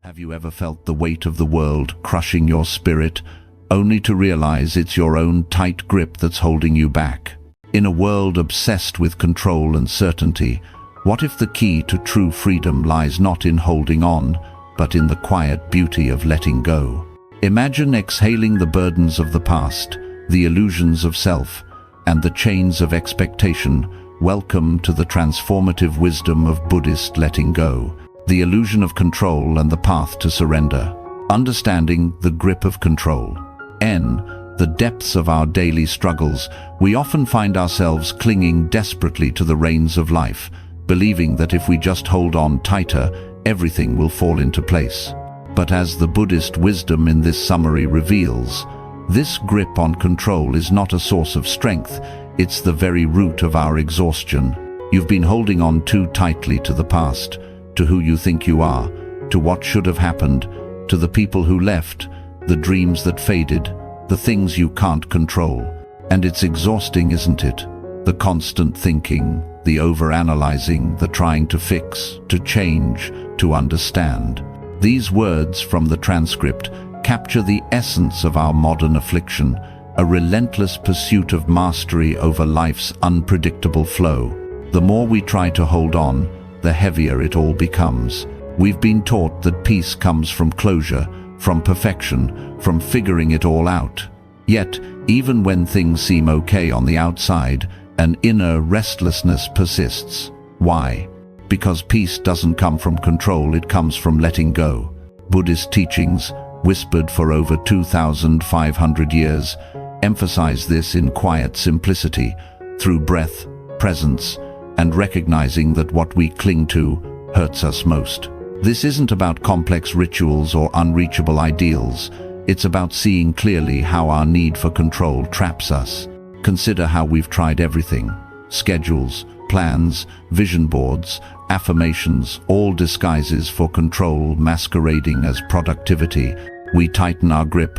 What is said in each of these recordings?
Have you ever felt the weight of the world crushing your spirit, only to realize it's your own tight grip that's holding you back? In a world obsessed with control and certainty, what if the key to true freedom lies not in holding on, but in the quiet beauty of letting go? Imagine exhaling the burdens of the past, the illusions of self, and the chains of expectation. Welcome to the transformative wisdom of Buddhist letting go, the illusion of control and the path to surrender. Understanding the grip of control. The depths of our daily struggles, we often find ourselves clinging desperately to the reins of life, believing that if we just hold on tighter, everything will fall into place. But as the Buddhist wisdom in this summary reveals, this grip on control is not a source of strength, it's the very root of our exhaustion. You've been holding on too tightly to the past, to who you think you are, to what should have happened, to the people who left, the dreams that faded, the things you can't control. And it's exhausting, isn't it? The constant thinking, the overanalyzing, the trying to fix, to change, to understand. These words from the transcript capture the essence of our modern affliction, a relentless pursuit of mastery over life's unpredictable flow. The more we try to hold on, the heavier it all becomes. We've been taught that peace comes from closure, from perfection, from figuring it all out. Yet, even when things seem okay on the outside, an inner restlessness persists. Why? Because peace doesn't come from control, it comes from letting go. Buddhist teachings, whispered for over 2,500 years, emphasize this in quiet simplicity, through breath, presence, and recognizing that what we cling to hurts us most. This isn't about complex rituals or unreachable ideals. It's about seeing clearly how our need for control traps us. Consider how we've tried everything. Schedules, plans, vision boards, affirmations, all disguises for control masquerading as productivity. We tighten our grip,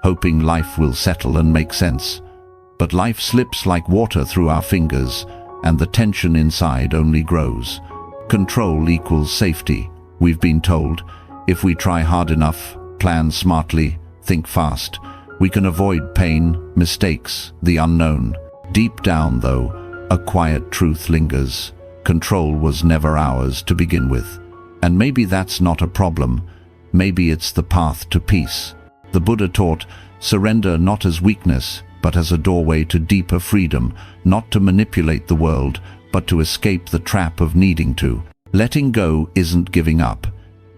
hoping life will settle and make sense. But life slips like water through our fingers, and the tension inside only grows. Control equals safety, we've been told. If we try hard enough, plan smartly, think fast, we can avoid pain, mistakes, the unknown. Deep down, though, a quiet truth lingers. Control was never ours to begin with. And maybe that's not a problem. Maybe it's the path to peace. The Buddha taught, surrender not as weakness, but as a doorway to deeper freedom, not to manipulate the world, but to escape the trap of needing to. Letting go isn't giving up.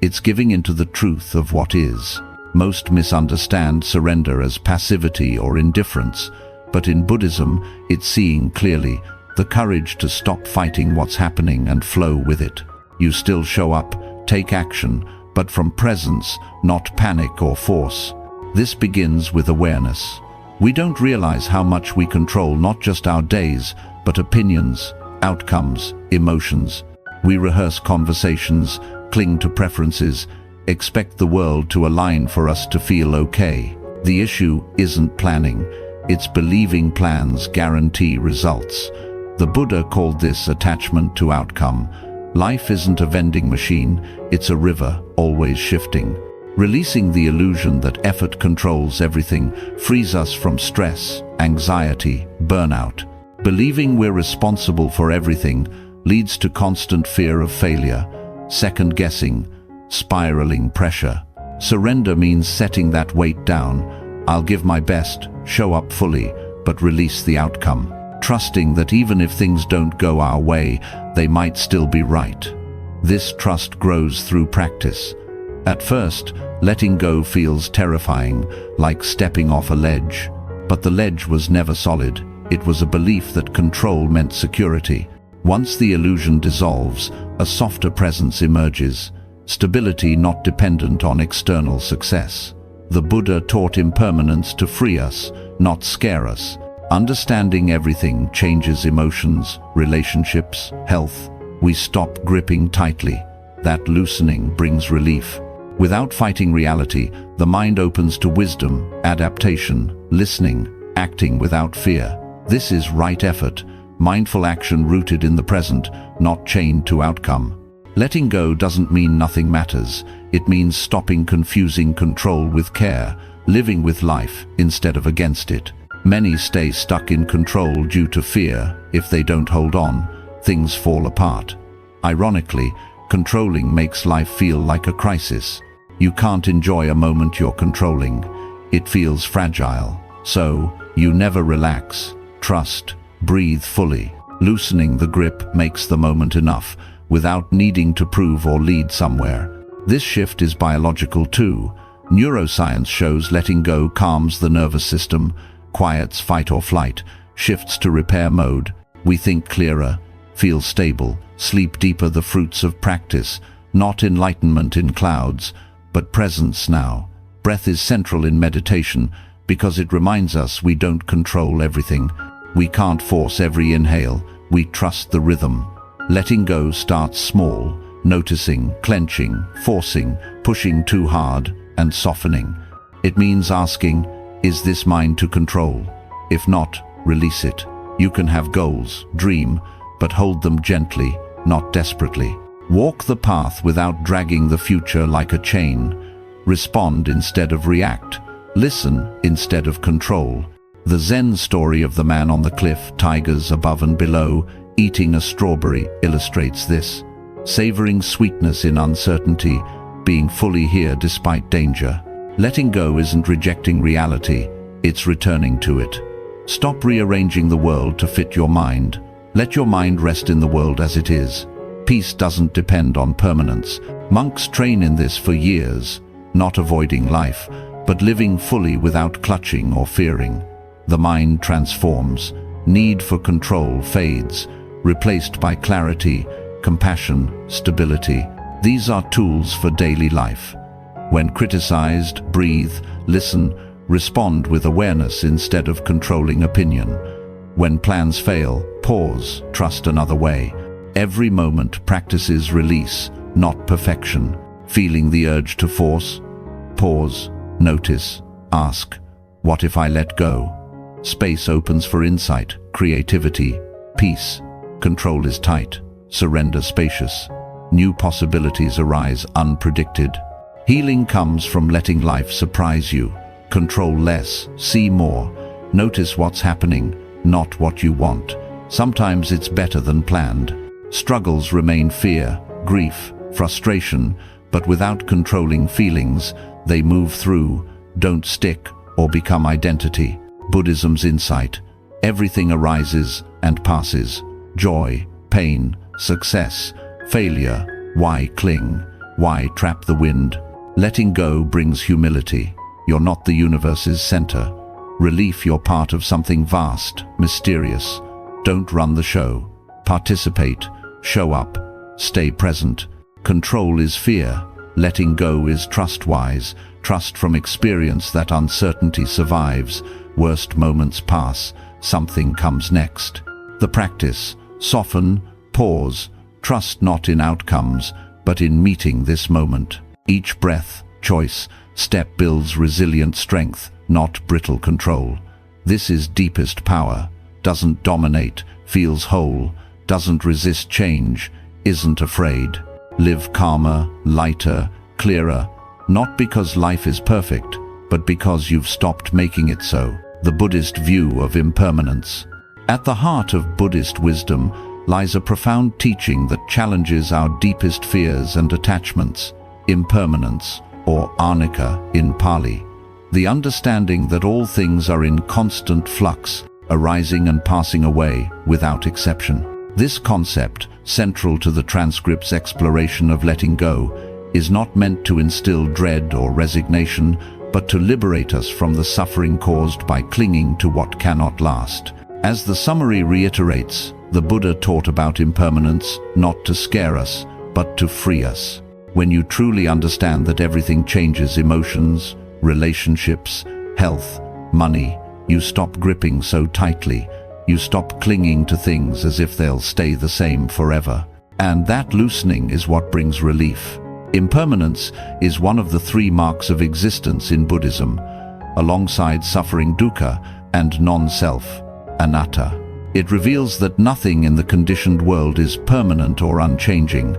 It's giving into the truth of what is. Most misunderstand surrender as passivity or indifference, but in Buddhism, it's seeing clearly, the courage to stop fighting what's happening and flow with it. You still show up, take action, but from presence, not panic or force. This begins with awareness. We don't realize how much we control not just our days, but opinions, outcomes, emotions. We rehearse conversations, cling to preferences, expect the world to align for us to feel okay. The issue isn't planning, it's believing plans guarantee results. The Buddha called this attachment to outcome. Life isn't a vending machine, it's a river, always shifting. Releasing the illusion that effort controls everything frees us from stress, anxiety, burnout. Believing we're responsible for everything leads to constant fear of failure, second-guessing, spiraling pressure. Surrender means setting that weight down. I'll give my best, show up fully, but release the outcome. Trusting that even if things don't go our way, they might still be right. This trust grows through practice. At first, letting go feels terrifying, like stepping off a ledge. But the ledge was never solid. It was a belief that control meant security. Once the illusion dissolves, a softer presence emerges. Stability not dependent on external success. The Buddha taught impermanence to free us, not scare us. Understanding everything changes emotions, relationships, health. We stop gripping tightly. That loosening brings relief. Without fighting reality, the mind opens to wisdom, adaptation, listening, acting without fear. This is right effort, mindful action rooted in the present, not chained to outcome. Letting go doesn't mean nothing matters. It means stopping confusing control with care, living with life instead of against it. Many stay stuck in control due to fear. If they don't hold on, things fall apart. Ironically, controlling makes life feel like a crisis. You can't enjoy a moment you're controlling. It feels fragile. So, you never relax, trust, breathe fully. Loosening the grip makes the moment enough, without needing to prove or lead somewhere. This shift is biological too. Neuroscience shows letting go calms the nervous system, quiets fight or flight, shifts to repair mode. We think clearer, feel stable, sleep deeper. The fruits of practice, not enlightenment in clouds, but presence now. Breath is central in meditation because it reminds us we don't control everything. We can't force every inhale, we trust the rhythm. Letting go starts small, noticing, clenching, forcing, pushing too hard, and softening. It means asking, is this mine to control? If not, release it. You can have goals, dream, but hold them gently, not desperately. Walk the path without dragging the future like a chain. Respond instead of react. Listen instead of control. The Zen story of the man on the cliff, tigers above and below, eating a strawberry, illustrates this. Savoring sweetness in uncertainty, being fully here despite danger. Letting go isn't rejecting reality, it's returning to it. Stop rearranging the world to fit your mind. Let your mind rest in the world as it is. Peace doesn't depend on permanence. Monks train in this for years, not avoiding life, but living fully without clutching or fearing. The mind transforms. Need for control fades, replaced by clarity, compassion, stability. These are tools for daily life. When criticized, breathe, listen, respond with awareness instead of controlling opinion. When plans fail, pause, trust another way. Every moment practices release, not perfection. Feeling the urge to force? Pause, notice, ask, what if I let go? Space opens for insight, creativity, peace. Control is tight, surrender spacious. New possibilities arise unpredicted. Healing comes from letting life surprise you. Control less, see more. Notice what's happening, not what you want. Sometimes it's better than planned. Struggles remain fear, grief, frustration, but without controlling feelings, they move through, don't stick, or become identity. Buddhism's insight. Everything arises and passes. Joy, pain, success, failure. Why cling? Why trap the wind? Letting go brings humility. You're not the universe's center. Relief, you're part of something vast, mysterious. Don't run the show. Participate, show up, stay present. Control is fear. Letting go is trust-wise. Trust from experience that uncertainty survives. Worst moments pass, something comes next. The practice, soften, pause, trust not in outcomes, but in meeting this moment. Each breath, choice, step builds resilient strength, not brittle control. This is deepest power, doesn't dominate, feels whole, doesn't resist change, isn't afraid. Live calmer, lighter, clearer, not because life is perfect, but because you've stopped making it so. The Buddhist view of impermanence. At the heart of Buddhist wisdom lies a profound teaching that challenges our deepest fears and attachments. Impermanence, or anicca in Pali. The understanding that all things are in constant flux, arising and passing away without exception. This concept, central to the transcript's exploration of letting go, is not meant to instill dread or resignation, but to liberate us from the suffering caused by clinging to what cannot last. As the summary reiterates, the Buddha taught about impermanence not to scare us, but to free us. When you truly understand that everything changes, emotions, relationships, health, money, you stop gripping so tightly. You stop clinging to things as if they'll stay the same forever. And that loosening is what brings relief. Impermanence is one of the three marks of existence in Buddhism, alongside suffering dukkha and non-self, anatta. It reveals that nothing in the conditioned world is permanent or unchanging.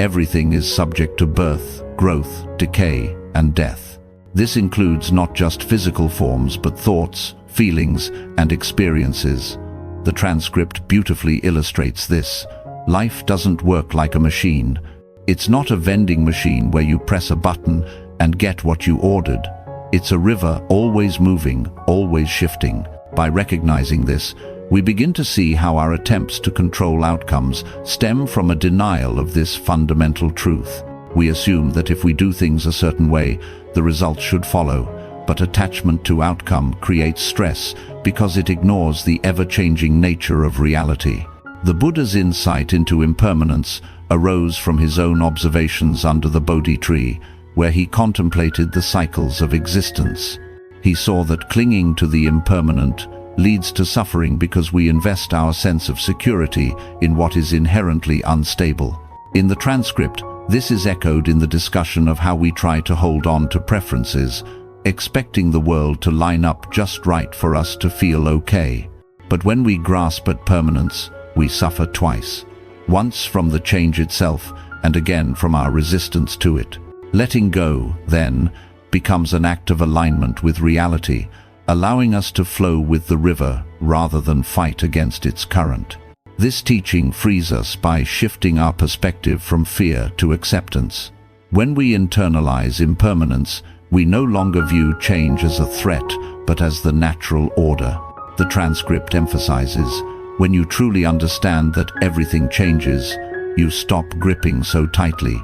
Everything is subject to birth, growth, decay, and death. This includes not just physical forms but thoughts, feelings, and experiences. The transcript beautifully illustrates this. Life doesn't work like a machine. It's not a vending machine where you press a button and get what you ordered. It's a river, always moving, always shifting. By recognizing this, we begin to see how our attempts to control outcomes stem from a denial of this fundamental truth. We assume that if we do things a certain way, the results should follow, but attachment to outcome creates stress because it ignores the ever-changing nature of reality. The Buddha's insight into impermanence arose from his own observations under the Bodhi tree, where he contemplated the cycles of existence. He saw that clinging to the impermanent leads to suffering because we invest our sense of security in what is inherently unstable. In the transcript, this is echoed in the discussion of how we try to hold on to preferences, expecting the world to line up just right for us to feel okay. But when we grasp at permanence, we suffer twice. Once from the change itself, and again from our resistance to it. Letting go, then, becomes an act of alignment with reality, allowing us to flow with the river rather than fight against its current. This teaching frees us by shifting our perspective from fear to acceptance. When we internalize impermanence, we no longer view change as a threat, but as the natural order. The transcript emphasizes, when you truly understand that everything changes, you stop gripping so tightly.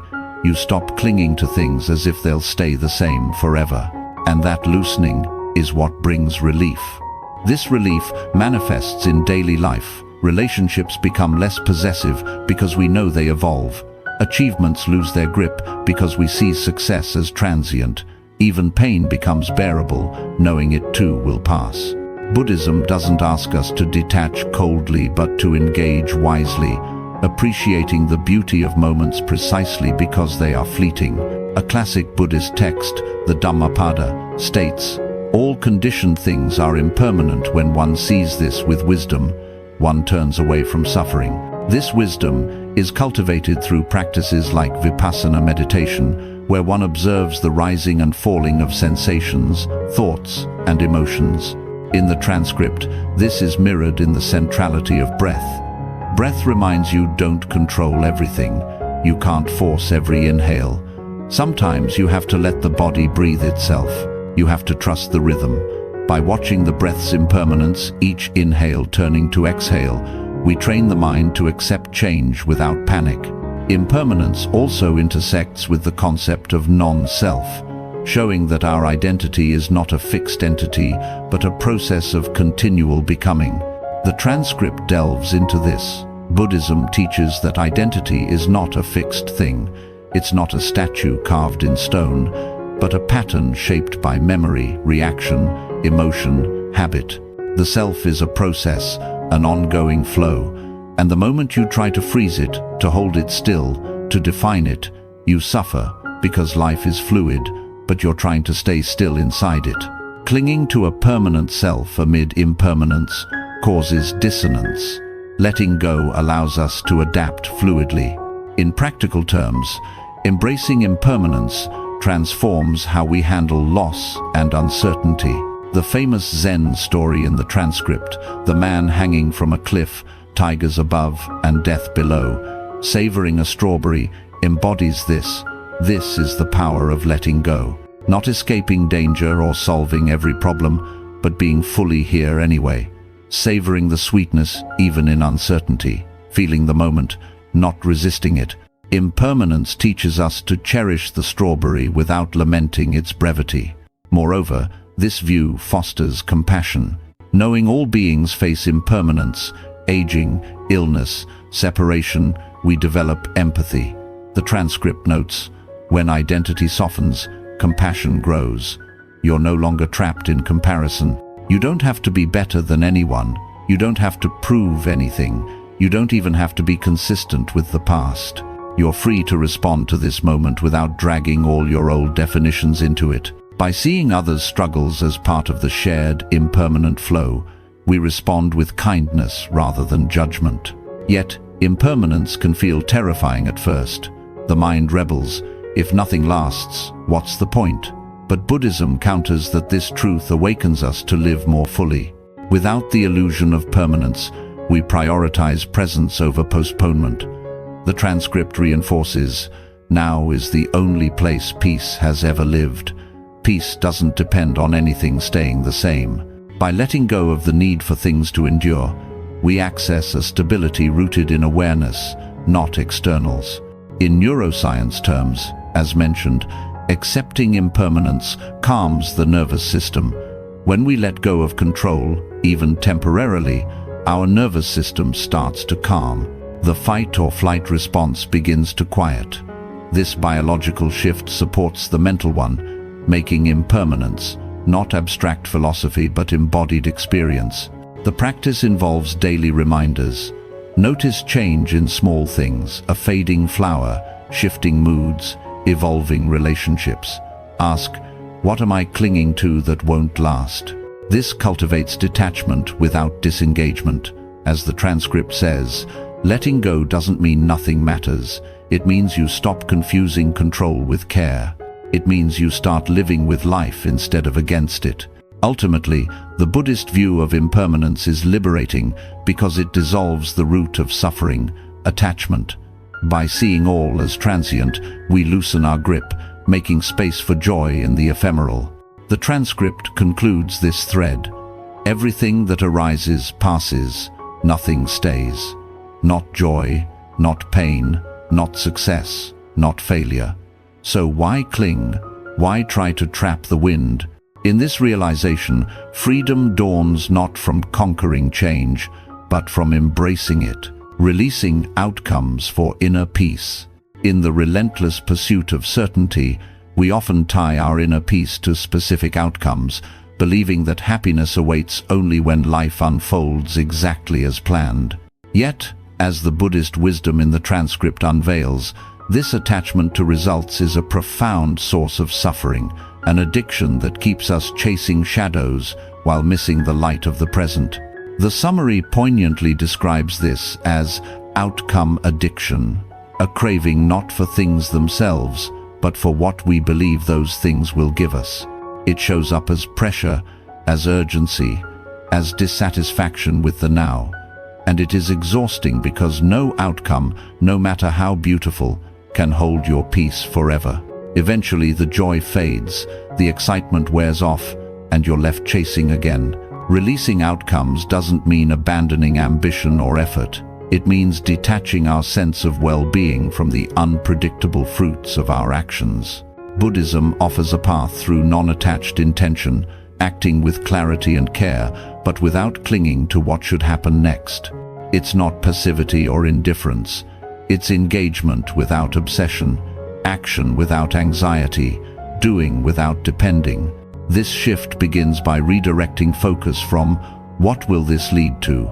You stop clinging to things as if they'll stay the same forever. And that loosening is what brings relief. This relief manifests in daily life. Relationships become less possessive because we know they evolve. Achievements lose their grip because we see success as transient. Even pain becomes bearable, knowing it too will pass. Buddhism doesn't ask us to detach coldly but to engage wisely, appreciating the beauty of moments precisely because they are fleeting. A classic Buddhist text, the Dhammapada, states, "All conditioned things are impermanent. When one sees this with wisdom, one turns away from suffering." This wisdom is cultivated through practices like vipassana meditation, where one observes the rising and falling of sensations, thoughts, and emotions. In the transcript, this is mirrored in the centrality of breath. Breath reminds you don't control everything. You can't force every inhale. Sometimes you have to let the body breathe itself. You have to trust the rhythm. By watching the breath's impermanence, each inhale turning to exhale, we train the mind to accept change without panic. Impermanence also intersects with the concept of non-self, showing that our identity is not a fixed entity, but a process of continual becoming. The transcript delves into this. Buddhism teaches that identity is not a fixed thing. It's not a statue carved in stone, but a pattern shaped by memory, reaction, emotion, habit. The self is a process, an ongoing flow, and the moment you try to freeze it, to hold it still, to define it, you suffer, because life is fluid, but you're trying to stay still inside it. Clinging to a permanent self amid impermanence causes dissonance. Letting go allows us to adapt fluidly. In practical terms, embracing impermanence transforms how we handle loss and uncertainty. The famous Zen story in the transcript, the man hanging from a cliff, tigers above and death below, savoring a strawberry, embodies this. This is the power of letting go. Not escaping danger or solving every problem, but being fully here anyway. Savoring the sweetness even in uncertainty. Feeling the moment, not resisting it. Impermanence teaches us to cherish the strawberry without lamenting its brevity. Moreover, this view fosters compassion. Knowing all beings face impermanence, aging, illness, separation, we develop empathy. The transcript notes, when identity softens, compassion grows. You're no longer trapped in comparison. You don't have to be better than anyone. You don't have to prove anything. You don't even have to be consistent with the past. You're free to respond to this moment without dragging all your old definitions into it. By seeing others' struggles as part of the shared, impermanent flow, we respond with kindness rather than judgment. Yet, impermanence can feel terrifying at first. The mind rebels. If nothing lasts, what's the point? But Buddhism counters that this truth awakens us to live more fully. Without the illusion of permanence, we prioritize presence over postponement. The transcript reinforces, now is the only place peace has ever lived. Peace doesn't depend on anything staying the same. By letting go of the need for things to endure, we access a stability rooted in awareness, not externals. In neuroscience terms, as mentioned, accepting impermanence calms the nervous system. When we let go of control, even temporarily, our nervous system starts to calm. The fight or flight response begins to quiet. This biological shift supports the mental one, making impermanence not abstract philosophy but embodied experience. The practice involves daily reminders. Notice change in small things, a fading flower, shifting moods, evolving relationships. Ask, what am I clinging to that won't last? This cultivates detachment without disengagement. As the transcript says, letting go doesn't mean nothing matters. It means you stop confusing control with care. It means you start living with life instead of against it. Ultimately, the Buddhist view of impermanence is liberating because it dissolves the root of suffering, attachment. By seeing all as transient, we loosen our grip, making space for joy in the ephemeral. The transcript concludes this thread. Everything that arises passes, nothing stays. Not joy, not pain, not success, not failure. So why cling? Why try to trap the wind? In this realization, freedom dawns not from conquering change, but from embracing it, releasing outcomes for inner peace. In the relentless pursuit of certainty, we often tie our inner peace to specific outcomes, believing that happiness awaits only when life unfolds exactly as planned. Yet, as the Buddhist wisdom in the transcript unveils, this attachment to results is a profound source of suffering, an addiction that keeps us chasing shadows while missing the light of the present. The summary poignantly describes this as outcome addiction, a craving not for things themselves, but for what we believe those things will give us. It shows up as pressure, as urgency, as dissatisfaction with the now. And it is exhausting because no outcome, no matter how beautiful, can hold your peace forever. Eventually the joy fades, the excitement wears off, and you're left chasing again. Releasing outcomes doesn't mean abandoning ambition or effort. It means detaching our sense of well-being from the unpredictable fruits of our actions. Buddhism offers a path through non-attached intention, acting with clarity and care, but without clinging to what should happen next. It's not passivity or indifference. It's engagement without obsession, action without anxiety, doing without depending. This shift begins by redirecting focus from what will this lead to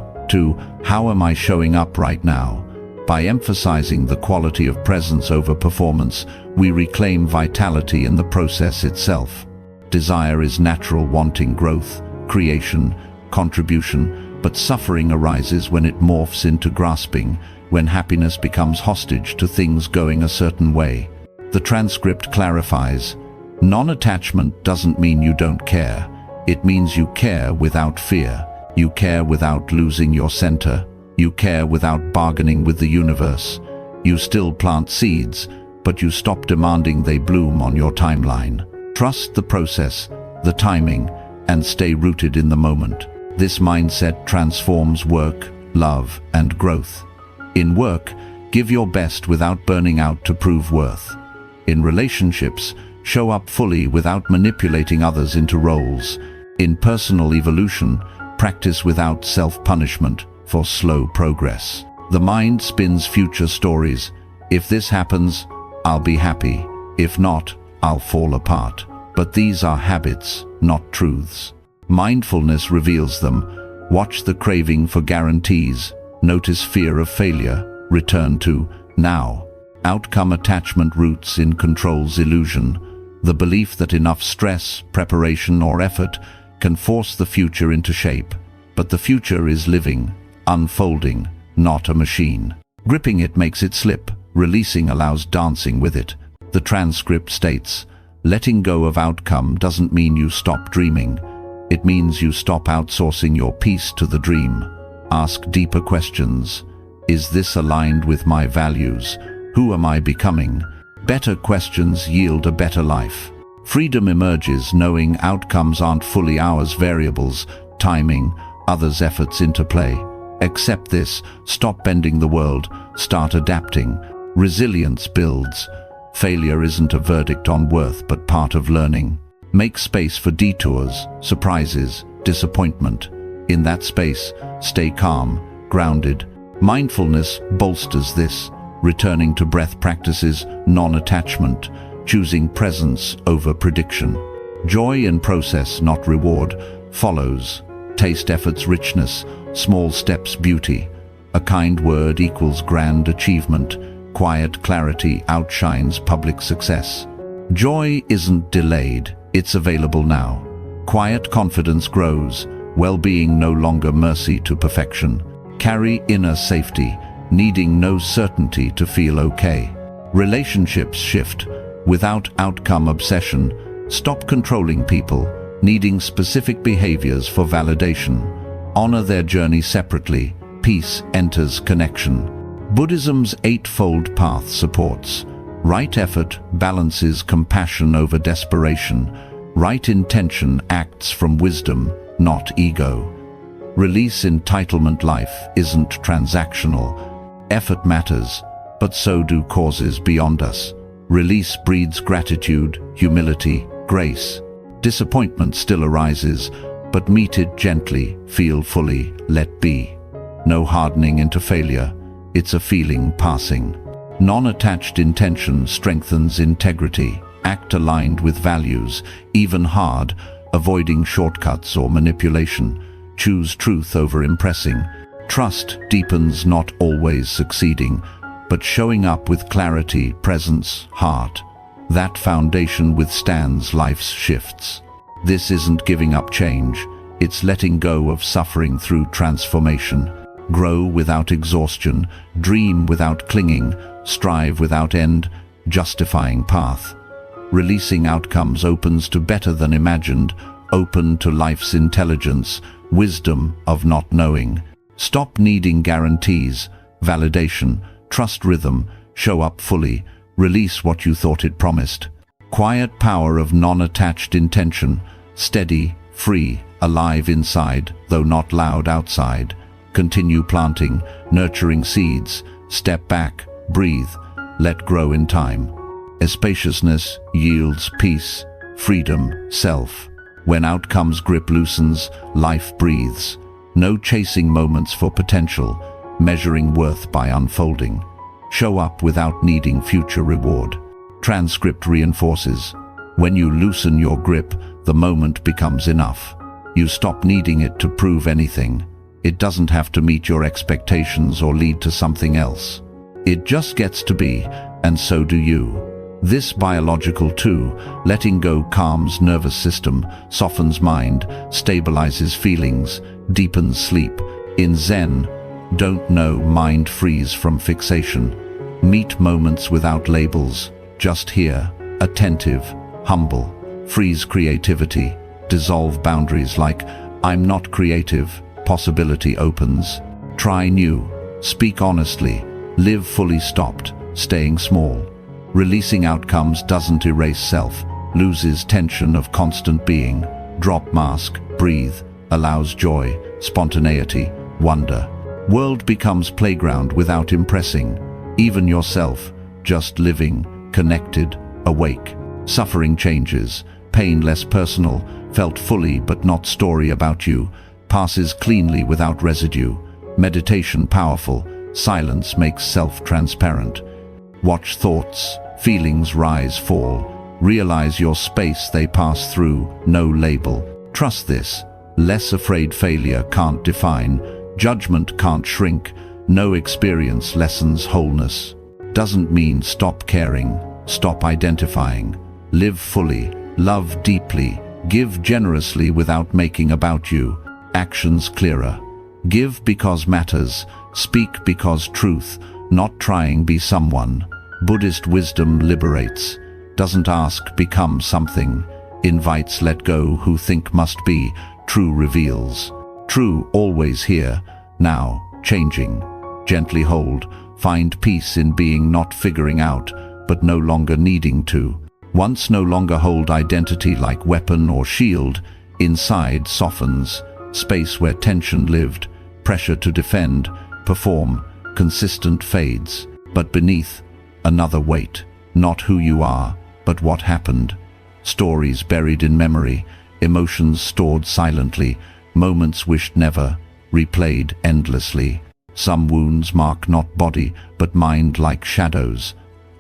how am I showing up right now? By emphasizing the quality of presence over performance, we reclaim vitality in the process itself. Desire is natural, wanting growth, creation, contribution, but suffering arises when it morphs into grasping, when happiness becomes hostage to things going a certain way. The transcript clarifies, non-attachment doesn't mean you don't care. It means you care without fear. You care without losing your center. You care without bargaining with the universe. You still plant seeds, but you stop demanding they bloom on your timeline. Trust the process, the timing, and stay rooted in the moment. This mindset transforms work, love, and growth. In work, give your best without burning out to prove worth. In relationships, show up fully without manipulating others into roles. In personal evolution, practice without self-punishment for slow progress. The mind spins future stories. If this happens, I'll be happy. If not, I'll fall apart. But these are habits, not truths. Mindfulness reveals them. Watch the craving for guarantees. Notice fear of failure. Return to now. Outcome attachment roots in control's illusion. The belief that enough stress, preparation, or effort can force the future into shape. But the future is living, unfolding, not a machine. Gripping it makes it slip. Releasing allows dancing with it. The transcript states, letting go of outcome doesn't mean you stop dreaming. It means you stop outsourcing your peace to the dream. Ask deeper questions. Is this aligned with my values? Who am I becoming? Better questions yield a better life. Freedom emerges knowing outcomes aren't fully ours, variables, timing, others' efforts interplay. Accept this, stop bending the world, start adapting. Resilience builds. Failure isn't a verdict on worth but part of learning. Make space for detours, surprises, disappointment. In that space, stay calm, grounded. Mindfulness bolsters this, returning to breath practices, non-attachment, choosing presence over prediction. Joy in process, not reward, follows. Taste effort's richness, small steps beauty. A kind word equals grand achievement. Quiet clarity outshines public success. Joy isn't delayed, it's available now. Quiet confidence grows, well-being no longer mercy to perfection. Carry inner safety, needing no certainty to feel okay. Relationships shift, without outcome obsession. Stop controlling people, needing specific behaviors for validation. Honor their journey separately. Peace enters connection. Buddhism's eightfold path supports. Right effort balances compassion over desperation. Right intention acts from wisdom, not ego. Release entitlement. Life isn't transactional. Effort matters, but so do causes beyond us. Release breeds gratitude, humility, grace. Disappointment still arises, but meet it gently, feel fully, let be. No hardening into failure, it's a feeling passing. Non-attached intention strengthens integrity. Act aligned with values, even hard, avoiding shortcuts or manipulation. Choose truth over impressing. Trust deepens, not always succeeding, but showing up with clarity, presence, heart. That foundation withstands life's shifts. This isn't giving up change, it's letting go of suffering through transformation. Grow without exhaustion, dream without clinging, strive without end, justifying path. Releasing outcomes opens to better than imagined, open to life's intelligence, wisdom of not knowing. Stop needing guarantees, validation, trust rhythm, show up fully, release what you thought it promised. Quiet power of non-attached intention, steady, free, alive inside, though not loud outside. Continue planting, nurturing seeds, step back, breathe, let grow in time. Spaciousness yields peace, freedom, self. When outcomes grip loosens, life breathes. No chasing moments for potential, measuring worth by unfolding. Show up without needing future reward. Transcript reinforces. When you loosen your grip, the moment becomes enough. You stop needing it to prove anything. It doesn't have to meet your expectations or lead to something else. It just gets to be, and so do you. This biological too, letting go calms nervous system, softens mind, stabilizes feelings, deepens sleep. In Zen, don't know, mind frees from fixation. Meet moments without labels, just here, attentive, humble. Freeze creativity, dissolve boundaries like, I'm not creative, possibility opens. Try new, speak honestly, live fully stopped, staying small. Releasing outcomes doesn't erase self, loses tension of constant being. Drop mask, breathe, allows joy, spontaneity, wonder. World becomes playground without impressing. Even yourself, just living, connected, awake. Suffering changes, pain less personal, felt fully but not story about you. Passes cleanly without residue. Meditation powerful, silence makes self transparent. Watch thoughts, feelings rise, fall. Realize your space they pass through, no label. Trust this, less afraid failure can't define, judgment can't shrink, no experience lessens wholeness. Doesn't mean stop caring, stop identifying. Live fully, love deeply, give generously without making about you. Actions clearer. Give because matters, speak because truth, not trying be someone. Buddhist wisdom liberates. doesn't ask, become something. Invites, let go, who think must be. True reveals. True, always here, now, changing. Gently hold, find peace in being, not figuring out, but no longer needing to. Once no longer hold identity like weapon or shield. Inside softens, space where tension lived, pressure to defend, perform, consistent fades. But beneath, another weight, not who you are, but what happened. Stories buried in memory, emotions stored silently, moments wished never, replayed endlessly. Some wounds mark not body, but mind like shadows.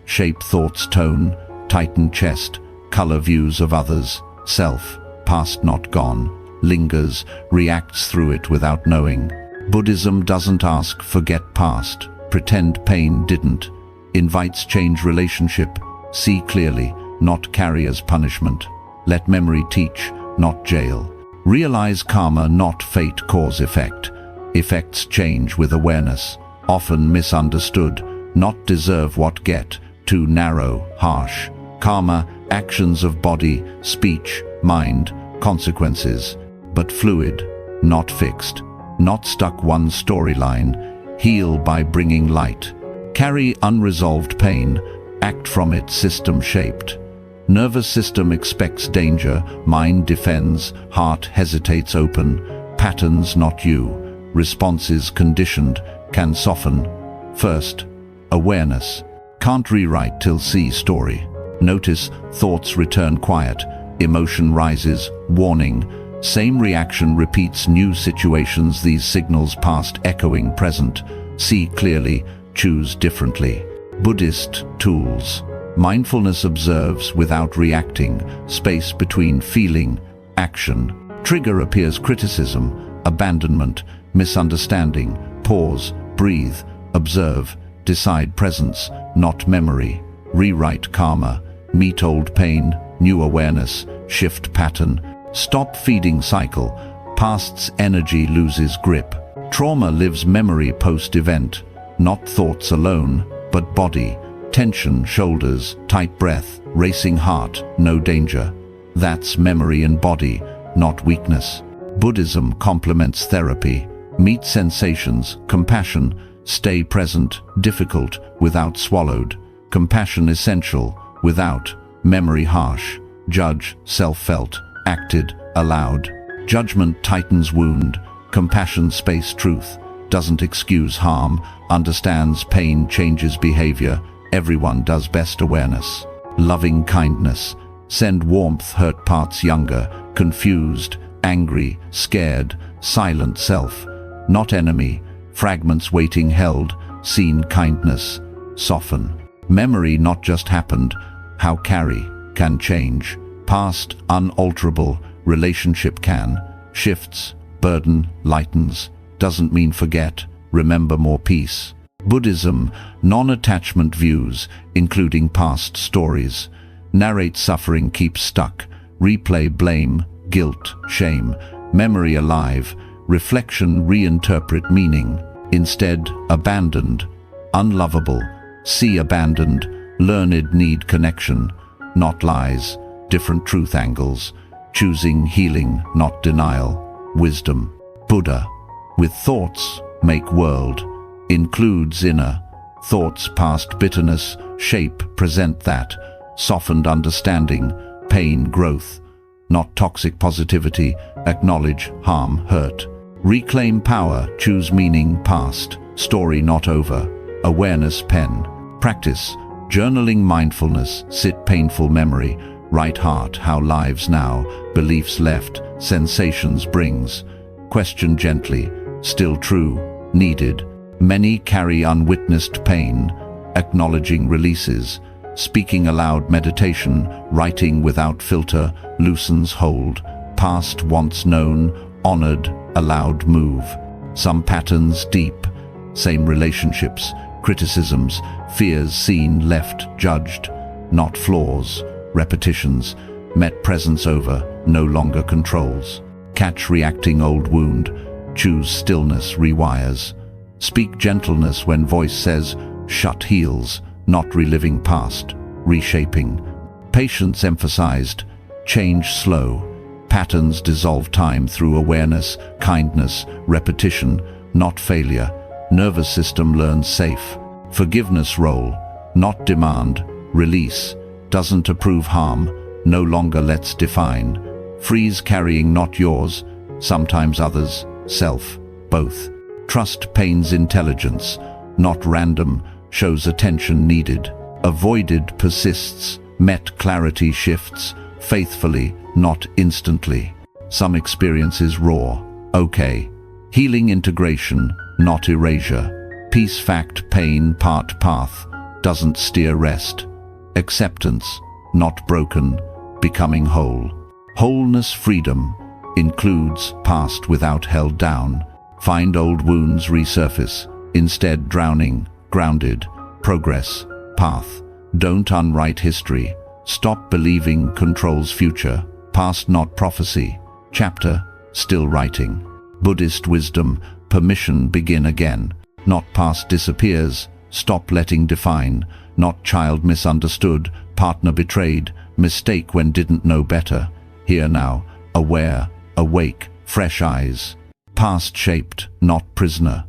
Shape thoughts tone, tighten chest, color views of others. Self, past not gone, lingers, reacts through it without knowing. Buddhism doesn't ask, forget past, pretend pain didn't. Invites change relationship, see clearly, not carry as punishment. Let memory teach, not jail. Realize karma, not fate, cause effect. Effects change with awareness, often misunderstood, not deserve what get, too narrow, harsh. Karma, actions of body, speech, mind, consequences, but fluid, not fixed, not stuck one storyline. Heal by bringing light. Carry unresolved pain, act from it, system shaped. Nervous system expects danger, mind defends, heart hesitates open. Patterns not you, responses conditioned, can soften. First, awareness. Can't rewrite till see story. Notice, thoughts return quiet, emotion rises, warning. Same reaction repeats new situations, these signals past echoing present. See clearly, choose differently. Buddhist tools. Mindfulness observes without reacting, space between feeling, action. Trigger appears criticism, abandonment, misunderstanding. Pause, breathe, observe, decide presence, not memory. Rewrite karma, meet old pain, new awareness, shift pattern. Stop feeding cycle, past's energy loses grip. Trauma lives memory post-event, not thoughts alone, but body. Tension, shoulders, tight breath, racing heart, no danger. That's memory in body, not weakness. Buddhism complements therapy. Meet sensations, compassion, stay present, difficult, without swallowed. Compassion essential, without, memory harsh. Judge, self-felt, acted, allowed. Judgment tightens wound, compassion space truth. Doesn't excuse harm, understands pain, changes behavior. Everyone does best awareness. Loving kindness, send warmth, hurt parts younger, confused, angry, scared, silent self. Not enemy, fragments waiting held, seen kindness, soften. Memory not just happened, how carry, can change. Past, unalterable, relationship can. Shifts, burden, lightens. Doesn't mean forget, remember more peace. Buddhism, non-attachment views, including past stories. Narrate suffering, keep stuck. Replay blame, guilt, shame. Memory alive, reflection reinterpret meaning. Instead, abandoned, unlovable. See abandoned, learned need connection, not lies, different truth angles. Choosing healing, not denial. Wisdom. Buddha, with thoughts, make world. Includes inner thoughts, past bitterness, shape, present that. Softened understanding, pain, growth. Not toxic positivity, acknowledge harm, hurt. Reclaim power, choose meaning, past, story not over. Awareness pen. Practice, journaling mindfulness, sit painful memory. Right heart, how lives now, beliefs left, sensations brings. Question gently, still true, needed. Many carry unwitnessed pain, acknowledging releases. Speaking aloud meditation, writing without filter, loosens hold. Past once known, honored, allowed move. Some patterns deep, same relationships, criticisms, fears seen, left, judged. Not flaws, repetitions, met presence over, no longer controls. Catch reacting old wound, choose stillness, rewires. Speak gentleness when voice says, shut heals, not reliving past, reshaping. Patience emphasized, change slow. Patterns dissolve time through awareness, kindness, repetition, not failure. Nervous system learns safe. Forgiveness role, not demand, release. Doesn't approve harm, no longer lets define. Freeze carrying not yours, sometimes others, self, both. Trust pain's intelligence, not random, shows attention needed. Avoided persists, met clarity shifts, faithfully, not instantly. Some experiences raw, okay. Healing integration, not erasure. Peace fact pain part path, doesn't steer rest. Acceptance, not broken, becoming whole. Wholeness freedom, includes past without held down. Find old wounds resurface, instead drowning, grounded. Progress, path. Don't unwrite history. Stop believing controls future. Past not prophecy. Chapter, still writing. Buddhist wisdom, permission begin again. Not past disappears, stop letting define. Not child misunderstood, partner betrayed, mistake when didn't know better. Here now, aware, awake, fresh eyes. Past shaped, not prisoner.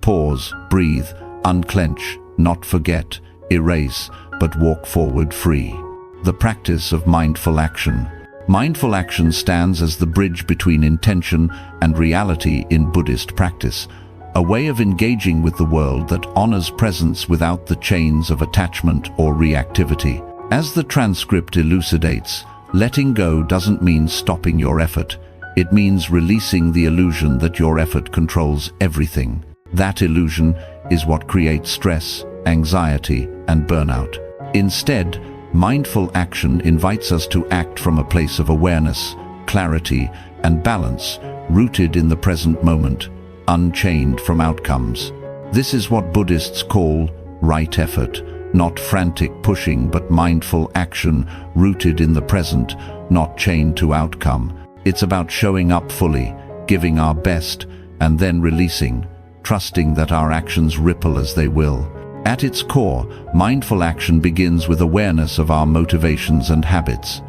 Pause, breathe, unclench, not forget, erase, but walk forward free. The practice of mindful action. Mindful action stands as the bridge between intention and reality in Buddhist practice, a way of engaging with the world that honors presence without the chains of attachment or reactivity. As the transcript elucidates, letting go doesn't mean stopping your effort. It means releasing the illusion that your effort controls everything. That illusion is what creates stress, anxiety, and burnout. Instead, mindful action invites us to act from a place of awareness, clarity, and balance, rooted in the present moment, unchained from outcomes. This is what Buddhists call right effort, not frantic pushing but mindful action, rooted in the present, not chained to outcome. It's about showing up fully, giving our best, and then releasing, trusting that our actions ripple as they will. At its core, mindful action begins with awareness of our motivations and habits.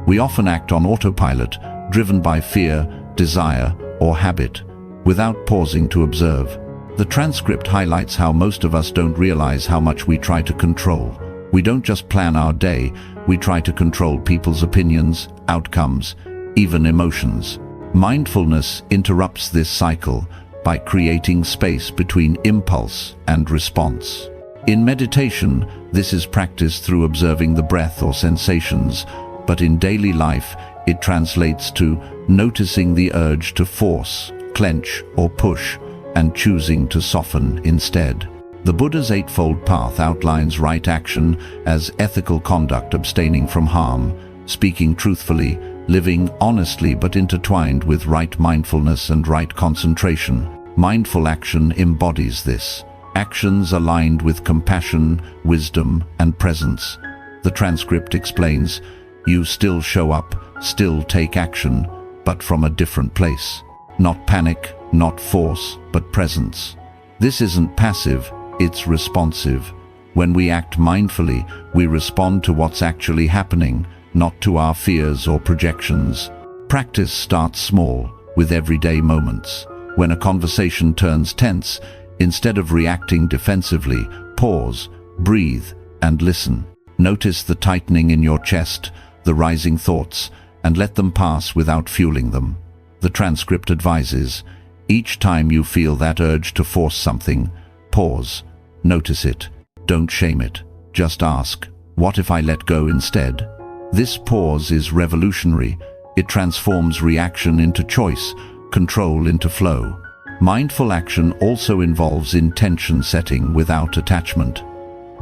We often act on autopilot, driven by fear, desire, or habit, without pausing to observe. The transcript highlights how most of us don't realize how much we try to control. We don't just plan our day, we try to control people's opinions, outcomes, even emotions. Mindfulness interrupts this cycle by creating space between impulse and response. In meditation, this is practiced through observing the breath or sensations, but in daily life, it translates to noticing the urge to force, clench, or push, and choosing to soften instead. The Buddha's Eightfold Path outlines right action as ethical conduct abstaining from harm, speaking truthfully, living honestly but intertwined with right mindfulness and right concentration. Mindful action embodies this. Actions aligned with compassion, wisdom, and presence. The transcript explains, you still show up, still take action, but from a different place. Not panic, not force, but presence. This isn't passive, it's responsive. When we act mindfully, we respond to what's actually happening, not to our fears or projections. Practice starts small, with everyday moments. When a conversation turns tense, instead of reacting defensively, pause, breathe, and listen. Notice the tightening in your chest, the rising thoughts, and let them pass without fueling them. The transcript advises, each time you feel that urge to force something, pause, notice it. Don't shame it. Just ask, what if I let go instead? This pause is revolutionary. It transforms reaction into choice, control into flow. Mindful action also involves intention setting without attachment.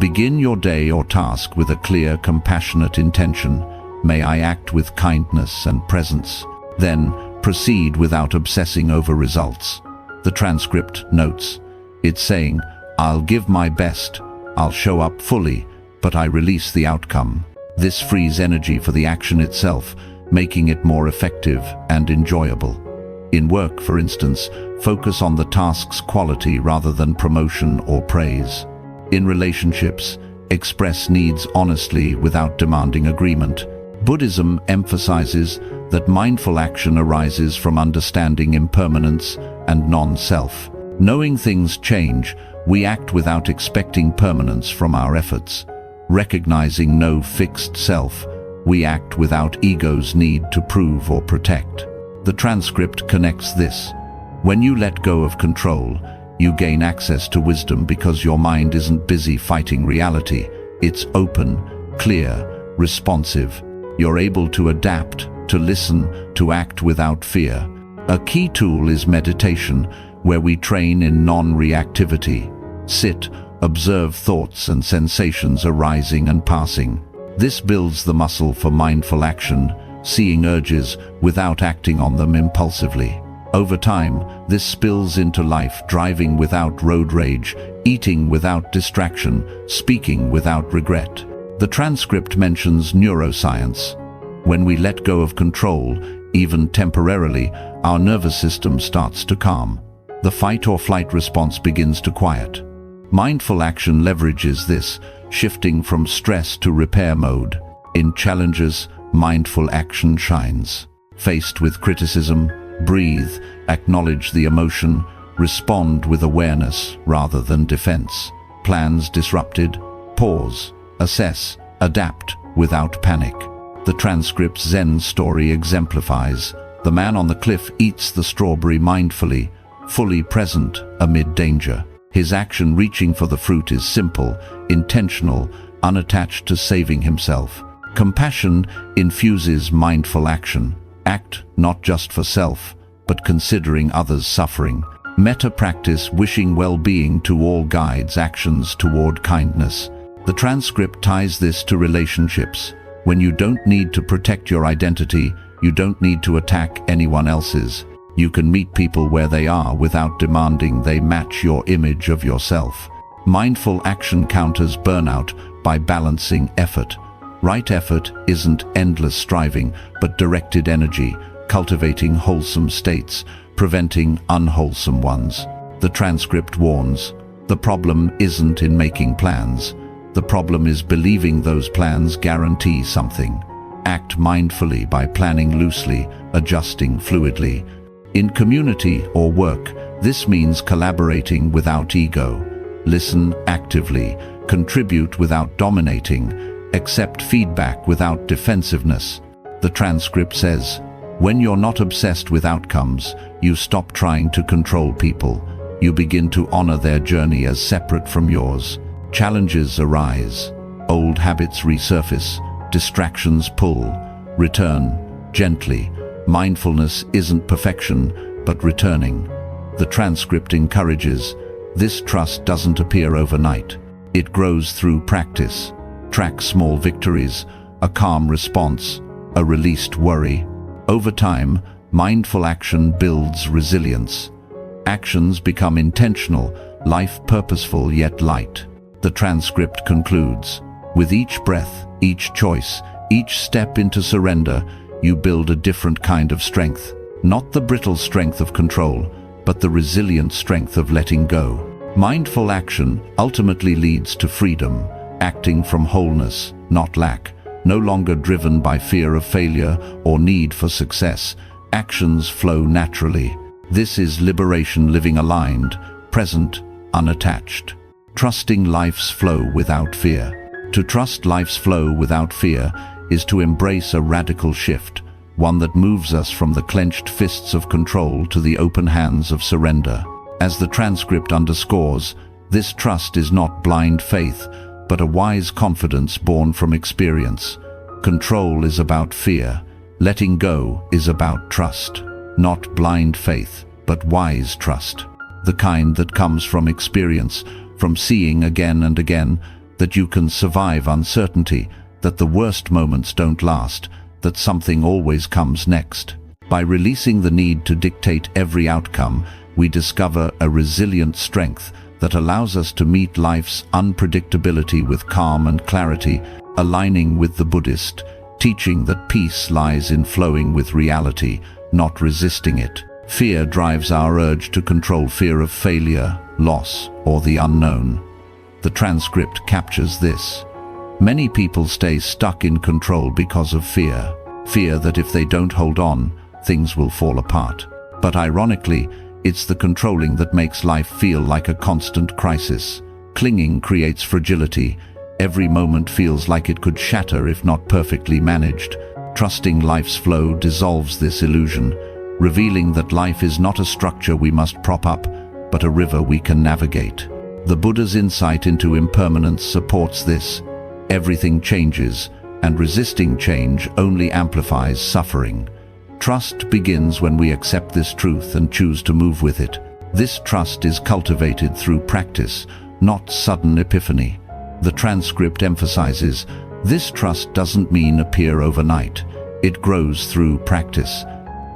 Begin your day or task with a clear, compassionate intention. May I act with kindness and presence. Then, proceed without obsessing over results. The transcript notes, it's saying, I'll give my best, I'll show up fully, but I release the outcome. This frees energy for the action itself, making it more effective and enjoyable. In work, for instance, focus on the task's quality rather than promotion or praise. In relationships, express needs honestly without demanding agreement. Buddhism emphasizes that mindful action arises from understanding impermanence and non-self. Knowing things change, we act without expecting permanence from our efforts. Recognizing no fixed self, we act without ego's need to prove or protect. The transcript connects this. When you let go of control, you gain access to wisdom because your mind isn't busy fighting reality. It's open, clear, responsive. You're able to adapt, to listen, to act without fear. A key tool is meditation, where we train in non-reactivity. Sit, observe thoughts and sensations arising and passing. This builds the muscle for mindful action, seeing urges without acting on them impulsively. Over time, this spills into life, driving without road rage, eating without distraction, speaking without regret. The transcript mentions neuroscience. When we let go of control, even temporarily, our nervous system starts to calm. The fight or flight response begins to quiet. Mindful action leverages this, shifting from stress to repair mode. In challenges, mindful action shines. Faced with criticism, breathe, acknowledge the emotion, respond with awareness rather than defense. Plans disrupted, pause, assess, adapt without panic. The transcript's Zen story exemplifies. The man on the cliff eats the strawberry mindfully, fully present amid danger. His action reaching for the fruit is simple, intentional, unattached to saving himself. Compassion infuses mindful action. Act not just for self, but considering others' suffering. Metta practice wishing well-being to all guides actions toward kindness. The transcript ties this to relationships. When you don't need to protect your identity, you don't need to attack anyone else's. You can meet people where they are without demanding they match your image of yourself. Mindful action counters burnout by balancing effort. Right effort isn't endless striving, but directed energy, cultivating wholesome states, preventing unwholesome ones. The transcript warns, the problem isn't in making plans. The problem is believing those plans guarantee something. Act mindfully by planning loosely, adjusting fluidly. In community or work, this means collaborating without ego. Listen actively, contribute without dominating, accept feedback without defensiveness. The transcript says, when you're not obsessed with outcomes, you stop trying to control people. You begin to honor their journey as separate from yours. Challenges arise, old habits resurface, distractions pull, return gently. Mindfulness isn't perfection, but returning. The transcript encourages, this trust doesn't appear overnight. It grows through practice. Track small victories, a calm response, a released worry. Over time, mindful action builds resilience. Actions become intentional, life purposeful yet light. The transcript concludes, with each breath, each choice, each step into surrender, you build a different kind of strength. Not the brittle strength of control, but the resilient strength of letting go. Mindful action ultimately leads to freedom, acting from wholeness, not lack. No longer driven by fear of failure or need for success, actions flow naturally. This is liberation, living aligned, present, unattached. Trusting life's flow without fear. To trust life's flow without fear is to embrace a radical shift, one that moves us from the clenched fists of control to the open hands of surrender. As the transcript underscores, this trust is not blind faith, but a wise confidence born from experience. Control is about fear. Letting go is about trust. Not blind faith, but wise trust. The kind that comes from experience, from seeing again and again that you can survive uncertainty, that the worst moments don't last, that something always comes next. By releasing the need to dictate every outcome, we discover a resilient strength that allows us to meet life's unpredictability with calm and clarity, aligning with the Buddhist teaching that peace lies in flowing with reality, not resisting it. Fear drives our urge to control, fear of failure, loss, or the unknown. The transcript captures this. Many people stay stuck in control because of fear. Fear that if they don't hold on, things will fall apart. But ironically, it's the controlling that makes life feel like a constant crisis. Clinging creates fragility. Every moment feels like it could shatter if not perfectly managed. Trusting life's flow dissolves this illusion, revealing that life is not a structure we must prop up, but a river we can navigate. The Buddha's insight into impermanence supports this. Everything changes, and resisting change only amplifies suffering. Trust begins when we accept this truth and choose to move with it. This trust is cultivated through practice, not sudden epiphany. The transcript emphasizes, this trust doesn't mean appear overnight. It grows through practice.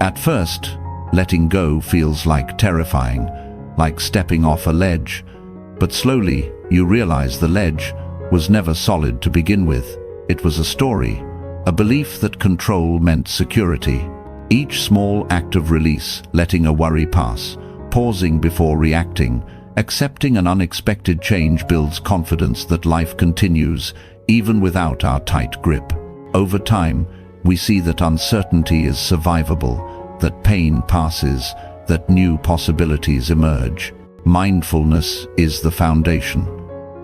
At first, letting go feels like terrifying, like stepping off a ledge. But slowly, you realize the ledge was never solid to begin with. It was a story, a belief that control meant security. Each small act of release, letting a worry pass, pausing before reacting, accepting an unexpected change builds confidence that life continues, even without our tight grip. Over time, we see that uncertainty is survivable, that pain passes, that new possibilities emerge. Mindfulness is the foundation.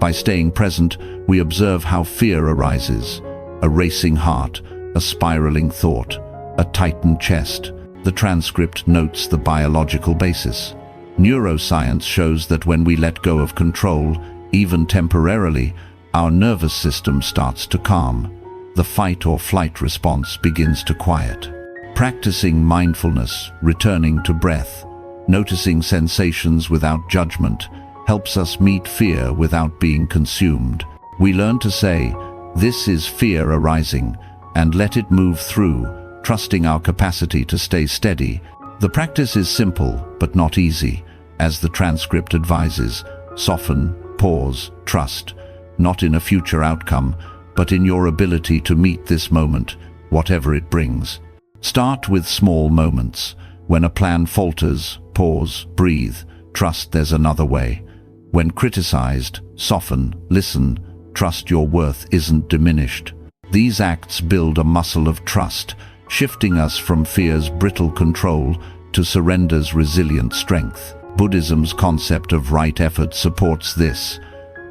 By staying present, we observe how fear arises, a racing heart, a spiraling thought, a tightened chest. The transcript notes the biological basis. Neuroscience shows that when we let go of control, even temporarily, our nervous system starts to calm. The fight or flight response begins to quiet. Practicing mindfulness, returning to breath, noticing sensations without judgment, helps us meet fear without being consumed. We learn to say, "This is fear arising," and let it move through, trusting our capacity to stay steady. The practice is simple, but not easy. As the transcript advises, soften, pause, trust, not in a future outcome, but in your ability to meet this moment, whatever it brings. Start with small moments. When a plan falters, pause, breathe, trust there's another way. When criticized, soften, listen, trust your worth isn't diminished. These acts build a muscle of trust, shifting us from fear's brittle control to surrender's resilient strength. Buddhism's concept of right effort supports this.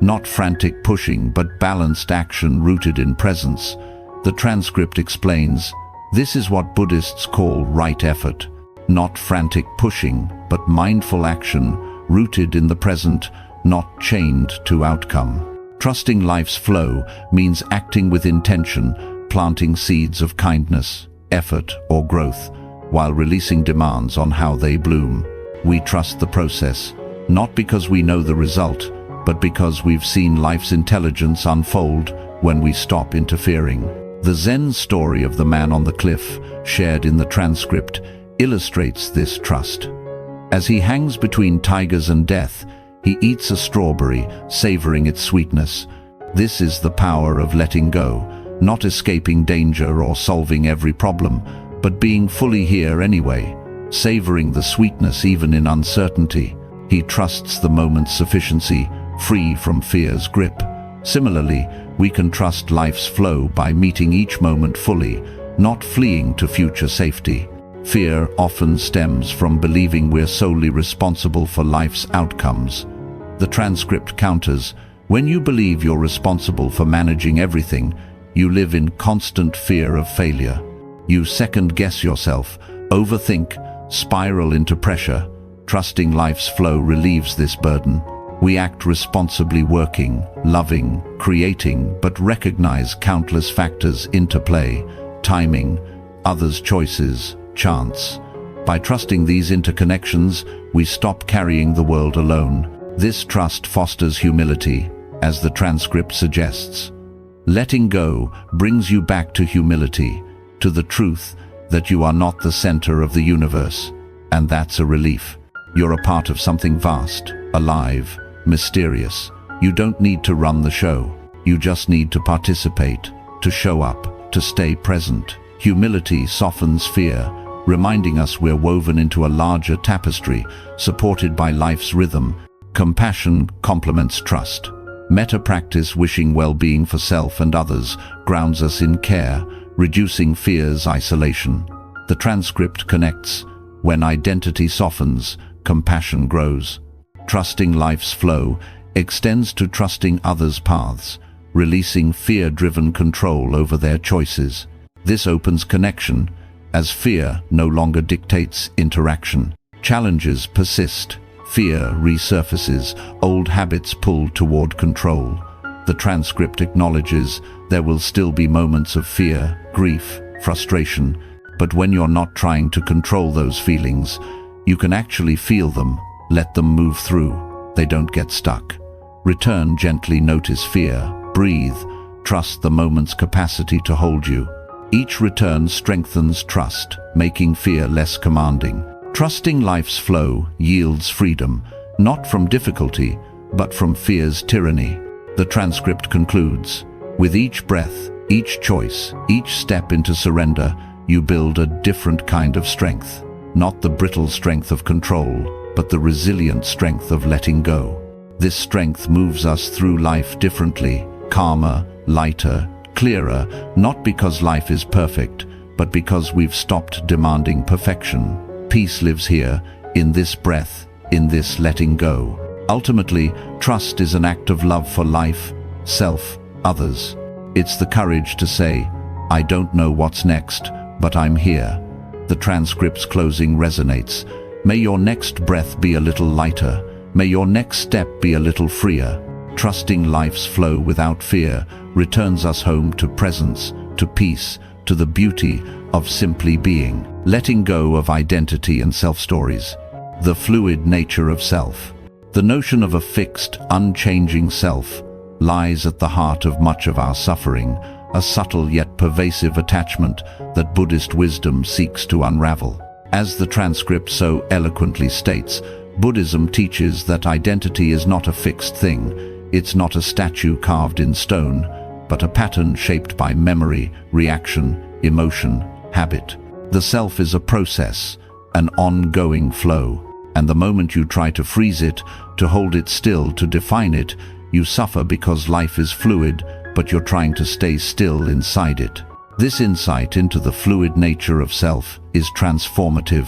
Not frantic pushing, but balanced action rooted in presence. The transcript explains, this is what Buddhists call right effort. Not frantic pushing, but mindful action, rooted in the present, not chained to outcome. Trusting life's flow means acting with intention, planting seeds of kindness, effort, or growth, while releasing demands on how they bloom. We trust the process, not because we know the result, but because we've seen life's intelligence unfold when we stop interfering. The Zen story of the man on the cliff, shared in the transcript, illustrates this trust. As he hangs between tigers and death, he eats a strawberry, savoring its sweetness. This is the power of letting go, not escaping danger or solving every problem, but being fully here anyway, savoring the sweetness even in uncertainty. He trusts the moment's sufficiency, free from fear's grip. Similarly, we can trust life's flow by meeting each moment fully, not fleeing to future safety. Fear often stems from believing we're solely responsible for life's outcomes. The transcript counters, when you believe you're responsible for managing everything, you live in constant fear of failure. You second-guess yourself, overthink, spiral into pressure. Trusting life's flow relieves this burden. We act responsibly, working, loving, creating, but recognize countless factors interplay: timing, others' choices, chance. By trusting these interconnections, we stop carrying the world alone. This trust fosters humility, as the transcript suggests. Letting go brings you back to humility, to the truth that you are not the center of the universe, and that's a relief. You're a part of something vast, alive, mysterious. You don't need to run the show. You just need to participate, to show up, to stay present. Humility softens fear, reminding us we're woven into a larger tapestry, supported by life's rhythm. Compassion complements trust. Metta practice, wishing well-being for self and others, grounds us in care, reducing fear's isolation. The transcript connects. When identity softens, compassion grows. Trusting life's flow extends to trusting others' paths, releasing fear-driven control over their choices. This opens connection, as fear no longer dictates interaction. Challenges persist. Fear resurfaces, old habits pull toward control. The transcript acknowledges there will still be moments of fear, grief, frustration, but when you're not trying to control those feelings, you can actually feel them, let them move through. They don't get stuck. Return gently, notice fear, breathe, trust the moment's capacity to hold you. Each return strengthens trust, making fear less commanding. Trusting life's flow yields freedom, not from difficulty, but from fear's tyranny. The transcript concludes, with each breath, each choice, each step into surrender, you build a different kind of strength. Not the brittle strength of control, but the resilient strength of letting go. This strength moves us through life differently, calmer, lighter, clearer, not because life is perfect, but because we've stopped demanding perfection. Peace lives here, in this breath, in this letting go. Ultimately, trust is an act of love for life, self, others. It's the courage to say, I don't know what's next, but I'm here. The transcript's closing resonates. May your next breath be a little lighter. May your next step be a little freer. Trusting life's flow without fear returns us home to presence, to peace, to the beauty of simply being. Letting go of identity and self-stories. The fluid nature of self. The notion of a fixed, unchanging self lies at the heart of much of our suffering, a subtle yet pervasive attachment that Buddhist wisdom seeks to unravel. As the transcript so eloquently states, Buddhism teaches that identity is not a fixed thing. It's not a statue carved in stone, but a pattern shaped by memory, reaction, emotion, habit. The self is a process, an ongoing flow, and the moment you try to freeze it, to hold it still, to define it, you suffer because life is fluid, but you're trying to stay still inside it. This insight into the fluid nature of self is transformative,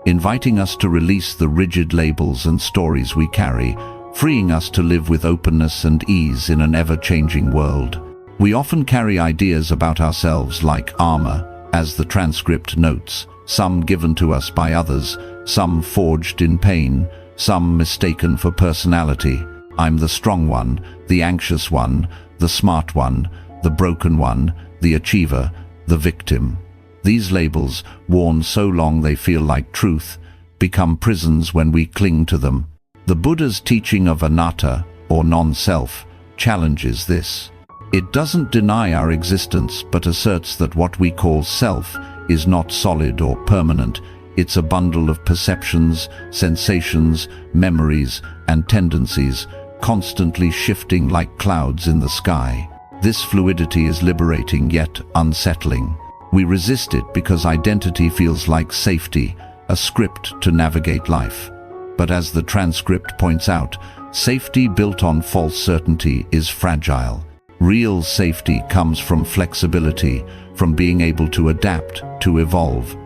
inviting us to release the rigid labels and stories we carry, freeing us to live with openness and ease in an ever-changing world. We often carry ideas about ourselves like armor, as the transcript notes, some given to us by others, some forged in pain, some mistaken for personality. I'm the strong one, the anxious one, the smart one, the broken one, the achiever, the victim. These labels, worn so long they feel like truth, become prisons when we cling to them. The Buddha's teaching of anatta, or non-self, challenges this. It doesn't deny our existence, but asserts that what we call self is not solid or permanent. It's a bundle of perceptions, sensations, memories, and tendencies, constantly shifting like clouds in the sky. This fluidity is liberating yet unsettling. We resist it because identity feels like safety, a script to navigate life. But as the transcript points out, safety built on false certainty is fragile. Real safety comes from flexibility, from being able to adapt, to evolve.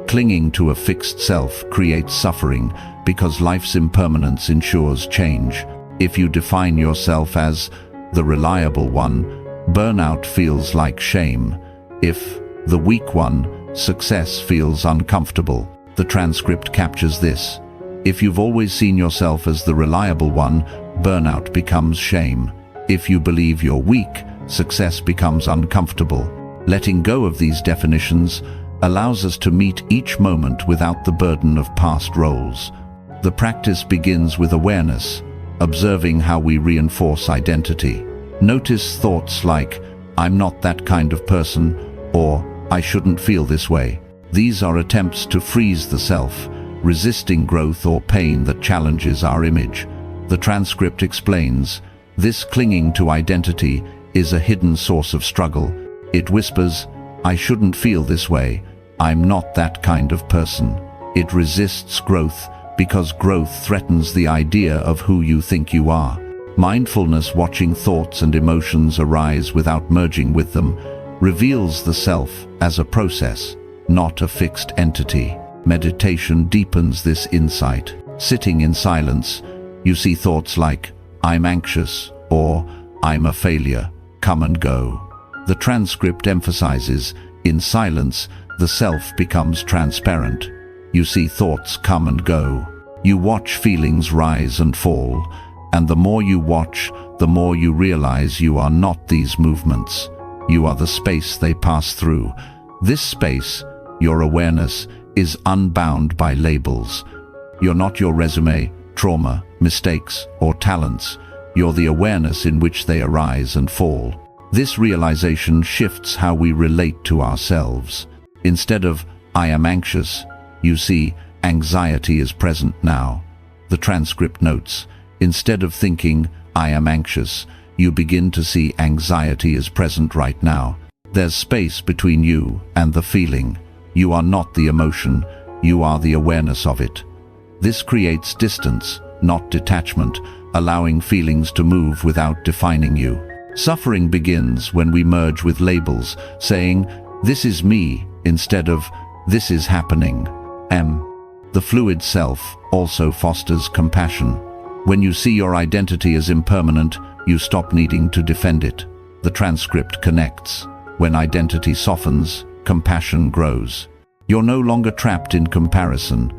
Clinging to a fixed self creates suffering because life's impermanence ensures change. If you define yourself as the reliable one, burnout feels like shame. If the weak one, success feels uncomfortable. The transcript captures this. If you've always seen yourself as the reliable one, burnout becomes shame. If you believe you're weak, success becomes uncomfortable. Letting go of these definitions allows us to meet each moment without the burden of past roles. The practice begins with awareness, observing how we reinforce identity. Notice thoughts like, I'm not that kind of person, or I shouldn't feel this way. These are attempts to freeze the self, resisting growth or pain that challenges our image. The transcript explains, this clinging to identity is a hidden source of struggle. It whispers, I shouldn't feel this way. I'm not that kind of person. It resists growth because growth threatens the idea of who you think you are. Mindfulness, watching thoughts and emotions arise without merging with them, reveals the self as a process, not a fixed entity. Meditation deepens this insight. Sitting in silence, you see thoughts like, "I'm anxious," or "I'm a failure," come and go. The transcript emphasizes, in silence, the self becomes transparent. You see thoughts come and go. You watch feelings rise and fall, and the more you watch, the more you realize you are not these movements. You are the space they pass through. This space, your awareness, is unbound by labels. You're not your resume, trauma, mistakes, or talents. You're the awareness in which they arise and fall. This realization shifts how we relate to ourselves. Instead of, "I am anxious," you see, "Anxiety is present now." The transcript notes, instead of thinking, "I am anxious," you begin to see anxiety is present right now. There's space between you and the feeling. You are not the emotion, you are the awareness of it. This creates distance, not detachment, allowing feelings to move without defining you. Suffering begins when we merge with labels, saying, "This is me," instead of, "This is happening." The fluid self also fosters compassion. When you see your identity as impermanent, you stop needing to defend it. The transcript connects. When identity softens, compassion grows. You're no longer trapped in comparison.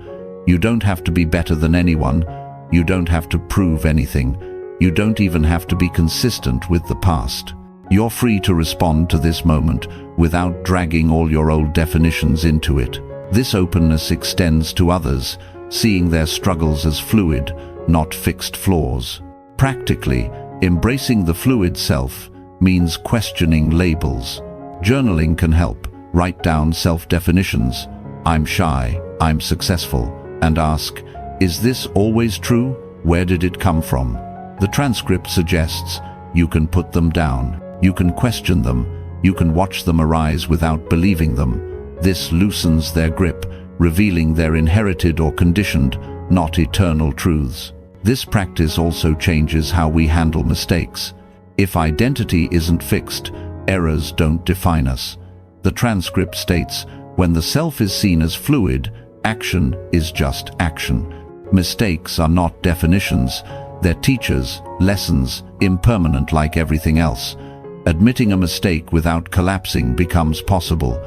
You don't have to be better than anyone. You don't have to prove anything. You don't even have to be consistent with the past. You're free to respond to this moment without dragging all your old definitions into it. This openness extends to others, seeing their struggles as fluid, not fixed flaws. Practically, embracing the fluid self means questioning labels. Journaling can help. Write down self-definitions. "I'm shy," "I'm successful," and ask, "Is this always true? Where did it come from?" The transcript suggests you can put them down, you can question them, you can watch them arise without believing them. This loosens their grip, revealing they're inherited or conditioned, not eternal truths. This practice also changes how we handle mistakes. If identity isn't fixed, errors don't define us. The transcript states, when the self is seen as fluid, action is just action. Mistakes are not definitions, they're teachers, lessons, impermanent like everything else. Admitting a mistake without collapsing becomes possible.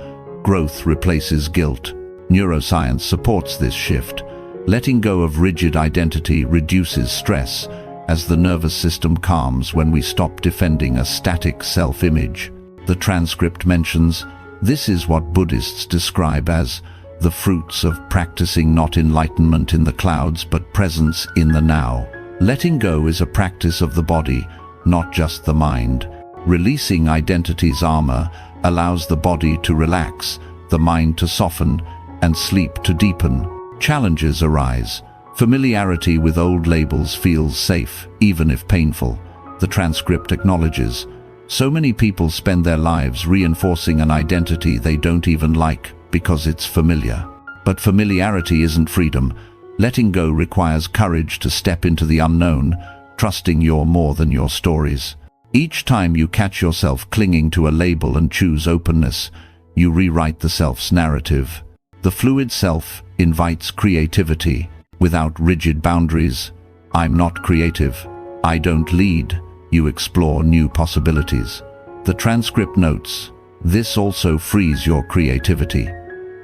Growth replaces guilt. Neuroscience supports this shift. Letting go of rigid identity reduces stress, as the nervous system calms when we stop defending a static self-image. The transcript mentions, this is what Buddhists describe as the fruits of practicing not enlightenment in the clouds but presence in the now. Letting go is a practice of the body, not just the mind. Releasing identity's armor allows the body to relax, the mind to soften, and sleep to deepen. Challenges arise. Familiarity with old labels feels safe, even if painful. The transcript acknowledges, so many people spend their lives reinforcing an identity they don't even like because it's familiar. But familiarity isn't freedom. Letting go requires courage to step into the unknown, trusting you're more than your stories. Each time you catch yourself clinging to a label and choose openness, you rewrite the self's narrative. The fluid self invites creativity without rigid boundaries. I'm not creative. I don't lead. You explore new possibilities. The transcript notes, this also frees your creativity.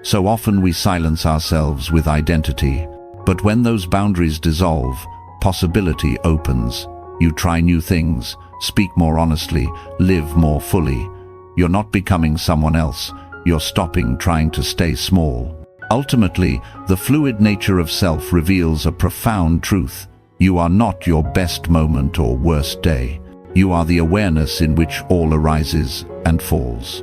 So often we silence ourselves with identity, but when those boundaries dissolve, possibility opens. You try new things, speak more honestly, live more fully. You're not becoming someone else. You're stopping trying to stay small. Ultimately, the fluid nature of self reveals a profound truth. You are not your best moment or worst day. You are the awareness in which all arises and falls.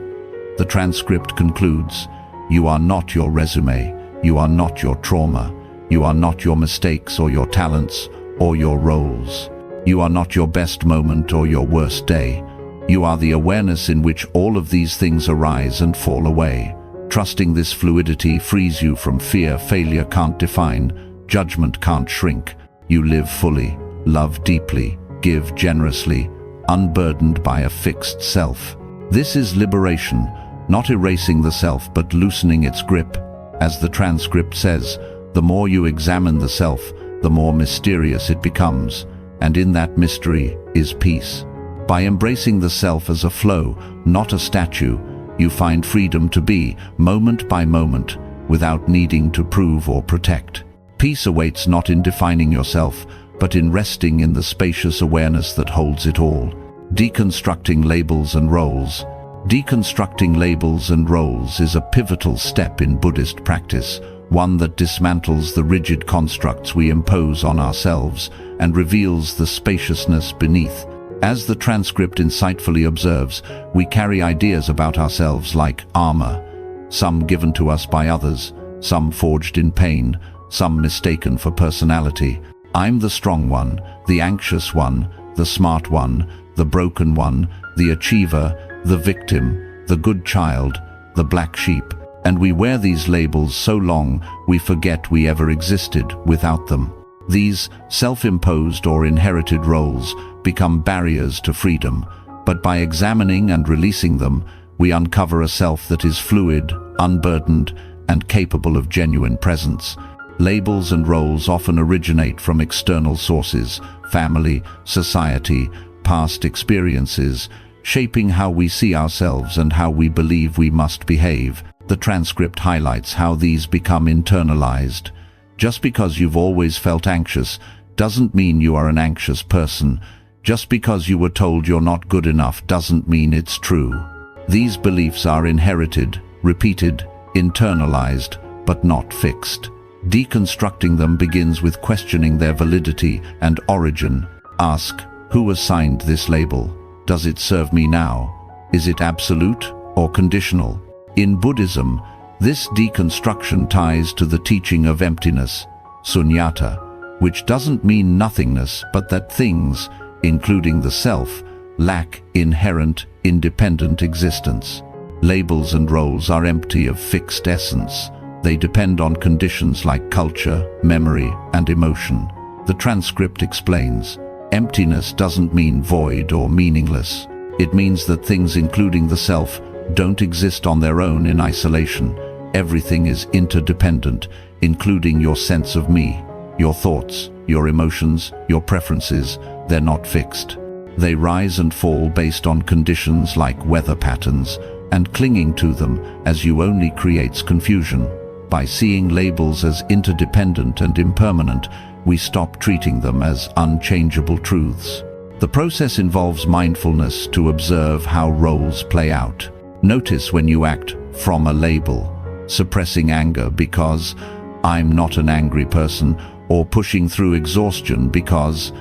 The transcript concludes, you are not your resume, you are not your trauma, you are not your mistakes or your talents or your roles. You are not your best moment or your worst day. You are the awareness in which all of these things arise and fall away. Trusting this fluidity frees you from fear. Failure can't define, judgment can't shrink. You live fully, love deeply, give generously, unburdened by a fixed self. This is liberation, not erasing the self but loosening its grip. As the transcript says, the more you examine the self, the more mysterious it becomes, and in that mystery is peace. By embracing the self as a flow, not a statue, you find freedom to be, moment by moment, without needing to prove or protect. Peace awaits not in defining yourself, but in resting in the spacious awareness that holds it all. Deconstructing labels and roles. Deconstructing labels and roles is a pivotal step in Buddhist practice, one that dismantles the rigid constructs we impose on ourselves and reveals the spaciousness beneath. As the transcript insightfully observes, we carry ideas about ourselves like armor, some given to us by others, some forged in pain, some mistaken for personality. I'm the strong one, the anxious one, the smart one, the broken one, the achiever, the victim, the good child, the black sheep. And we wear these labels so long we forget we ever existed without them. These self-imposed or inherited roles become barriers to freedom, but by examining and releasing them, we uncover a self that is fluid, unburdened, and capable of genuine presence. Labels and roles often originate from external sources, family, society, past experiences, shaping how we see ourselves and how we believe we must behave. The transcript highlights how these become internalized. Just because you've always felt anxious doesn't mean you are an anxious person. Just because you were told you're not good enough doesn't mean it's true. These beliefs are inherited, repeated, internalized, but not fixed. Deconstructing them begins with questioning their validity and origin. Ask, who assigned this label? Does it serve me now? Is it absolute or conditional? In Buddhism, this deconstruction ties to the teaching of emptiness, sunyata, which doesn't mean nothingness but that things, including the self, lack inherent, independent existence. Labels and roles are empty of fixed essence. They depend on conditions like culture, memory, and emotion. The transcript explains, emptiness doesn't mean void or meaningless. It means that things including the self don't exist on their own in isolation. Everything is interdependent, including your sense of me, your thoughts, your emotions, your preferences. They're not fixed. They rise and fall based on conditions like weather patterns, and clinging to them as you only creates confusion. By seeing labels as interdependent and impermanent, we stop treating them as unchangeable truths. The process involves mindfulness to observe how roles play out. Notice when you act from a label, suppressing anger because I'm not an angry person, or pushing through exhaustion because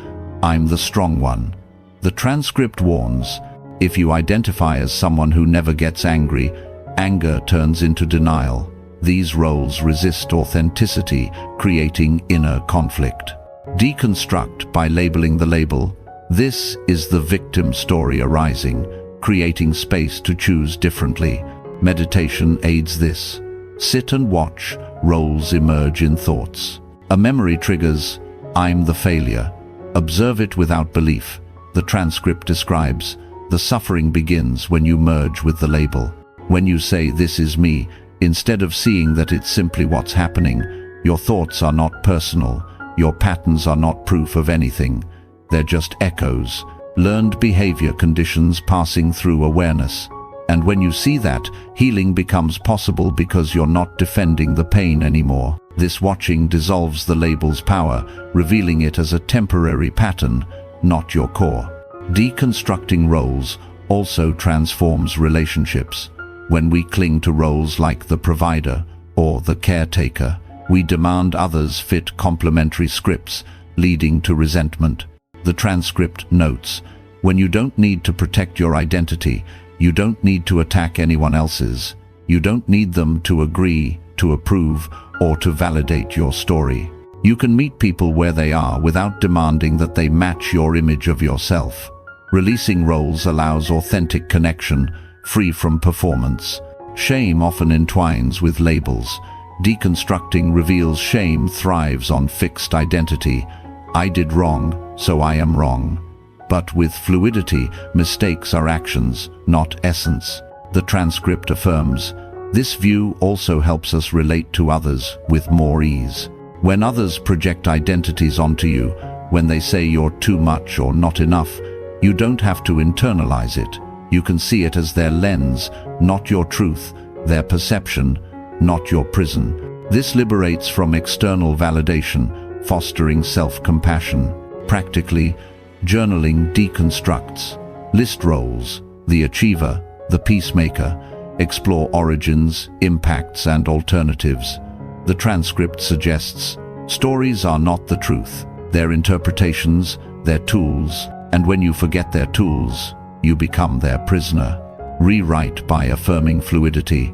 I'm the strong one. The transcript warns, if you identify as someone who never gets angry, anger turns into denial. These roles resist authenticity, creating inner conflict. Deconstruct by labeling the label. This is the victim story arising, creating space to choose differently. Meditation aids this. Sit and watch roles emerge in thoughts. A memory triggers, I'm the failure. Observe it without belief. The transcript describes, the suffering begins when you merge with the label. When you say, this is me, instead of seeing that it's simply what's happening, your thoughts are not personal, your patterns are not proof of anything. They're just echoes, learned behavior conditions passing through awareness. And when you see that, healing becomes possible because you're not defending the pain anymore. This watching dissolves the label's power, revealing it as a temporary pattern, not your core. Deconstructing roles also transforms relationships. When we cling to roles like the provider or the caretaker, we demand others fit complementary scripts, leading to resentment. The transcript notes, when you don't need to protect your identity, you don't need to attack anyone else's. You don't need them to agree, to approve, or to validate your story. You can meet people where they are without demanding that they match your image of yourself. Releasing roles allows authentic connection, free from performance. Shame often entwines with labels. Deconstructing reveals shame thrives on fixed identity. I did wrong, so I am wrong. But with fluidity, mistakes are actions, not essence. The transcript affirms, this view also helps us relate to others with more ease. When others project identities onto you, when they say you're too much or not enough, you don't have to internalize it. You can see it as their lens, not your truth, their perception, not your prison. This liberates from external validation, fostering self-compassion. Practically, journaling deconstructs. List roles, the achiever, the peacemaker, explore origins, impacts, and alternatives. The transcript suggests, stories are not the truth. They're interpretations, they're tools, and when you forget their tools, you become their prisoner. Rewrite by affirming fluidity.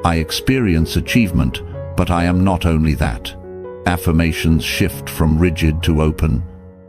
I experience achievement, but I am not only that. Affirmations shift from rigid to open.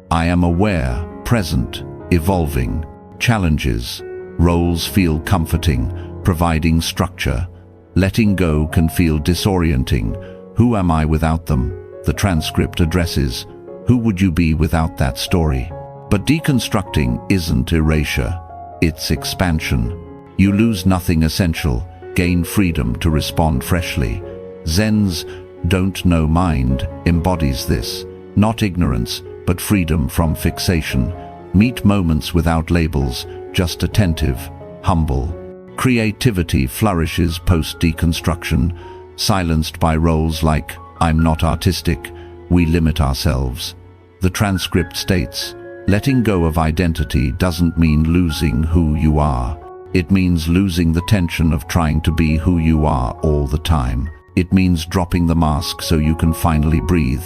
I am aware, present, evolving. Challenges. Roles feel comforting, providing structure. Letting go can feel disorienting. Who am I without them? The transcript addresses, who would you be without that story? But deconstructing isn't erasure, it's expansion. You lose nothing essential, gain freedom to respond freshly. Zen's don't know mind embodies this, not ignorance, but freedom from fixation. Meet moments without labels, just attentive, humble. Creativity flourishes post-deconstruction, silenced by roles like, I'm not artistic, we limit ourselves. The transcript states, letting go of identity doesn't mean losing who you are. It means losing the tension of trying to be who you are all the time. It means dropping the mask so you can finally breathe.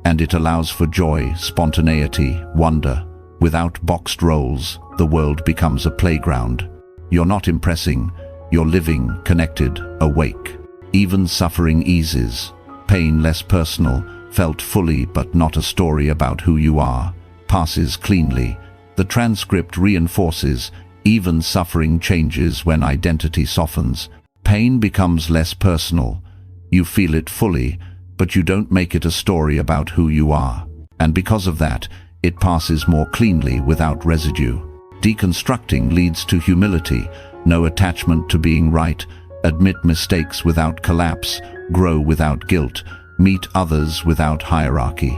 And it allows for joy, spontaneity, wonder. Without boxed roles, the world becomes a playground. You're not impressing, you're living, connected, awake. Even suffering eases. Pain less personal, felt fully but not a story about who you are. Passes cleanly. The transcript reinforces, even suffering changes when identity softens. Pain becomes less personal. You feel it fully, but you don't make it a story about who you are. And because of that, it passes more cleanly without residue. Deconstructing leads to humility, no attachment to being right, admit mistakes without collapse, grow without guilt, meet others without hierarchy.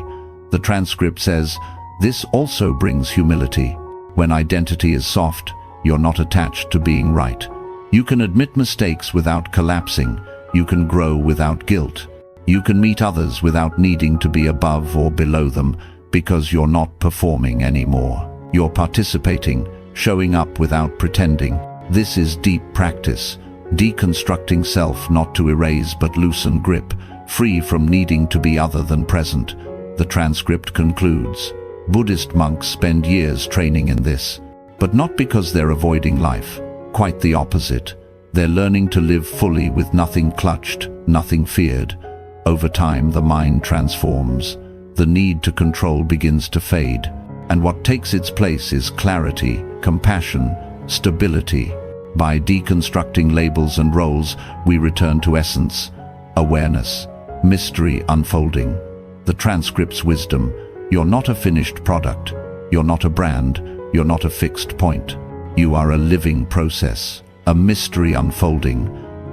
The transcript says, this also brings humility. When identity is soft, you're not attached to being right. You can admit mistakes without collapsing. You can grow without guilt. You can meet others without needing to be above or below them, because you're not performing anymore. You're participating, showing up without pretending. This is deep practice, deconstructing self not to erase but loosen grip, free from needing to be other than present. The transcript concludes, Buddhist monks spend years training in this, but not because they're avoiding life. Quite the opposite. They're learning to live fully with nothing clutched, nothing feared. Over time, the mind transforms. The need to control begins to fade, and what takes its place is clarity, compassion, stability. By deconstructing labels and roles, we return to essence, awareness, mystery unfolding. The transcript's wisdom, you're not a finished product, you're not a brand, you're not a fixed point. You are a living process, a mystery unfolding,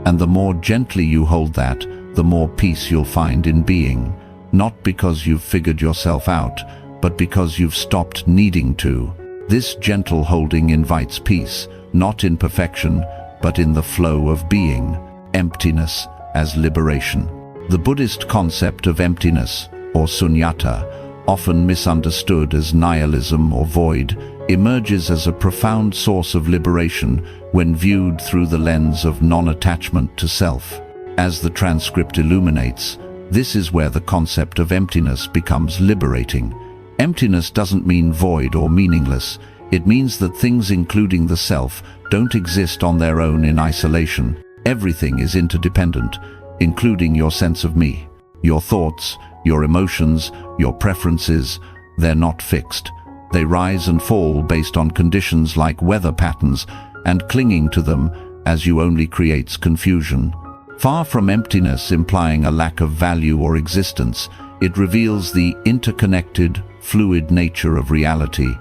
and the more gently you hold that, the more peace you'll find in being. Not because you've figured yourself out, but because you've stopped needing to. This gentle holding invites peace, not in perfection, but in the flow of being. Emptiness as liberation. The Buddhist concept of emptiness, or sunyata, often misunderstood as nihilism or void, emerges as a profound source of liberation when viewed through the lens of non-attachment to self. As the transcript illuminates, this is where the concept of emptiness becomes liberating. Emptiness doesn't mean void or meaningless. It means that things, including the self, don't exist on their own in isolation. Everything is interdependent, including your sense of me. Your thoughts, your emotions, your preferences, they're not fixed. They rise and fall based on conditions like weather patterns, and clinging to them as you only creates confusion. Far from emptiness implying a lack of value or existence, it reveals the interconnected, fluid nature of reality.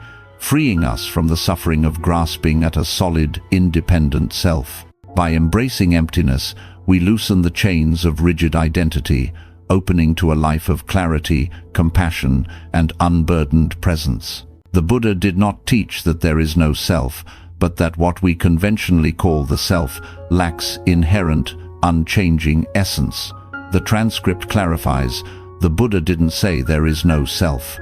freeing us from the suffering of grasping at a solid, independent self. By embracing emptiness, we loosen the chains of rigid identity, opening to a life of clarity, compassion, and unburdened presence. The Buddha did not teach that there is no self, but that what we conventionally call the self lacks inherent, unchanging essence. The transcript clarifies, the Buddha didn't say there is no self.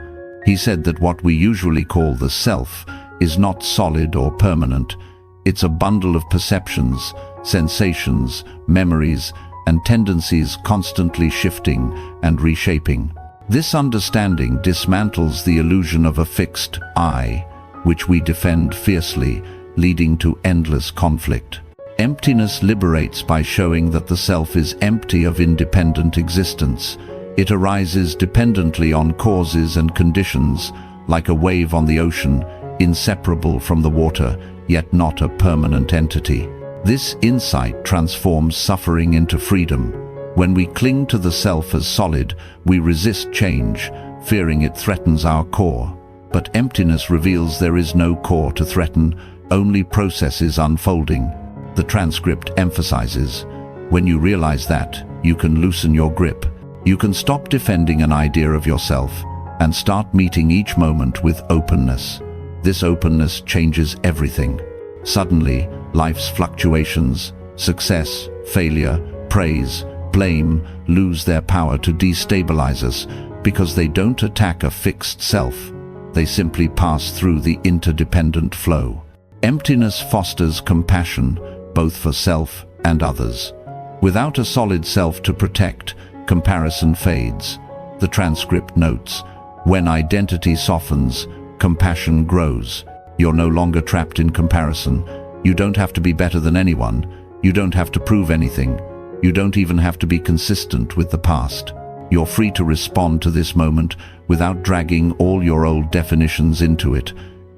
He said that what we usually call the self is not solid or permanent. It's a bundle of perceptions, sensations, memories, and tendencies constantly shifting and reshaping. This understanding dismantles the illusion of a fixed I, which we defend fiercely, leading to endless conflict. Emptiness liberates by showing that the self is empty of independent existence. It arises dependently on causes and conditions, like a wave on the ocean, inseparable from the water, yet not a permanent entity. This insight transforms suffering into freedom. When we cling to the self as solid, we resist change, fearing it threatens our core. But emptiness reveals there is no core to threaten, only processes unfolding. The transcript emphasizes, when you realize that, you can loosen your grip. You can stop defending an idea of yourself and start meeting each moment with openness. This openness changes everything. Suddenly, life's fluctuations, success, failure, praise, blame, lose their power to destabilize us because they don't attack a fixed self. They simply pass through the interdependent flow. Emptiness fosters compassion, both for self and others. Without a solid self to protect, comparison fades. The transcript notes, when identity softens, compassion grows. You're no longer trapped in comparison. You don't have to be better than anyone. You don't have to prove anything. You don't even have to be consistent with the past. You're free to respond to this moment without dragging all your old definitions into it.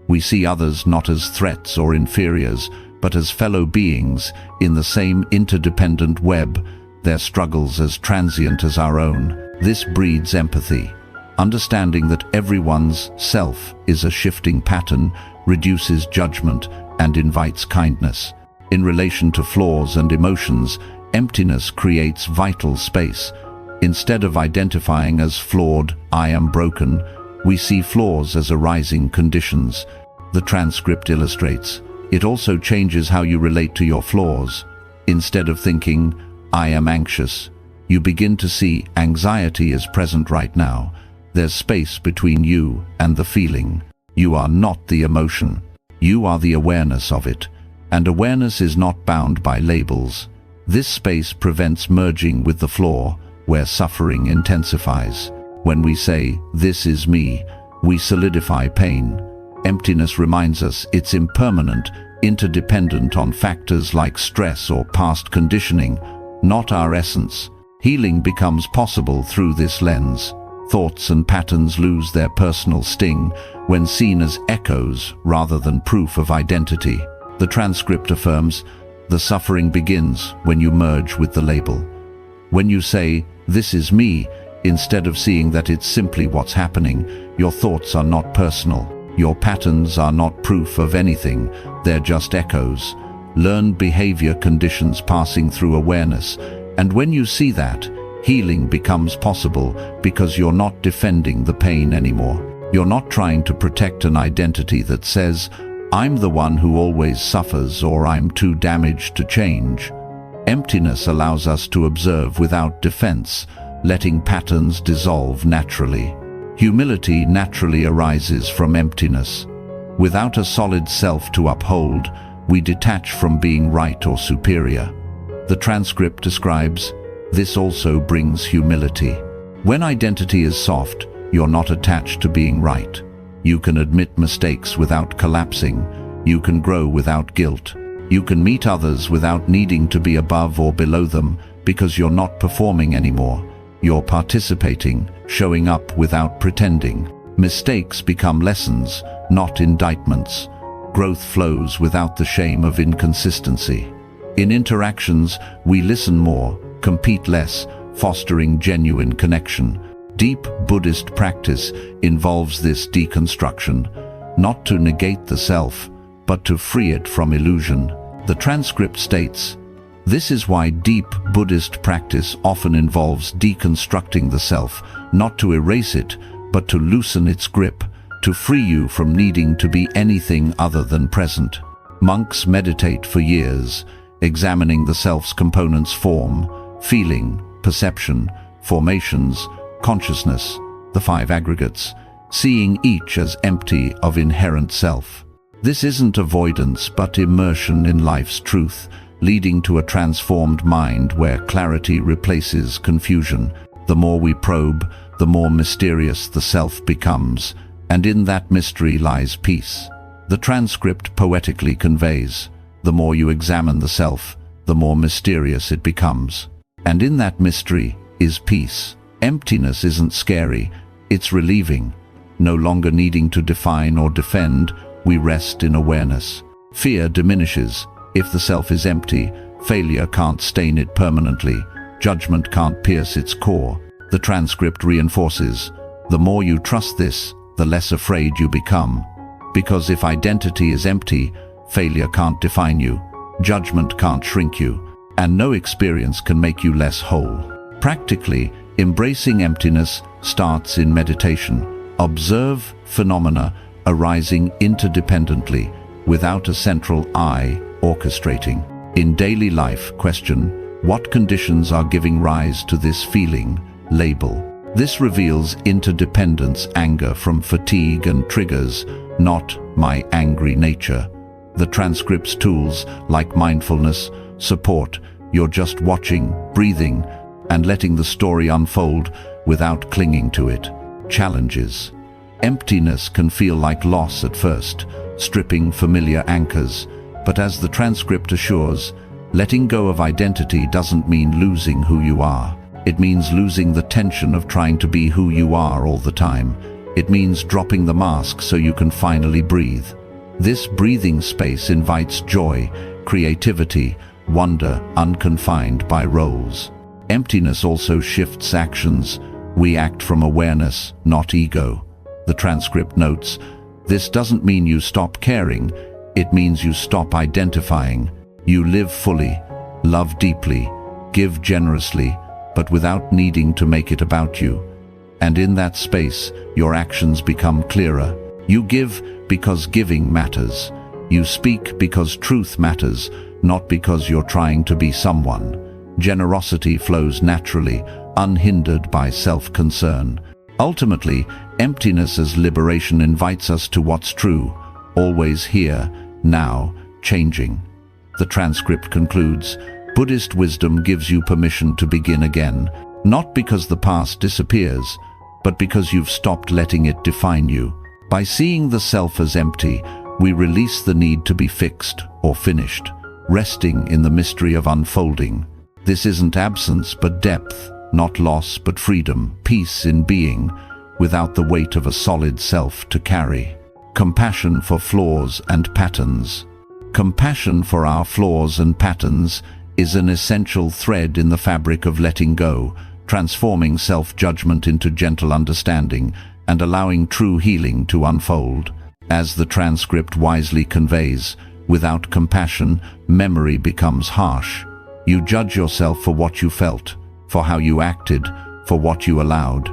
We see others not as threats or inferiors, but as fellow beings in the same interdependent web, their struggles as transient as our own. This breeds empathy. Understanding that everyone's self is a shifting pattern reduces judgment and invites kindness. In relation to flaws and emotions, emptiness creates vital space. Instead of identifying as flawed, I am broken, we see flaws as arising conditions. The transcript illustrates, it also changes how you relate to your flaws. Instead of thinking, I am anxious, you begin to see anxiety is present right now. There's space between you and the feeling. You are not the emotion. You are the awareness of it. And awareness is not bound by labels. This space prevents merging with the flaw, where suffering intensifies. When we say, this is me, we solidify pain. Emptiness reminds us it's impermanent, interdependent on factors like stress or past conditioning, not our essence. Healing becomes possible through this lens. Thoughts and patterns lose their personal sting when seen as echoes rather than proof of identity. The transcript affirms, the suffering begins when you merge with the label. When you say, this is me, instead of seeing that it's simply what's happening, your thoughts are not personal. Your patterns are not proof of anything, they're just echoes. Learned behavior conditions passing through awareness, and when you see that, healing becomes possible because you're not defending the pain anymore. You're not trying to protect an identity that says, I'm the one who always suffers or I'm too damaged to change. Emptiness allows us to observe without defense, letting patterns dissolve naturally. Humility naturally arises from emptiness. Without a solid self to uphold, we detach from being right or superior. The transcript describes, this also brings humility. When identity is soft, you're not attached to being right. You can admit mistakes without collapsing. You can grow without guilt. You can meet others without needing to be above or below them because you're not performing anymore. You're participating, showing up without pretending. Mistakes become lessons, not indictments. Growth flows without the shame of inconsistency. In interactions, we listen more, compete less, fostering genuine connection. Deep Buddhist practice involves this deconstruction. not to negate the self, but to free it from illusion. The transcript states, "This is why deep Buddhist practice often involves deconstructing the self, not to erase it, but to loosen its grip, to free you from needing to be anything other than present." Monks meditate for years, examining the self's components: form, feeling, perception, formations, consciousness, the five aggregates, seeing each as empty of inherent self. This isn't avoidance but immersion in life's truth, leading to a transformed mind where clarity replaces confusion. The more we probe, the more mysterious the self becomes, and in that mystery lies peace. The transcript poetically conveys, the more you examine the self, the more mysterious it becomes. And in that mystery is peace. Emptiness isn't scary, it's relieving. No longer needing to define or defend, we rest in awareness. Fear diminishes. If the self is empty, failure can't stain it permanently. Judgment can't pierce its core. The transcript reinforces, the more you trust this, the less afraid you become. Because if identity is empty, failure can't define you, judgment can't shrink you, and no experience can make you less whole. Practically, embracing emptiness starts in meditation. Observe phenomena arising interdependently, without a central I orchestrating. In daily life, question, what conditions are giving rise to this feeling? Label. This reveals interdependence, anger from fatigue and triggers, not my angry nature. The transcript's tools, like mindfulness, support. You're just watching, breathing, and letting the story unfold without clinging to it. Challenges. Emptiness can feel like loss at first, stripping familiar anchors. But as the transcript assures, letting go of identity doesn't mean losing who you are. It means losing the tension of trying to be who you are all the time. It means dropping the mask so you can finally breathe. This breathing space invites joy, creativity, wonder, unconfined by roles. Emptiness also shifts actions. We act from awareness, not ego. The transcript notes, this doesn't mean you stop caring, it means you stop identifying. You live fully, love deeply, give generously, but without needing to make it about you. And in that space, your actions become clearer. You give because giving matters. You speak because truth matters, not because you're trying to be someone. Generosity flows naturally, unhindered by self-concern. Ultimately, emptiness as liberation invites us to what's true, always here, now, changing. The transcript concludes, Buddhist wisdom gives you permission to begin again, not because the past disappears, but because you've stopped letting it define you. By seeing the self as empty, we release the need to be fixed or finished, resting in the mystery of unfolding. This isn't absence but depth, not loss but freedom, peace in being, without the weight of a solid self to carry. Compassion for flaws and patterns. Compassion for our flaws and patterns is an essential thread in the fabric of letting go, transforming self-judgment into gentle understanding and allowing true healing to unfold. As the transcript wisely conveys, without compassion, memory becomes harsh. You judge yourself for what you felt, for how you acted, for what you allowed.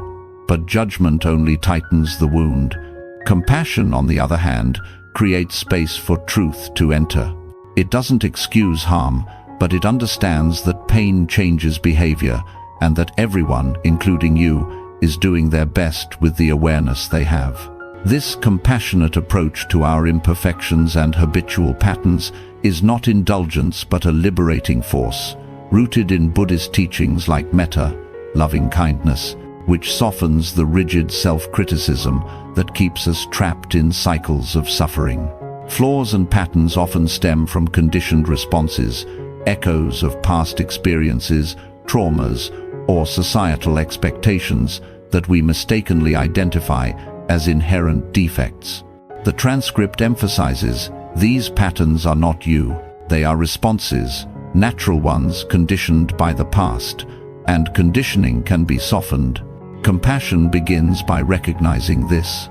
But judgment only tightens the wound. Compassion, on the other hand, creates space for truth to enter. It doesn't excuse harm, but it understands that pain changes behavior and that everyone, including you, is doing their best with the awareness they have. This compassionate approach to our imperfections and habitual patterns is not indulgence but a liberating force, rooted in Buddhist teachings like metta, loving kindness, which softens the rigid self-criticism that keeps us trapped in cycles of suffering. Flaws and patterns often stem from conditioned responses, echoes of past experiences, traumas, or societal expectations that we mistakenly identify as inherent defects. The transcript emphasizes, these patterns are not you, they are responses, natural ones conditioned by the past, and conditioning can be softened. Compassion begins by recognizing this.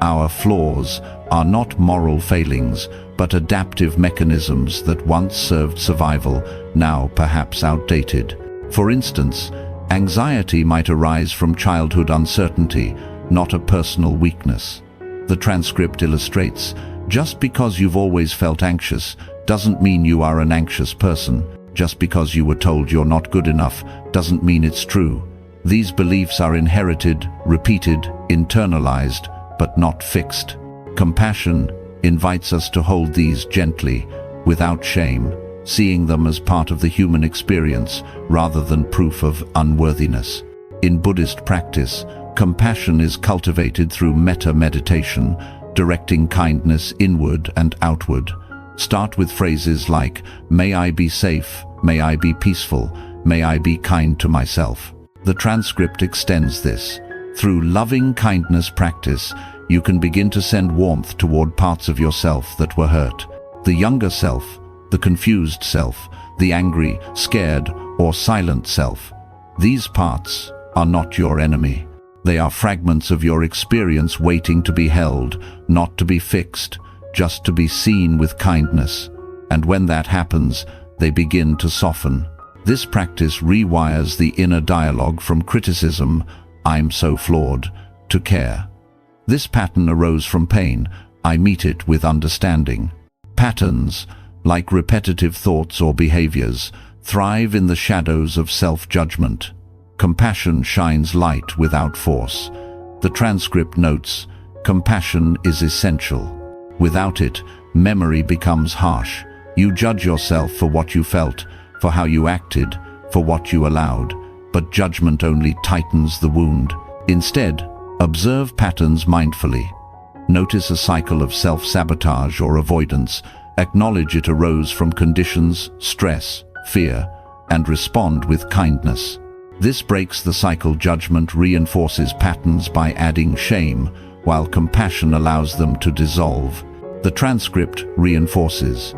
Our flaws are not moral failings, but adaptive mechanisms that once served survival, now perhaps outdated. For instance, anxiety might arise from childhood uncertainty, not a personal weakness. The transcript illustrates, just because you've always felt anxious doesn't mean you are an anxious person. Just because you were told you're not good enough doesn't mean it's true. These beliefs are inherited, repeated, internalized, but not fixed. Compassion invites us to hold these gently, without shame, seeing them as part of the human experience rather than proof of unworthiness. In Buddhist practice, compassion is cultivated through metta-meditation, directing kindness inward and outward. Start with phrases like, "May I be safe, may I be peaceful, may I be kind to myself." The transcript extends this. Through loving kindness practice, you can begin to send warmth toward parts of yourself that were hurt. The younger self, the confused self, the angry, scared, or silent self. These parts are not your enemy. They are fragments of your experience waiting to be held, not to be fixed, just to be seen with kindness. And when that happens, they begin to soften. This practice rewires the inner dialogue from criticism, "I'm so flawed," to care. This pattern arose from pain. I meet it with understanding. Patterns, like repetitive thoughts or behaviors, thrive in the shadows of self-judgment. Compassion shines light without force. The transcript notes, compassion is essential. Without it, memory becomes harsh. You judge yourself for what you felt, for how you acted, for what you allowed, but judgment only tightens the wound. Instead, observe patterns mindfully. Notice a cycle of self-sabotage or avoidance. Acknowledge it arose from conditions, stress, fear, and respond with kindness. This breaks the cycle. Judgment reinforces patterns by adding shame, while compassion allows them to dissolve. The transcript reinforces.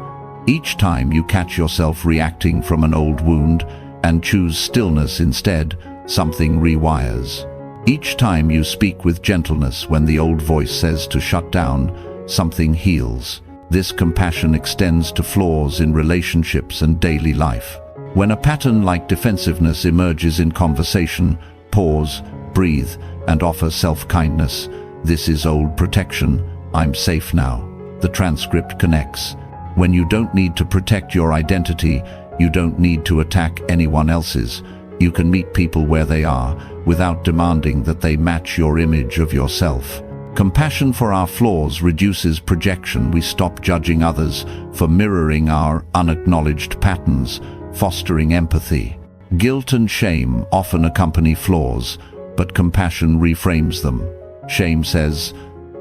Each time you catch yourself reacting from an old wound and choose stillness instead, something rewires. Each time you speak with gentleness when the old voice says to shut down, something heals. This compassion extends to flaws in relationships and daily life. When a pattern like defensiveness emerges in conversation, pause, breathe, and offer self-kindness. This is old protection. I'm safe now. The transcript connects. When you don't need to protect your identity, you don't need to attack anyone else's. You can meet people where they are, without demanding that they match your image of yourself. Compassion for our flaws reduces projection. We stop judging others for mirroring our unacknowledged patterns, fostering empathy. Guilt and shame often accompany flaws, but compassion reframes them. Shame says,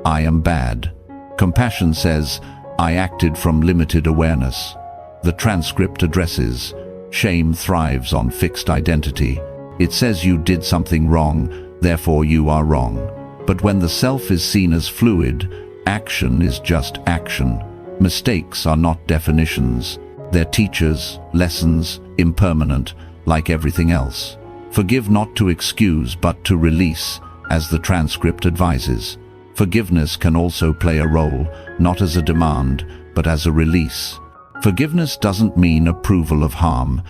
"I am bad." Compassion says, "I acted from limited awareness." The transcript addresses, shame thrives on fixed identity. It says you did something wrong, therefore you are wrong. But when the self is seen as fluid, action is just action. Mistakes are not definitions. They're teachers, lessons, impermanent, like everything else. Forgive not to excuse, but to release, as the transcript advises. Forgiveness can also play a role, not as a demand, but as a release. Forgiveness doesn't mean approval of harm.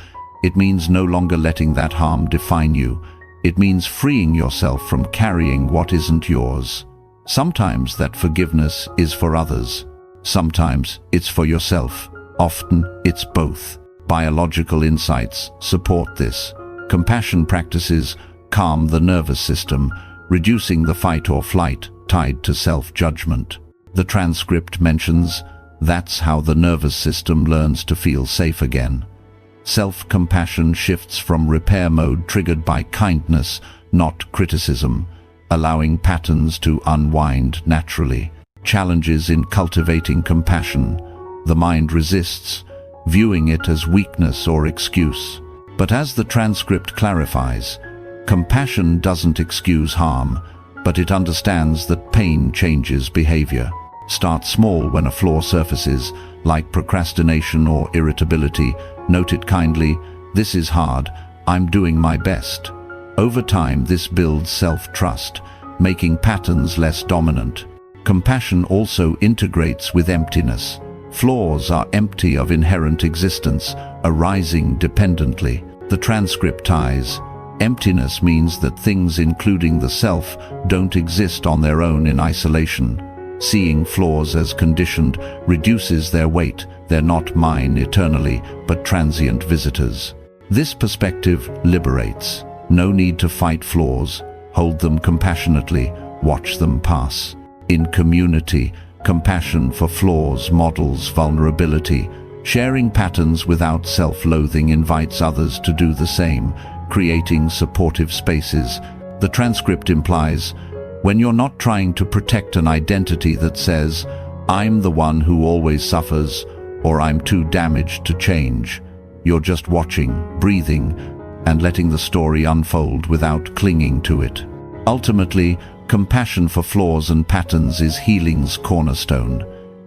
It means no longer letting that harm define you. It means freeing yourself from carrying what isn't yours. Sometimes that forgiveness is for others. Sometimes it's for yourself. Often it's both. Biological insights support this. Compassion practices calm the nervous system, reducing the fight or flight tied to self-judgment. The transcript mentions, that's how the nervous system learns to feel safe again. Self-compassion shifts from repair mode triggered by kindness, not criticism, allowing patterns to unwind naturally. Challenges in cultivating compassion. The mind resists, viewing it as weakness or excuse. But as the transcript clarifies, compassion doesn't excuse harm, but it understands that pain changes behavior. Start small when a flaw surfaces, like procrastination or irritability. Note it kindly, this is hard, I'm doing my best. Over time, this builds self-trust, making patterns less dominant. Compassion also integrates with emptiness. Flaws are empty of inherent existence, arising dependently. The transcript ties. Emptiness means that things, including the self, don't exist on their own in isolation. Seeing flaws as conditioned reduces their weight. They're not mine eternally, but transient visitors. This perspective liberates. No need to fight flaws. Hold them compassionately. Watch them pass. In community, compassion for flaws models vulnerability. Sharing patterns without self-loathing invites others to do the same, creating supportive spaces. The transcript implies, when you're not trying to protect an identity that says, "I'm the one who always suffers," or "I'm too damaged to change," you're just watching, breathing, and letting the story unfold without clinging to it. Ultimately, compassion for flaws and patterns is healing's cornerstone.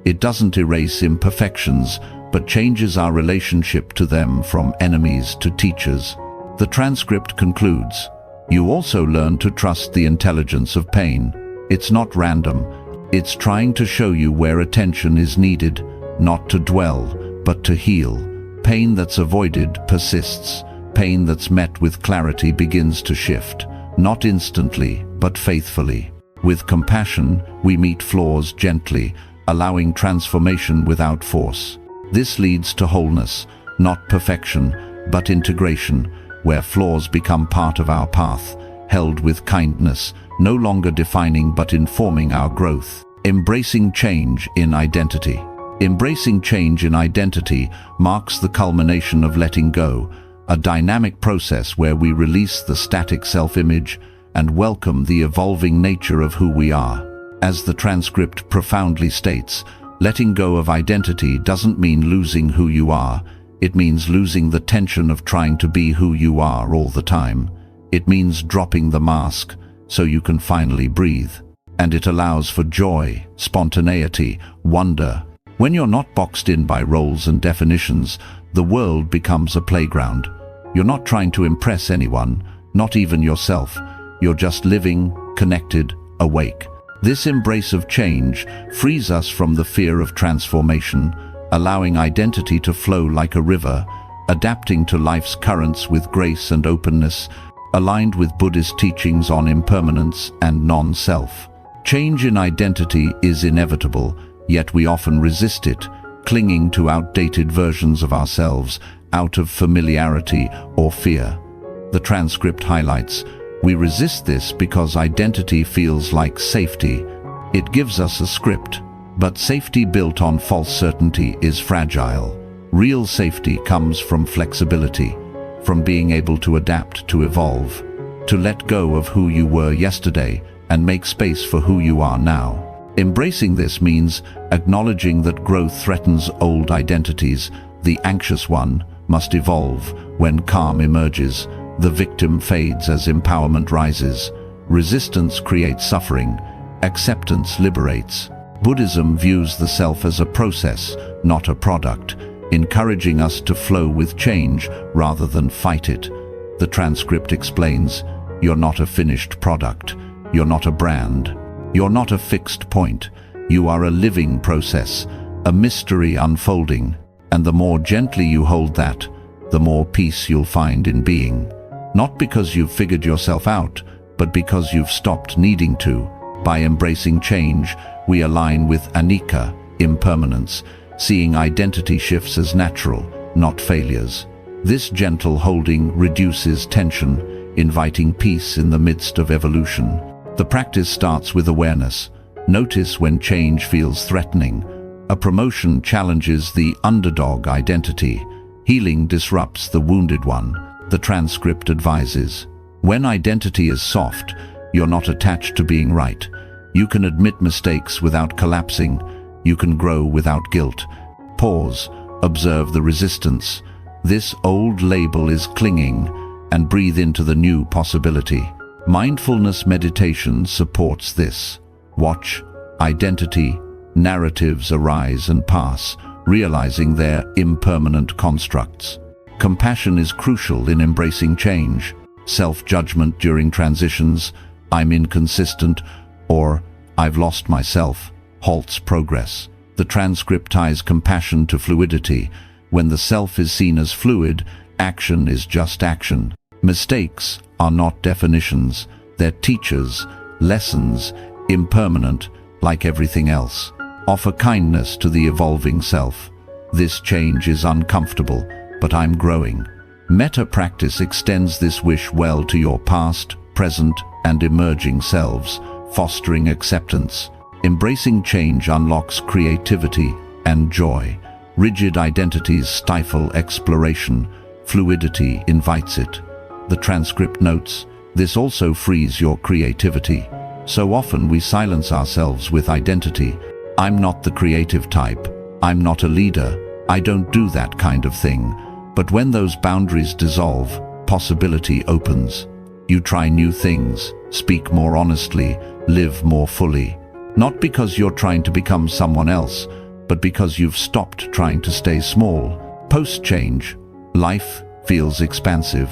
It doesn't erase imperfections, but changes our relationship to them from enemies to teachers. The transcript concludes, you also learn to trust the intelligence of pain. It's not random. It's trying to show you where attention is needed, not to dwell, but to heal. Pain that's avoided persists. Pain that's met with clarity begins to shift, not instantly, but faithfully. With compassion, we meet flaws gently, allowing transformation without force. This leads to wholeness, not perfection, but integration, where flaws become part of our path, held with kindness, no longer defining but informing our growth. Embracing change in identity. Embracing change in identity marks the culmination of letting go, a dynamic process where we release the static self-image and welcome the evolving nature of who we are. As the transcript profoundly states, letting go of identity doesn't mean losing who you are. It means losing the tension of trying to be who you are all the time. It means dropping the mask so you can finally breathe. And it allows for joy, spontaneity, wonder. When you're not boxed in by roles and definitions, the world becomes a playground. You're not trying to impress anyone, not even yourself. You're just living, connected, awake. This embrace of change frees us from the fear of transformation, allowing identity to flow like a river, adapting to life's currents with grace and openness, aligned with Buddhist teachings on impermanence and non-self. Change in identity is inevitable, yet we often resist it, clinging to outdated versions of ourselves out of familiarity or fear. The transcript highlights, we resist this because identity feels like safety. It gives us a script, but safety built on false certainty is fragile. Real safety comes from flexibility, from being able to adapt, to evolve, to let go of who you were yesterday and make space for who you are now. Embracing this means acknowledging that growth threatens old identities. The anxious one must evolve. When calm emerges, the victim fades as empowerment rises. Resistance creates suffering. Acceptance liberates. Buddhism views the self as a process, not a product, encouraging us to flow with change rather than fight it. The transcript explains, you're not a finished product. You're not a brand. You're not a fixed point. You are a living process, a mystery unfolding. And the more gently you hold that, the more peace you'll find in being. Not because you've figured yourself out, but because you've stopped needing to. By embracing change, we align with anicca, impermanence, seeing identity shifts as natural, not failures. This gentle holding reduces tension, inviting peace in the midst of evolution. The practice starts with awareness. Notice when change feels threatening. A promotion challenges the underdog identity. Healing disrupts the wounded one. The transcript advises, when identity is soft, you're not attached to being right. You can admit mistakes without collapsing. You can grow without guilt. Pause, observe the resistance. This old label is clinging, and breathe into the new possibility. Mindfulness meditation supports this. Watch, identity, narratives arise and pass, realizing their impermanent constructs. Compassion is crucial in embracing change. Self-judgment during transitions, I'm inconsistent, or "I've lost myself," halts progress. The transcript ties compassion to fluidity. When the self is seen as fluid, action is just action. Mistakes are not definitions, they're teachers, lessons, impermanent, like everything else. Offer kindness to the evolving self. This change is uncomfortable, but I'm growing. Metta practice extends this wish well to your past, present, and emerging selves, fostering acceptance. Embracing change unlocks creativity and joy. Rigid identities stifle exploration. Fluidity invites it. The transcript notes, this also frees your creativity. So often we silence ourselves with identity. I'm not the creative type. I'm not a leader. I don't do that kind of thing. But when those boundaries dissolve, possibility opens. You try new things, speak more honestly, live more fully. Not because you're trying to become someone else, but because you've stopped trying to stay small. Post-change, life feels expansive.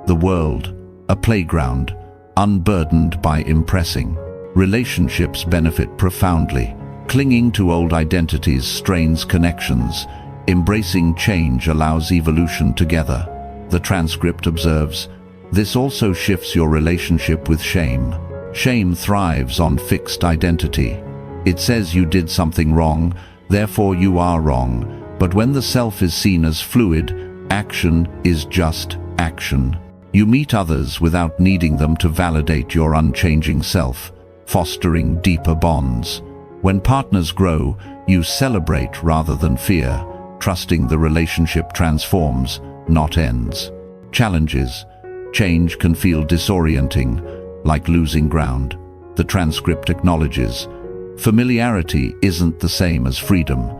The world, a playground, unburdened by impressing. Relationships benefit profoundly. Clinging to old identities strains connections. Embracing change allows evolution together. The transcript observes, this also shifts your relationship with shame. Shame thrives on fixed identity. It says you did something wrong, therefore you are wrong. But when the self is seen as fluid, action is just action. You meet others without needing them to validate your unchanging self, fostering deeper bonds. When partners grow, you celebrate rather than fear, trusting the relationship transforms, not ends. Challenges. Change can feel disorienting, like losing ground. The transcript acknowledges, familiarity isn't the same as freedom.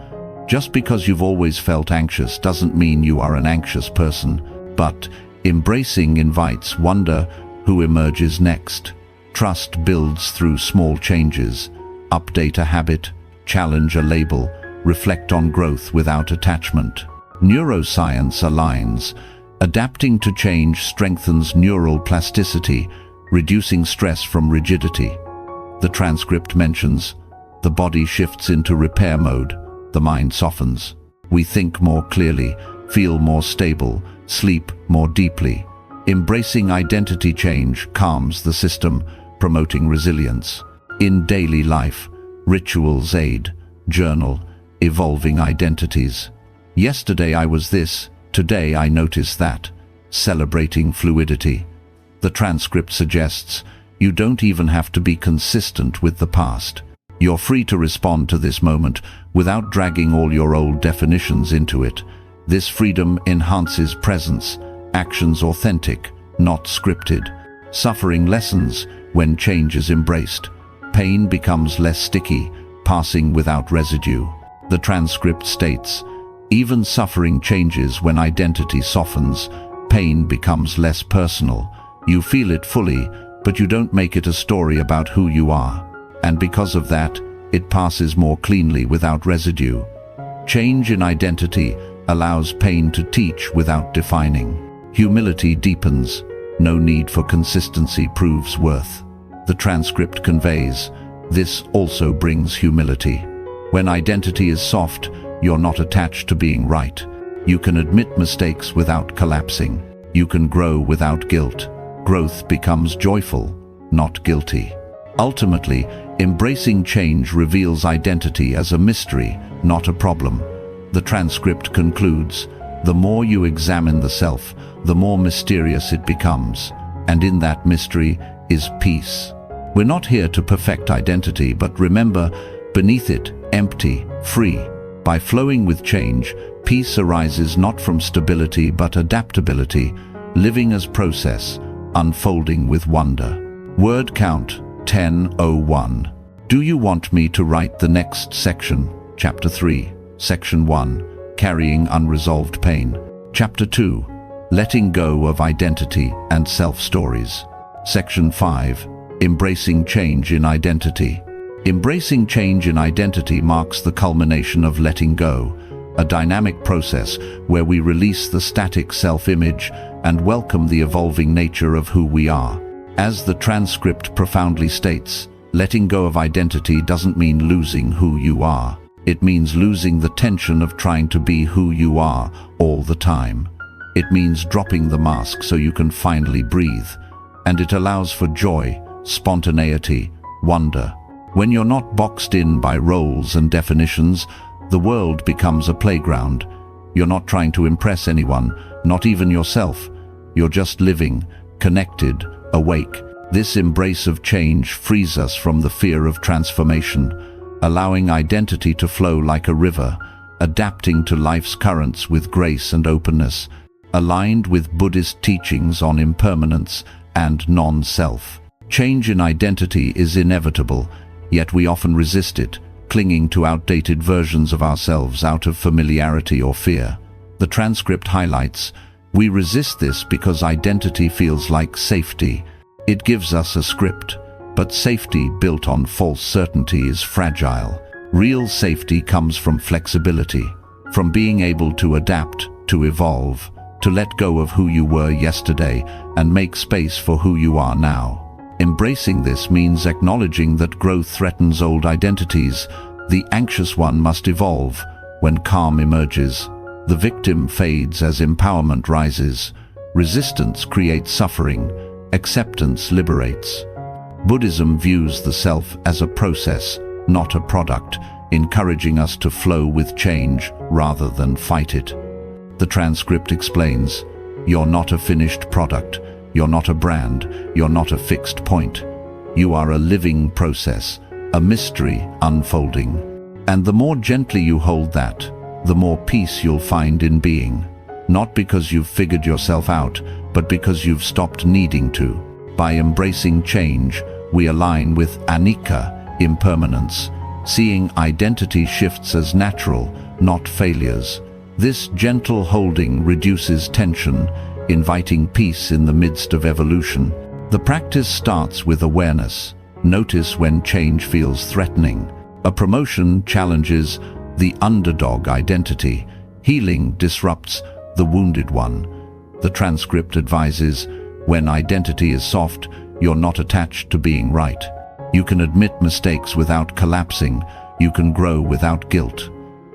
Just because you've always felt anxious doesn't mean you are an anxious person, but embracing invites wonder. Who emerges next? Trust builds through small changes. Update a habit, challenge a label, reflect on growth without attachment. Neuroscience aligns. Adapting to change strengthens neural plasticity, reducing stress from rigidity. The transcript mentions, the body shifts into repair mode, the mind softens. We think more clearly, feel more stable, sleep more deeply. Embracing identity change calms the system, promoting resilience. In daily life, rituals aid, journal, evolving identities. Yesterday I was this, today I notice that. Celebrating fluidity. The transcript suggests, you don't even have to be consistent with the past. You're free to respond to this moment without dragging all your old definitions into it. This freedom enhances presence, actions authentic, not scripted. Suffering lessens when change is embraced. Pain becomes less sticky, passing without residue. The transcript states, even suffering changes when identity softens. Pain becomes less personal. You feel it fully, but you don't make it a story about who you are. And because of that, it passes more cleanly without residue. Change in identity allows pain to teach without defining. Humility deepens. No need for consistency proves worth. The transcript conveys, this also brings humility. When identity is soft, you're not attached to being right. You can admit mistakes without collapsing. You can grow without guilt. Growth becomes joyful, not guilty. Ultimately, embracing change reveals identity as a mystery, not a problem. The transcript concludes, the more you examine the self, the more mysterious it becomes, and in that mystery is peace. We're not here to perfect identity, but remember, beneath it, empty, free. By flowing with change, peace arises not from stability but adaptability, living as process, unfolding with wonder. Word count 1001. Do you want me to write the next section? Chapter 3, Section 1, Carrying Unresolved Pain. Chapter 2, Letting Go of Identity and Self-Stories. Section 5, Embracing Change in Identity. Embracing change in identity marks the culmination of letting go, a dynamic process where we release the static self-image and welcome the evolving nature of who we are. As the transcript profoundly states, Letting go of identity doesn't mean losing who you are. It means losing the tension of trying to be who you are all the time. It means dropping the mask so you can finally breathe. And it allows for joy, spontaneity, wonder. When you're not boxed in by roles and definitions, the world becomes a playground. You're not trying to impress anyone, not even yourself. You're just living, connected, awake. This embrace of change frees us from the fear of transformation, allowing identity to flow like a river, adapting to life's currents with grace and openness, aligned with Buddhist teachings on impermanence and non-self. Change in identity is inevitable, yet we often resist it, clinging to outdated versions of ourselves out of familiarity or fear. The transcript highlights, we resist this because identity feels like safety. It gives us a script, but safety built on false certainty is fragile. Real safety comes from flexibility, from being able to adapt, to evolve, to let go of who you were yesterday and make space for who you are now. Embracing this means acknowledging that growth threatens old identities. The anxious one must evolve. When calm emerges, the victim fades as empowerment rises. Resistance creates suffering. Acceptance liberates. Buddhism views the self as a process, not a product, encouraging us to flow with change rather than fight it. The transcript explains, you're not a finished product, you're not a brand, you're not a fixed point. You are a living process, a mystery unfolding. And the more gently you hold that, the more peace you'll find in being. Not because you've figured yourself out, but because you've stopped needing to. By embracing change, we align with anicca, impermanence, seeing identity shifts as natural, not failures. This gentle holding reduces tension, inviting peace in the midst of evolution. The practice starts with awareness. Notice when change feels threatening. A promotion challenges the underdog identity. Healing disrupts the wounded one. The transcript advises, when identity is soft, you're not attached to being right. You can admit mistakes without collapsing. You can grow without guilt.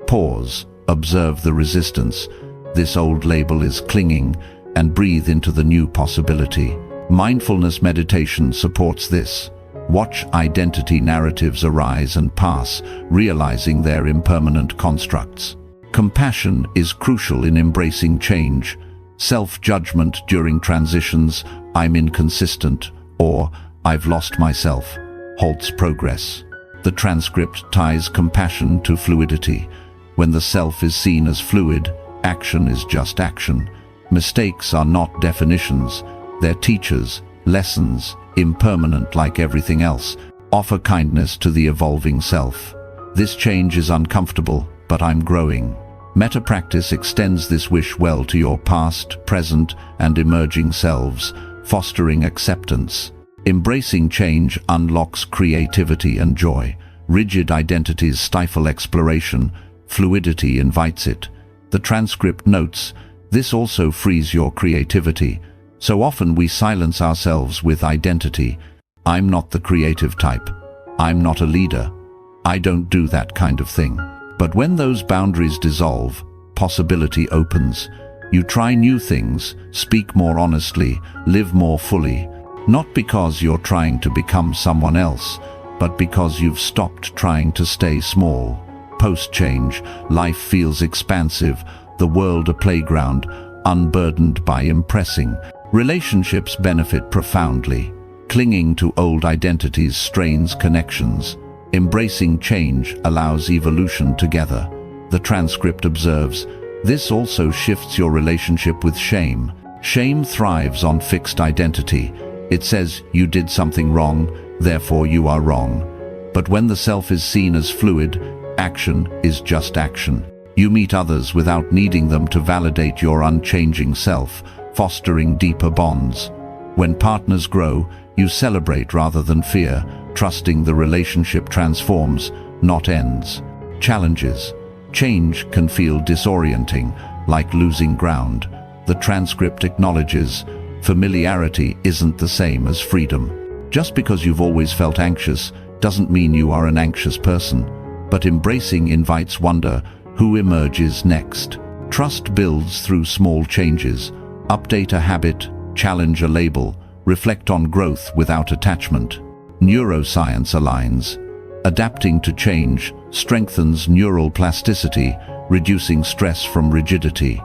Pause. Observe the resistance. This old label is clinging, and breathe into the new possibility. Mindfulness meditation supports this. Watch identity narratives arise and pass, realizing their impermanent constructs. Compassion is crucial in embracing change. Self-judgment during transitions, I'm inconsistent, or I've lost myself, halts progress. The transcript ties compassion to fluidity. When the self is seen as fluid, action is just action. Mistakes are not definitions, they're teachers, lessons, impermanent like everything else. Offer kindness to the evolving self. This change is uncomfortable, but I'm growing. Metta practice extends this wish well to your past, present, and emerging selves, fostering acceptance. Embracing change unlocks creativity and joy. Rigid identities stifle exploration. Fluidity invites it. The transcript notes, this also frees your creativity. So often we silence ourselves with identity. I'm not the creative type. I'm not a leader. I don't do that kind of thing. But when those boundaries dissolve, possibility opens. You try new things, speak more honestly, live more fully. Not because you're trying to become someone else, but because you've stopped trying to stay small. Post-change, life feels expansive, the world a playground, unburdened by impressing. Relationships benefit profoundly. Clinging to old identities strains connections. Embracing change allows evolution together. The transcript observes, this also shifts your relationship with shame. Shame thrives on fixed identity. It says you did something wrong, therefore you are wrong. But when the self is seen as fluid, action is just action. You meet others without needing them to validate your unchanging self, fostering deeper bonds. When partners grow, you celebrate rather than fear, trusting the relationship transforms, not ends. Challenges. Change can feel disorienting, like losing ground. The transcript acknowledges, familiarity isn't the same as freedom. Just because you've always felt anxious, doesn't mean you are an anxious person, but embracing invites wonder. Who emerges next? Trust builds through small changes. Update a habit, challenge a label, reflect on growth without attachment. Neuroscience aligns. Adapting to change strengthens neural plasticity, reducing stress from rigidity.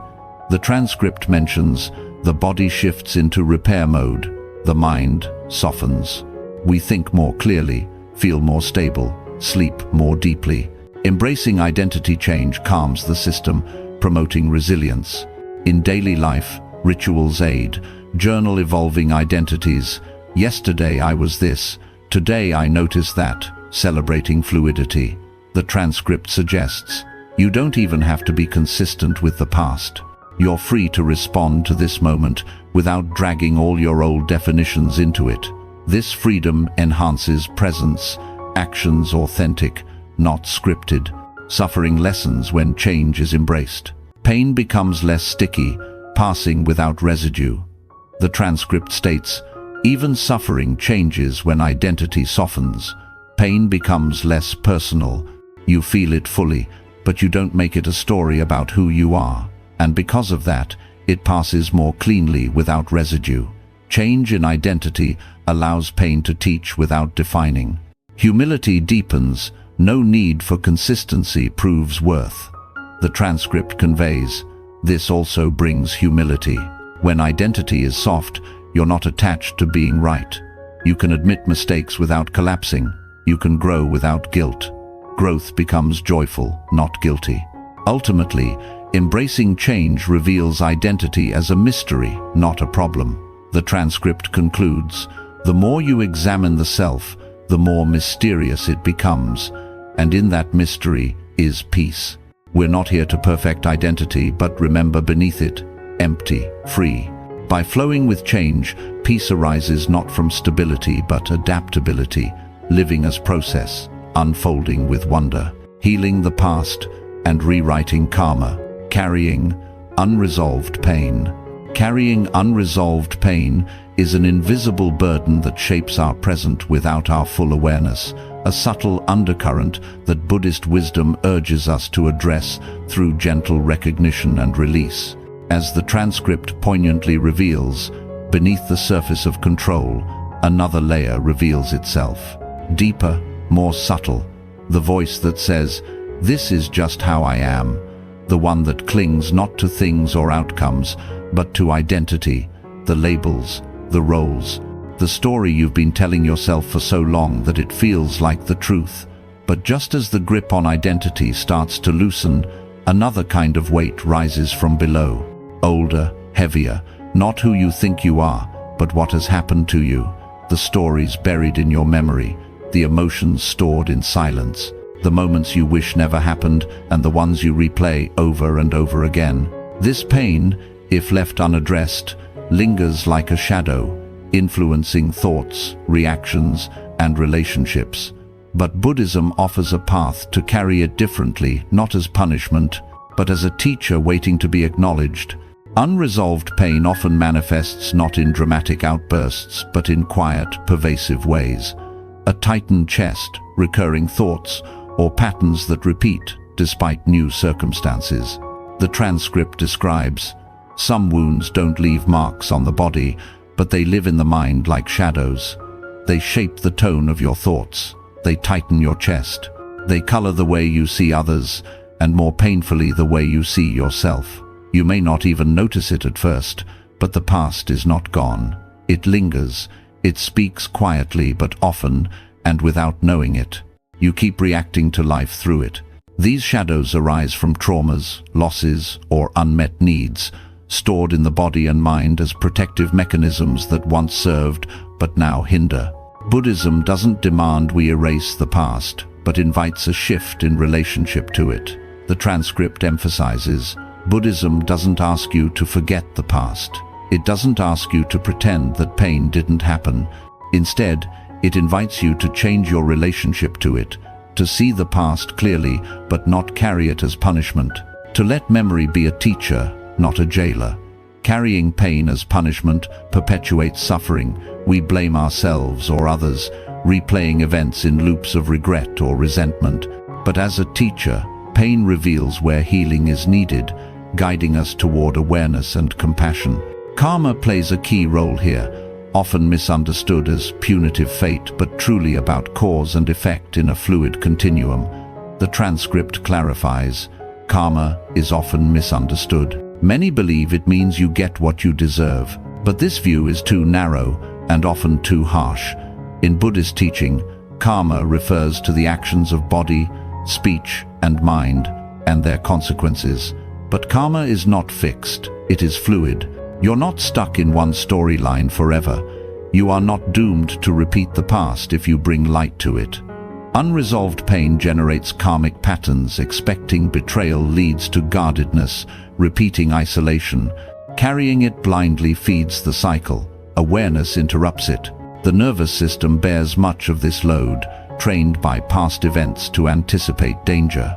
The transcript mentions the body shifts into repair mode, the mind softens. We think more clearly, feel more stable, sleep more deeply. Embracing identity change calms the system, promoting resilience. In daily life, rituals aid. Journal evolving identities. Yesterday I was this, today I notice that, celebrating fluidity. The transcript suggests, you don't even have to be consistent with the past. You're free to respond to this moment without dragging all your old definitions into it. This freedom enhances presence, actions authentic, not scripted. Suffering lessens when change is embraced. Pain becomes less sticky, passing without residue. The transcript states, even suffering changes when identity softens. Pain becomes less personal. You feel it fully, but you don't make it a story about who you are. And because of that, it passes more cleanly without residue. Change in identity allows pain to teach without defining. Humility deepens. No need for consistency proves worth. The transcript conveys, this also brings humility. When identity is soft, you're not attached to being right. You can admit mistakes without collapsing. You can grow without guilt. Growth becomes joyful, not guilty. Ultimately, embracing change reveals identity as a mystery, not a problem. The transcript concludes, the more you examine the self, the more mysterious it becomes, and in that mystery is peace. We're not here to perfect identity, but remember beneath it, empty, free. By flowing with change, peace arises not from stability but adaptability, living as process, unfolding with wonder, healing the past and rewriting karma, carrying unresolved pain. Carrying unresolved pain is an invisible burden that shapes our present without our full awareness, a subtle undercurrent that Buddhist wisdom urges us to address through gentle recognition and release. As the transcript poignantly reveals, beneath the surface of control, another layer reveals itself. Deeper, more subtle, the voice that says, "This is just how I am," the one that clings not to things or outcomes, but to identity, the labels, the roles, the story you've been telling yourself for so long that it feels like the truth. But just as the grip on identity starts to loosen, another kind of weight rises from below. Older, heavier, not who you think you are, but what has happened to you, the stories buried in your memory, the emotions stored in silence, the moments you wish never happened, and the ones you replay over and over again. This pain, if left unaddressed, lingers like a shadow, influencing thoughts, reactions, and relationships. But Buddhism offers a path to carry it differently, not as punishment, but as a teacher waiting to be acknowledged. Unresolved pain often manifests not in dramatic outbursts, but in quiet, pervasive ways. A tightened chest, recurring thoughts, or patterns that repeat despite new circumstances. The transcript describes, some wounds don't leave marks on the body, but they live in the mind like shadows. They shape the tone of your thoughts. They tighten your chest. They color the way you see others, and more painfully the way you see yourself. You may not even notice it at first, but the past is not gone. It lingers. It speaks quietly but often, and without knowing it. You keep reacting to life through it. These shadows arise from traumas, losses, or unmet needs, stored in the body and mind as protective mechanisms that once served but now hinder. Buddhism doesn't demand we erase the past, but invites a shift in relationship to it. The transcript emphasizes, Buddhism doesn't ask you to forget the past. It doesn't ask you to pretend that pain didn't happen. Instead, it invites you to change your relationship to it, to see the past clearly but not carry it as punishment, to let memory be a teacher, not a jailer. Carrying pain as punishment perpetuates suffering. We blame ourselves or others, replaying events in loops of regret or resentment. But as a teacher, pain reveals where healing is needed, guiding us toward awareness and compassion. Karma plays a key role here, often misunderstood as punitive fate, but truly about cause and effect in a fluid continuum. The transcript clarifies, karma is often misunderstood. Many believe it means you get what you deserve, but this view is too narrow and often too harsh. In Buddhist teaching, karma refers to the actions of body, speech, and mind, and their consequences. But karma is not fixed, it is fluid. You're not stuck in one storyline forever. You are not doomed to repeat the past if you bring light to it. Unresolved pain generates karmic patterns. Expecting betrayal leads to guardedness, repeating isolation. Carrying it blindly feeds the cycle. Awareness interrupts it. The nervous system bears much of this load, trained by past events to anticipate danger.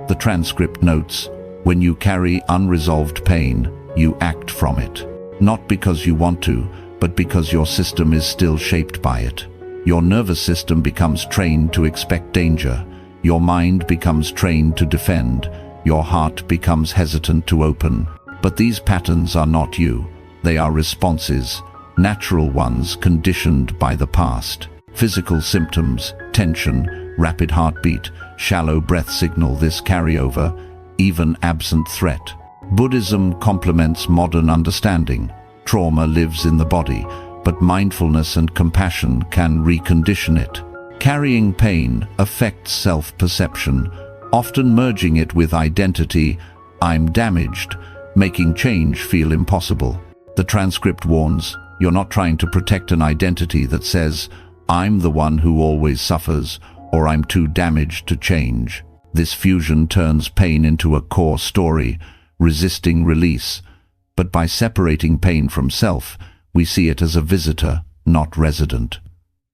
The transcript notes, when you carry unresolved pain, you act from it. Not because you want to, but because your system is still shaped by it. Your nervous system becomes trained to expect danger. Your mind becomes trained to defend. Your heart becomes hesitant to open. But these patterns are not you. They are responses, natural ones conditioned by the past. Physical symptoms, tension, rapid heartbeat, shallow breath signal this carryover, even absent threat. Buddhism complements modern understanding. Trauma lives in the body, but mindfulness and compassion can recondition it. Carrying pain affects self-perception, often merging it with identity, I'm damaged, making change feel impossible. The transcript warns, you're not trying to protect an identity that says, I'm the one who always suffers, or I'm too damaged to change. This fusion turns pain into a core story, resisting release. But by separating pain from self, we see it as a visitor, not resident.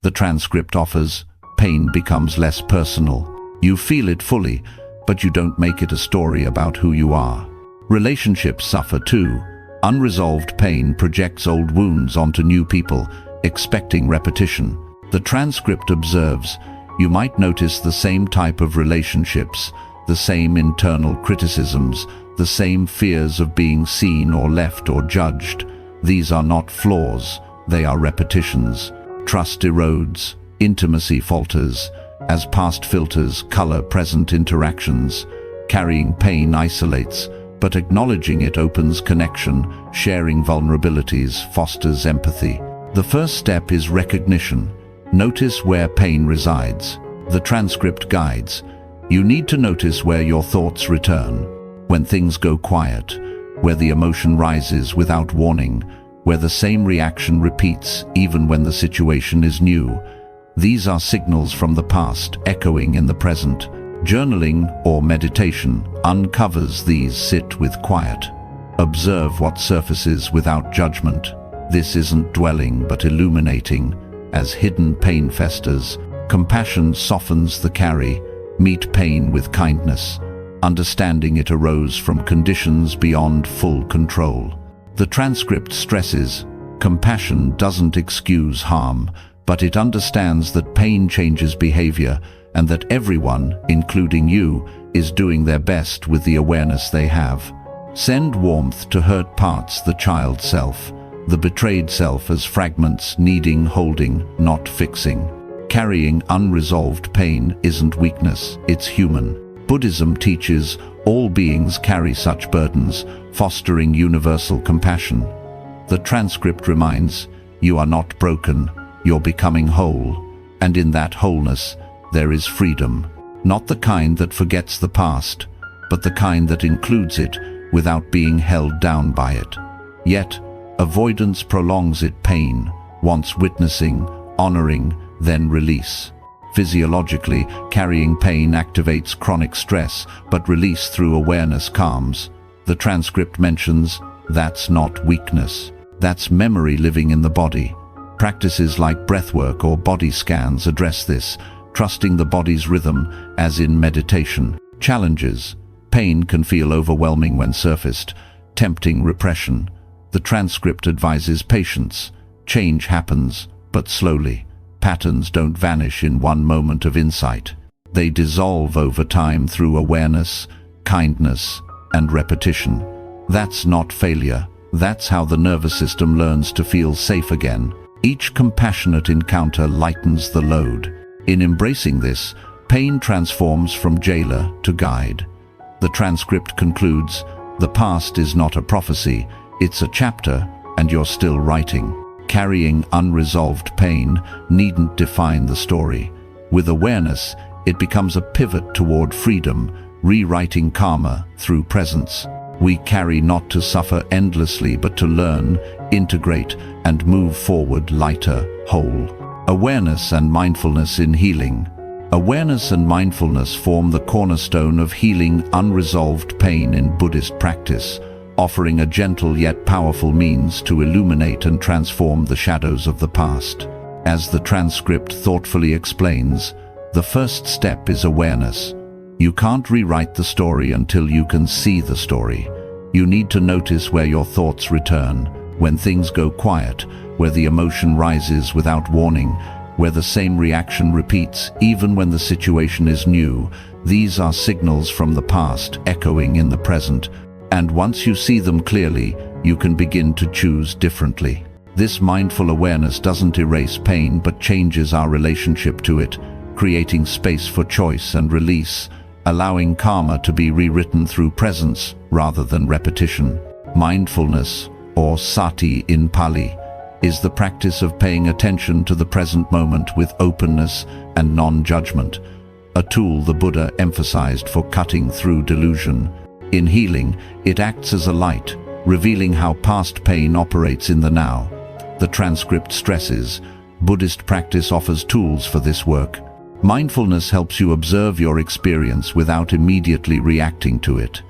The transcript offers, pain becomes less personal. You feel it fully, but you don't make it a story about who you are. Relationships suffer too. Unresolved pain projects old wounds onto new people, expecting repetition. The transcript observes, you might notice the same type of relationships, the same internal criticisms, the same fears of being seen or left or judged. These are not flaws, they are repetitions. Trust erodes, intimacy falters, as past filters color present interactions. Carrying pain isolates, but acknowledging it opens connection. Sharing vulnerabilities fosters empathy. The first step is recognition. Notice where pain resides. The transcript guides. You need to notice where your thoughts return, when things go quiet, where the emotion rises without warning, where the same reaction repeats even when the situation is new. These are signals from the past echoing in the present. Journaling or meditation uncovers these. Sit with quiet. Observe what surfaces without judgment. This isn't dwelling but illuminating. As hidden pain festers, compassion softens the carry. Meet pain with kindness. Understanding it arose from conditions beyond full control. The transcript stresses, compassion doesn't excuse harm, but it understands that pain changes behavior and that everyone, including you, is doing their best with the awareness they have. Send warmth to hurt parts, the child self, the betrayed self as fragments needing holding, not fixing. Carrying unresolved pain isn't weakness, it's human. Buddhism teaches all beings carry such burdens, fostering universal compassion. The transcript reminds, you are not broken, you're becoming whole. And in that wholeness, there is freedom. Not the kind that forgets the past, but the kind that includes it without being held down by it. Yet, avoidance prolongs it. Pain wants witnessing, honoring, then release. Physiologically, carrying pain activates chronic stress, but release through awareness calms. The transcript mentions, that's not weakness. That's memory living in the body. Practices like breathwork or body scans address this, trusting the body's rhythm, as in meditation. Challenges. Pain can feel overwhelming when surfaced, tempting repression. The transcript advises patience. Change happens, but slowly. Patterns don't vanish in one moment of insight. They dissolve over time through awareness, kindness, and repetition. That's not failure. That's how the nervous system learns to feel safe again. Each compassionate encounter lightens the load. In embracing this, pain transforms from jailer to guide. The transcript concludes, "The past is not a prophecy, it's a chapter, and you're still writing." Carrying unresolved pain needn't define the story. With awareness, it becomes a pivot toward freedom, rewriting karma through presence. We carry not to suffer endlessly, but to learn, integrate, and move forward lighter, whole. Awareness and mindfulness in healing. Awareness and mindfulness form the cornerstone of healing unresolved pain in Buddhist practice, offering a gentle yet powerful means to illuminate and transform the shadows of the past. As the transcript thoughtfully explains, the first step is awareness. You can't rewrite the story until you can see the story. You need to notice where your thoughts return, when things go quiet, where the emotion rises without warning, where the same reaction repeats even when the situation is new. These are signals from the past echoing in the present, and once you see them clearly, you can begin to choose differently. This mindful awareness doesn't erase pain but changes our relationship to it, creating space for choice and release, allowing karma to be rewritten through presence rather than repetition. Mindfulness, or sati in Pali, is the practice of paying attention to the present moment with openness and non-judgment, a tool the Buddha emphasized for cutting through delusion. In healing, it acts as a light, revealing how past pain operates in the now. The transcript stresses, Buddhist practice offers tools for this work. Mindfulness helps you observe your experience without immediately reacting to it.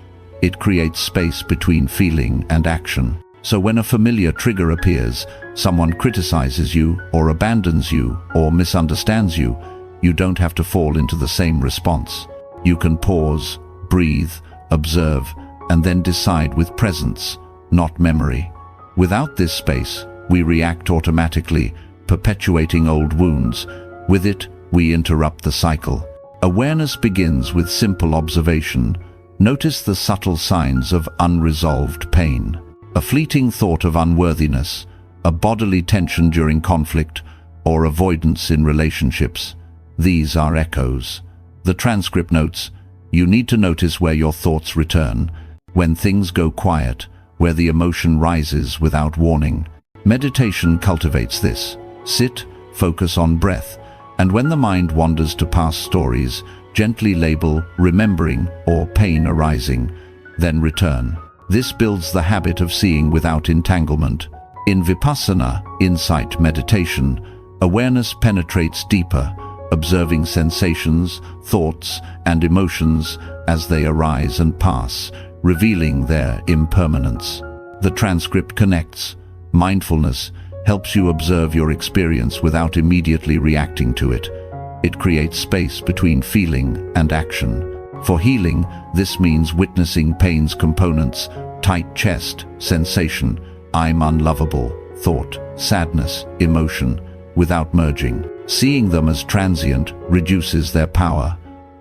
It creates space between feeling and action. So when a familiar trigger appears, someone criticizes you or abandons you or misunderstands you, you don't have to fall into the same response. You can pause, breathe, observe, and then decide with presence, not memory. Without this space, we react automatically, perpetuating old wounds. With it, we interrupt the cycle. Awareness begins with simple observation. Notice the subtle signs of unresolved pain. A fleeting thought of unworthiness, a bodily tension during conflict, or avoidance in relationships. These are echoes. The transcript notes, you need to notice where your thoughts return, when things go quiet, where the emotion rises without warning. Meditation cultivates this. Sit, focus on breath, and when the mind wanders to past stories, gently label remembering or pain arising, then return. This builds the habit of seeing without entanglement. In Vipassana, insight meditation, awareness penetrates deeper, observing sensations, thoughts, and emotions as they arise and pass, revealing their impermanence. The transcript connects. Mindfulness helps you observe your experience without immediately reacting to it. It creates space between feeling and action. For healing, this means witnessing pain's components: tight chest, sensation, I'm unlovable, thought, sadness, emotion, without merging. Seeing them as transient reduces their power.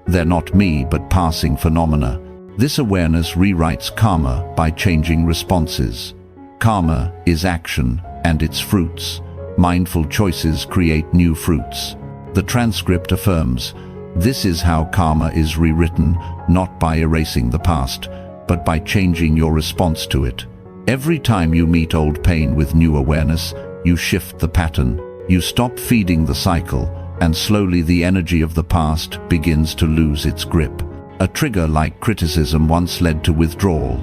They're not me but passing phenomena. This awareness rewrites karma by changing responses. Karma is action and its fruits. Mindful choices create new fruits. The transcript affirms, this is how karma is rewritten, not by erasing the past, but by changing your response to it. Every time you meet old pain with new awareness, you shift the pattern. You stop feeding the cycle, and slowly the energy of the past begins to lose its grip. A trigger like criticism once led to withdrawal.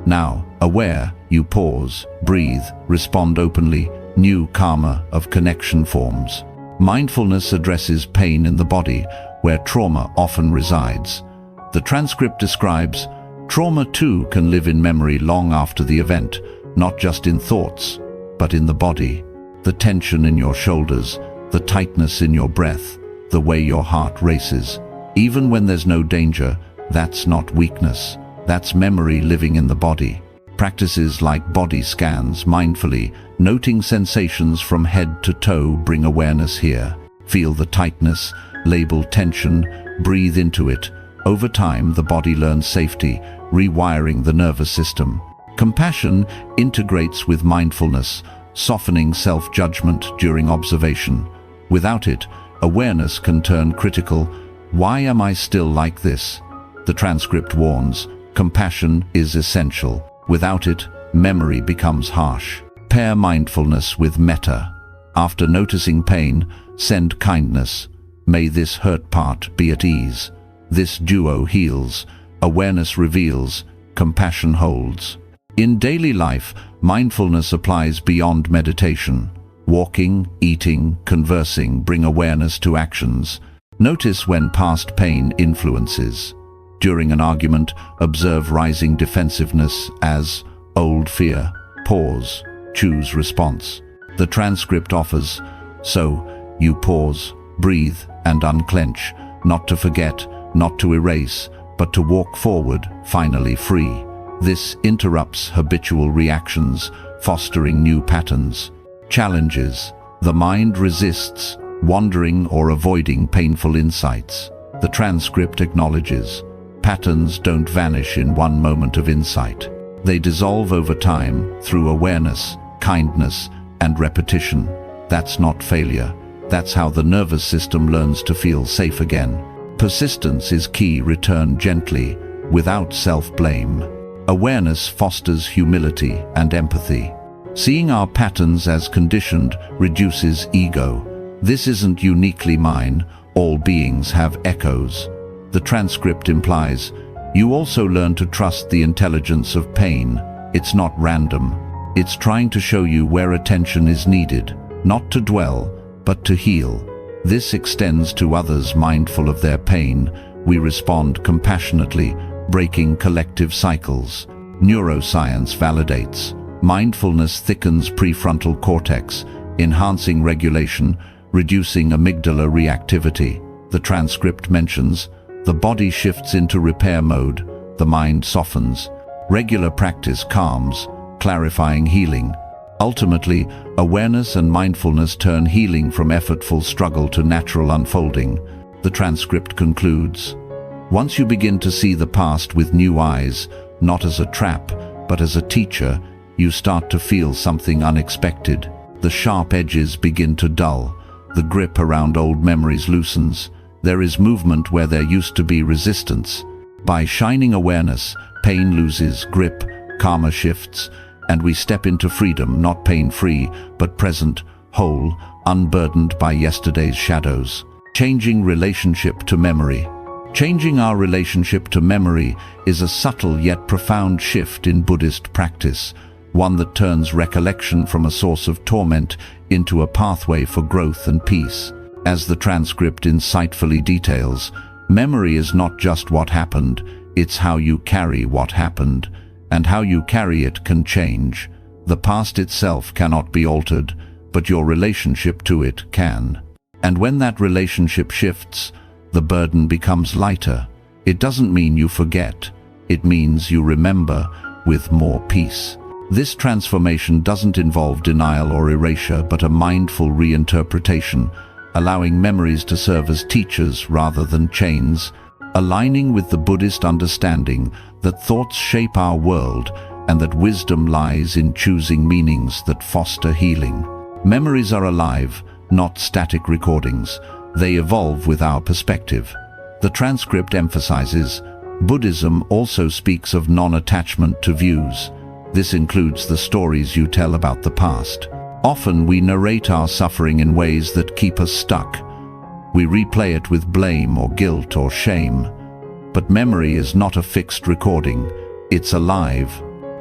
Now, aware, you pause, breathe, respond openly. New karma of connection forms. Mindfulness addresses pain in the body, where trauma often resides. The transcript describes, trauma too can live in memory long after the event, not just in thoughts, but in the body. The tension in your shoulders, the tightness in your breath, the way your heart races. Even when there's no danger, that's not weakness. That's memory living in the body. Practices like body scans mindfully, noting sensations from head to toe bring awareness here. Feel the tightness, label tension, breathe into it. Over time, the body learns safety, rewiring the nervous system. Compassion integrates with mindfulness, softening self-judgment during observation. Without it, awareness can turn critical. Why am I still like this? The transcript warns, compassion is essential. Without it, memory becomes harsh. Pair mindfulness with metta. After noticing pain, send kindness. May this hurt part be at ease. This duo heals, awareness reveals, compassion holds. In daily life, mindfulness applies beyond meditation. Walking, eating, conversing bring awareness to actions. Notice when past pain influences. During an argument, observe rising defensiveness as old fear. Pause, choose response. The transcript offers, so you pause, breathe, and unclench, not to forget, not to erase, but to walk forward, finally free. This interrupts habitual reactions, fostering new patterns. Challenges. The mind resists, wandering or avoiding painful insights. The transcript acknowledges, patterns don't vanish in one moment of insight. They dissolve over time through awareness, kindness, and repetition. That's not failure. That's how the nervous system learns to feel safe again. Persistence is key. Return gently, without self-blame. Awareness fosters humility and empathy. Seeing our patterns as conditioned reduces ego. This isn't uniquely mine. All beings have echoes. The transcript implies, you also learn to trust the intelligence of pain. It's not random. It's trying to show you where attention is needed, not to dwell, but to heal. This extends to others. Mindful of their pain, we respond compassionately, breaking collective cycles. Neuroscience validates. Mindfulness thickens prefrontal cortex, enhancing regulation, reducing amygdala reactivity. The transcript mentions, the body shifts into repair mode, the mind softens. Regular practice calms, clarifying healing. Ultimately, awareness and mindfulness turn healing from effortful struggle to natural unfolding. The transcript concludes, once you begin to see the past with new eyes, not as a trap, but as a teacher, you start to feel something unexpected. The sharp edges begin to dull. The grip around old memories loosens. There is movement where there used to be resistance. By shining awareness, pain loses grip, karma shifts, and we step into freedom, not pain-free, but present, whole, unburdened by yesterday's shadows. Changing relationship to memory. Changing our relationship to memory is a subtle yet profound shift in Buddhist practice, one that turns recollection from a source of torment into a pathway for growth and peace. As the transcript insightfully details, memory is not just what happened, it's how you carry what happened, and how you carry it can change. The past itself cannot be altered, but your relationship to it can. And when that relationship shifts, the burden becomes lighter. It doesn't mean you forget. It means you remember with more peace. This transformation doesn't involve denial or erasure, but a mindful reinterpretation, allowing memories to serve as teachers rather than chains, aligning with the Buddhist understanding that thoughts shape our world and that wisdom lies in choosing meanings that foster healing. Memories are alive, not static recordings. They evolve with our perspective. The transcript emphasizes, Buddhism also speaks of non-attachment to views. This includes the stories you tell about the past. Often we narrate our suffering in ways that keep us stuck. We replay it with blame or guilt or shame. But memory is not a fixed recording. It's alive.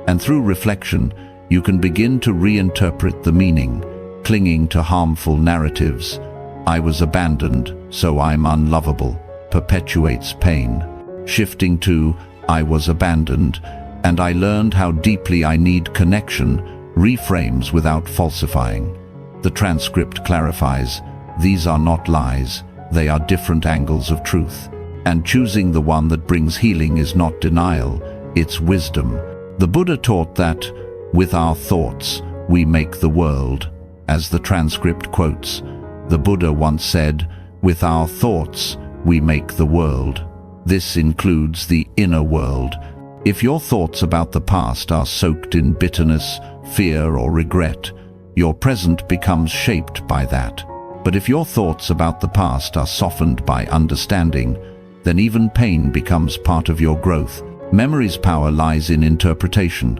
And through reflection, you can begin to reinterpret the meaning. Clinging to harmful narratives, I was abandoned, so I'm unlovable, perpetuates pain. Shifting to, I was abandoned, and I learned how deeply I need connection, reframes without falsifying. The transcript clarifies, these are not lies, they are different angles of truth. And choosing the one that brings healing is not denial, it's wisdom. The Buddha taught that, with our thoughts, we make the world. As the transcript quotes, The Buddha once said, "With our thoughts, we make the world." This includes the inner world. If your thoughts about the past are soaked in bitterness, fear, or regret, your present becomes shaped by that. But if your thoughts about the past are softened by understanding, then even pain becomes part of your growth. Memory's power lies in interpretation.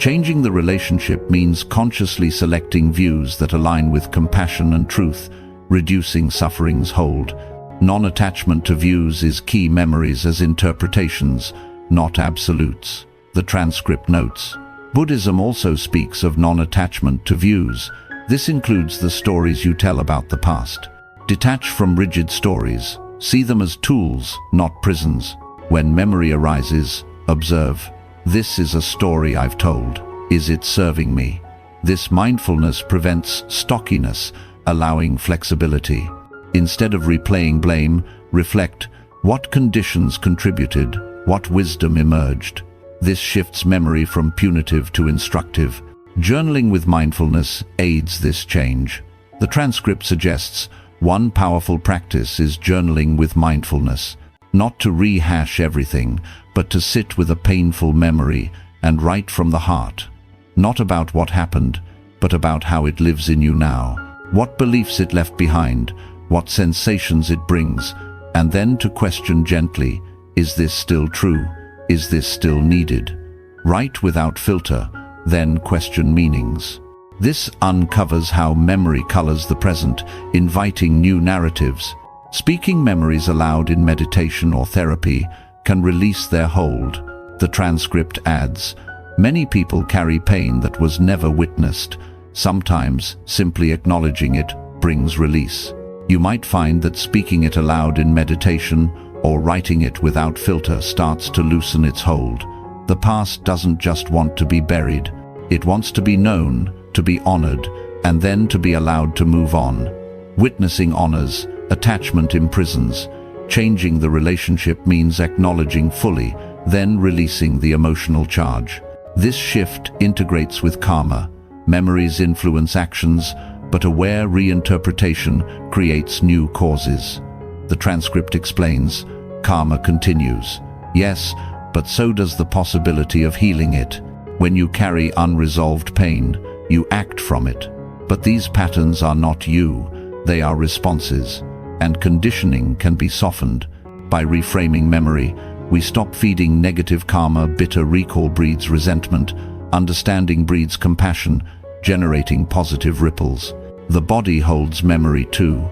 Changing the relationship means consciously selecting views that align with compassion and truth, reducing suffering's hold. Non-attachment to views is key. Memories as interpretations, not absolutes. The transcript notes. Buddhism also speaks of non-attachment to views. This includes the stories you tell about the past. Detach from rigid stories. See them as tools, not prisons. When memory arises, observe. This is a story I've told. Is it serving me? This mindfulness prevents stockiness, allowing flexibility. Instead of replaying blame, reflect: what conditions contributed? What wisdom emerged? This shifts memory from punitive to instructive. Journaling with mindfulness aids this change. The transcript suggests one powerful practice is journaling with mindfulness. Not to rehash everything, but to sit with a painful memory and write from the heart. Not about what happened, but about how it lives in you now. What beliefs it left behind, what sensations it brings, and then to question gently, is this still true? Is this still needed? Write without filter, then question meanings. This uncovers how memory colors the present, inviting new narratives. Speaking memories aloud in meditation or therapy can release their hold. The transcript adds, many people carry pain that was never witnessed. Sometimes simply acknowledging it brings release. You might find that speaking it aloud in meditation or writing it without filter starts to loosen its hold. The past doesn't just want to be buried. It wants to be known, to be honored, and then to be allowed to move on. Witnessing honors, attachment imprisons. Changing the relationship means acknowledging fully, then releasing the emotional charge. This shift integrates with karma. Memories influence actions, but aware reinterpretation creates new causes. The transcript explains, karma continues. Yes, but so does the possibility of healing it. When you carry unresolved pain, you act from it. But these patterns are not you, they are responses. And conditioning can be softened. By reframing memory, we stop feeding negative karma. Bitter recall breeds resentment. Understanding breeds compassion, generating positive ripples. The body holds memory too.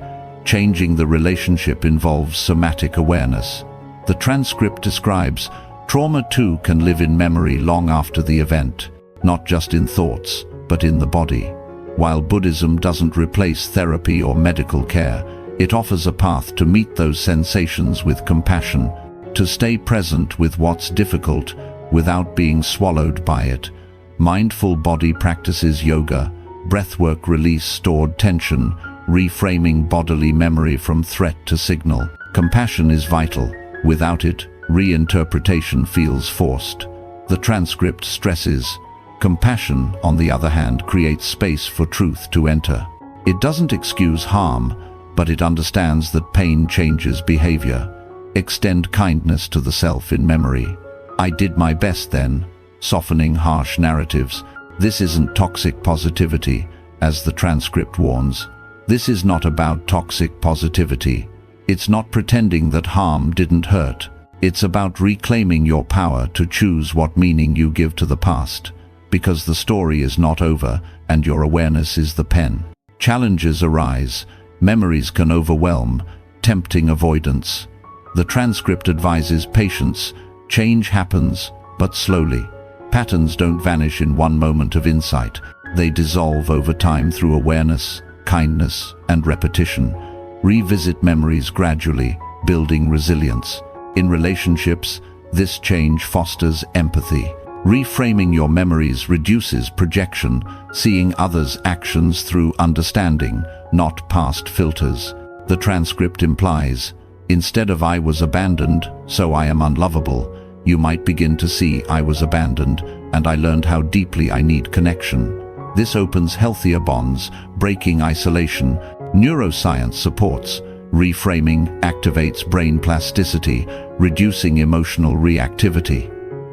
Changing the relationship involves somatic awareness. The transcript describes, trauma too can live in memory long after the event, not just in thoughts, but in the body. While Buddhism doesn't replace therapy or medical care, it offers a path to meet those sensations with compassion, to stay present with what's difficult without being swallowed by it. Mindful body practices yoga, breathwork release stored tension, reframing bodily memory from threat to signal. Compassion is vital. Without it, reinterpretation feels forced. The transcript stresses, compassion, on the other hand, creates space for truth to enter. It doesn't excuse harm, but it understands that pain changes behavior. Extend kindness to the self in memory. I did my best then, softening harsh narratives. This isn't toxic positivity, as the transcript warns. This is not about toxic positivity. It's not pretending that harm didn't hurt. It's about reclaiming your power to choose what meaning you give to the past, because the story is not over and your awareness is the pen. Challenges arise. Memories can overwhelm, tempting avoidance. The transcript advises patience. Change happens, but slowly. Patterns don't vanish in one moment of insight. They dissolve over time through awareness, kindness, and repetition. Revisit memories gradually, building resilience. In relationships, this change fosters empathy. Reframing your memories reduces projection, seeing others' actions through understanding, not past filters. The transcript implies, instead of "I was abandoned, so I am unlovable," you might begin to see "I was abandoned, and I learned how deeply I need connection." This opens healthier bonds, breaking isolation, Neuroscience supports reframing activates brain plasticity, reducing emotional reactivity.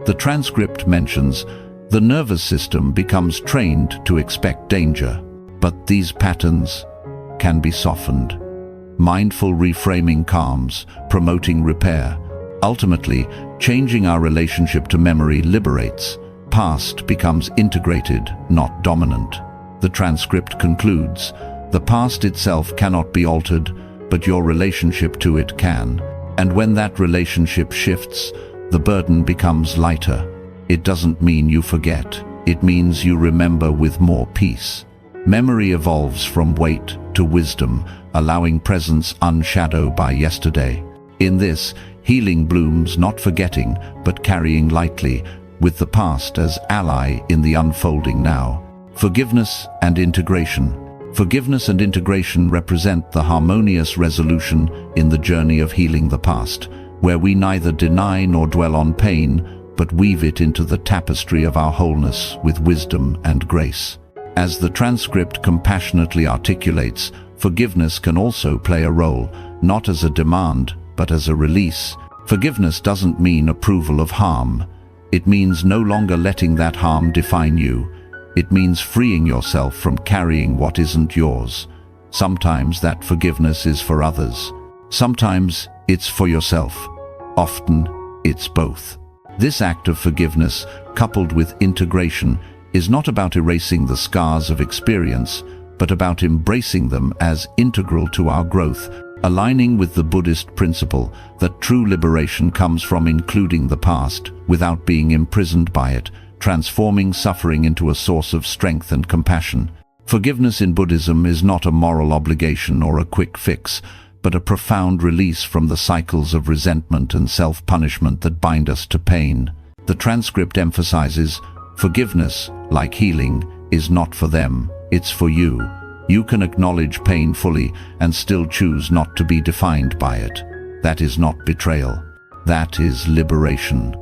The transcript mentions the nervous system becomes trained to expect danger, but these patterns can be softened. Mindful reframing calms, promoting repair. Ultimately, changing our relationship to memory liberates. Past becomes integrated, not dominant. The transcript concludes, the past itself cannot be altered, but your relationship to it can. And when that relationship shifts, the burden becomes lighter. It doesn't mean you forget. It means you remember with more peace. Memory evolves from weight to wisdom, allowing presence unshadowed by yesterday. In this, healing blooms not forgetting, but carrying lightly, with the past as ally in the unfolding now. Forgiveness and integration. Forgiveness and integration represent the harmonious resolution in the journey of healing the past, where we neither deny nor dwell on pain, but weave it into the tapestry of our wholeness with wisdom and grace. As the transcript compassionately articulates, forgiveness can also play a role, not as a demand, but as a release. Forgiveness doesn't mean approval of harm. It means no longer letting that harm define you. It means freeing yourself from carrying what isn't yours. Sometimes that forgiveness is for others. Sometimes it's for yourself. Often it's both. This act of forgiveness, coupled with integration, is not about erasing the scars of experience, but about embracing them as integral to our growth, aligning with the Buddhist principle that true liberation comes from including the past without being imprisoned by it, transforming suffering into a source of strength and compassion. Forgiveness in Buddhism is not a moral obligation or a quick fix, but a profound release from the cycles of resentment and self-punishment that bind us to pain. The transcript emphasizes, forgiveness, like healing, is not for them, it's for you. You can acknowledge pain fully and still choose not to be defined by it. That is not betrayal. That is liberation.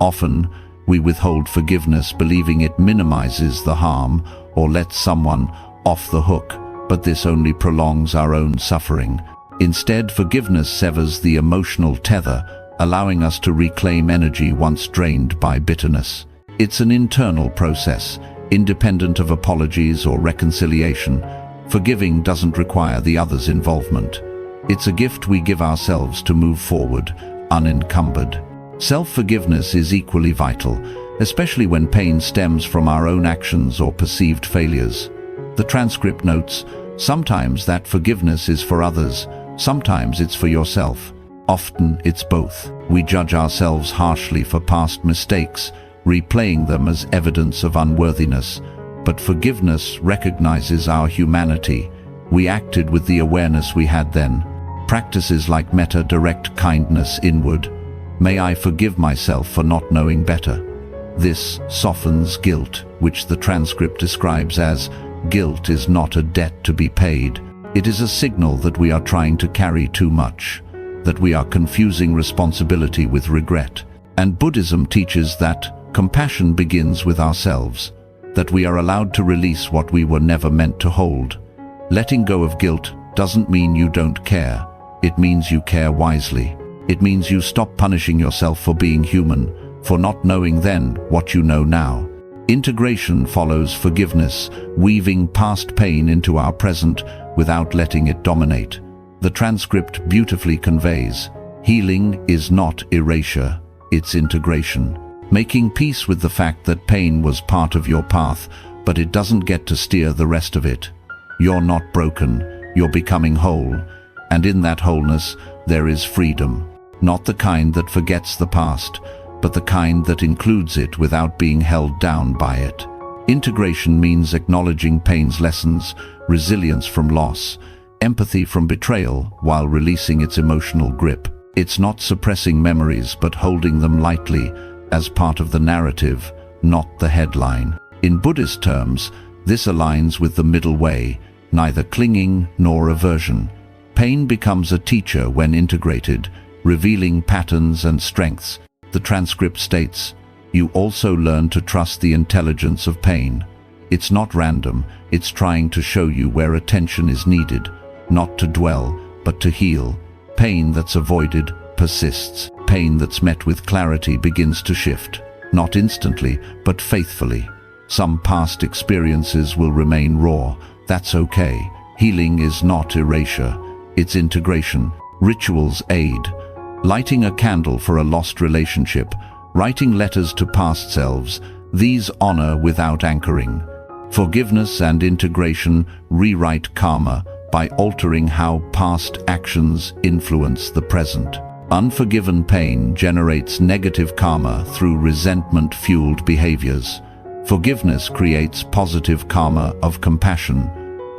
Often, we withhold forgiveness believing it minimizes the harm or lets someone off the hook, but this only prolongs our own suffering. Instead, forgiveness severs the emotional tether, allowing us to reclaim energy once drained by bitterness. It's an internal process, independent of apologies or reconciliation. Forgiving doesn't require the other's involvement. It's a gift we give ourselves to move forward, unencumbered. Self-forgiveness is equally vital, especially when pain stems from our own actions or perceived failures. The transcript notes, sometimes that forgiveness is for others, sometimes it's for yourself. Often it's both. We judge ourselves harshly for past mistakes, replaying them as evidence of unworthiness. But forgiveness recognizes our humanity. We acted with the awareness we had then. Practices like metta direct kindness inward. May I forgive myself for not knowing better. This softens guilt, which the transcript describes as, guilt is not a debt to be paid. It is a signal that we are trying to carry too much, that we are confusing responsibility with regret. And Buddhism teaches that compassion begins with ourselves, that we are allowed to release what we were never meant to hold. Letting go of guilt doesn't mean you don't care. It means you care wisely. It means you stop punishing yourself for being human, for not knowing then what you know now. Integration follows forgiveness, weaving past pain into our present without letting it dominate. The transcript beautifully conveys, healing is not erasure, it's integration. Making peace with the fact that pain was part of your path, but it doesn't get to steer the rest of it. You're not broken, you're becoming whole, and in that wholeness there is freedom. Not the kind that forgets the past, but the kind that includes it without being held down by it. Integration means acknowledging pain's lessons, resilience from loss, empathy from betrayal while releasing its emotional grip. It's not suppressing memories but holding them lightly as part of the narrative, not the headline. In Buddhist terms, this aligns with the middle way, neither clinging nor aversion. Pain becomes a teacher when integrated, revealing patterns and strengths. The transcript states, you also learn to trust the intelligence of pain. It's not random, it's trying to show you where attention is needed. not to dwell, but to heal. Pain that's avoided persists. Pain that's met with clarity begins to shift, not instantly, but faithfully. Some past experiences will remain raw. That's okay. Healing is not erasure, it's integration. Rituals aid. Lighting a candle for a lost relationship, writing letters to past selves, these honor without anchoring. Forgiveness and integration rewrite karma by altering how past actions influence the present. Unforgiven pain generates negative karma through resentment-fueled behaviors. Forgiveness creates positive karma of compassion.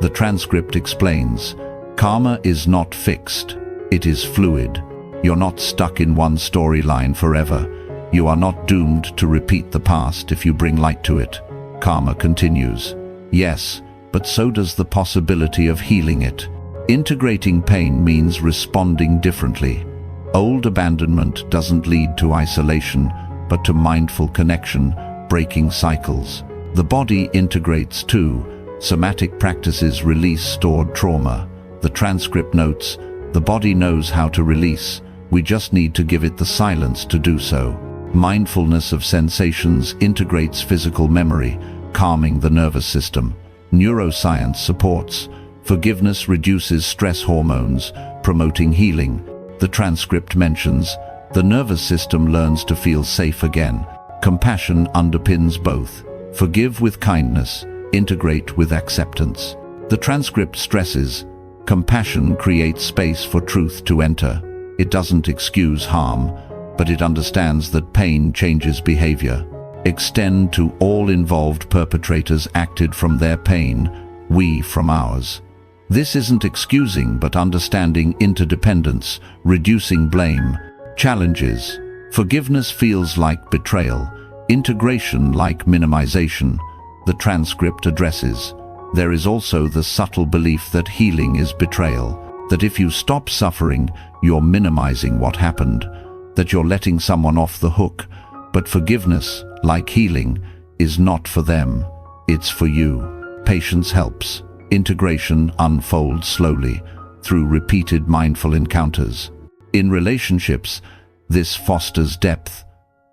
The transcript explains, karma is not fixed, it is fluid. You're not stuck in one storyline forever. You are not doomed to repeat the past if you bring light to it. Karma continues. Yes, but so does the possibility of healing it. Integrating pain means responding differently. Old abandonment doesn't lead to isolation, but to mindful connection, breaking cycles. The body integrates too. Somatic practices release stored trauma. The transcript notes, the body knows how to release. We just need to give it the silence to do so. Mindfulness of sensations integrates physical memory, calming the nervous system. Neuroscience supports. Forgiveness reduces stress hormones, promoting healing. The transcript mentions, the nervous system learns to feel safe again. Compassion underpins both. Forgive with kindness, integrate with acceptance. The transcript stresses, compassion creates space for truth to enter. It doesn't excuse harm, but it understands that pain changes behavior. Extend to all involved. Perpetrators acted from their pain, we from ours. This isn't excusing but understanding interdependence, reducing blame. Challenges. Forgiveness feels like betrayal, integration like minimization. The transcript addresses. There is also the subtle belief that healing is betrayal, that if you stop suffering, you're minimizing what happened, that you're letting someone off the hook. But forgiveness, like healing, is not for them, it's for you. Patience helps. Integration unfolds slowly, through repeated mindful encounters. In relationships, this fosters depth.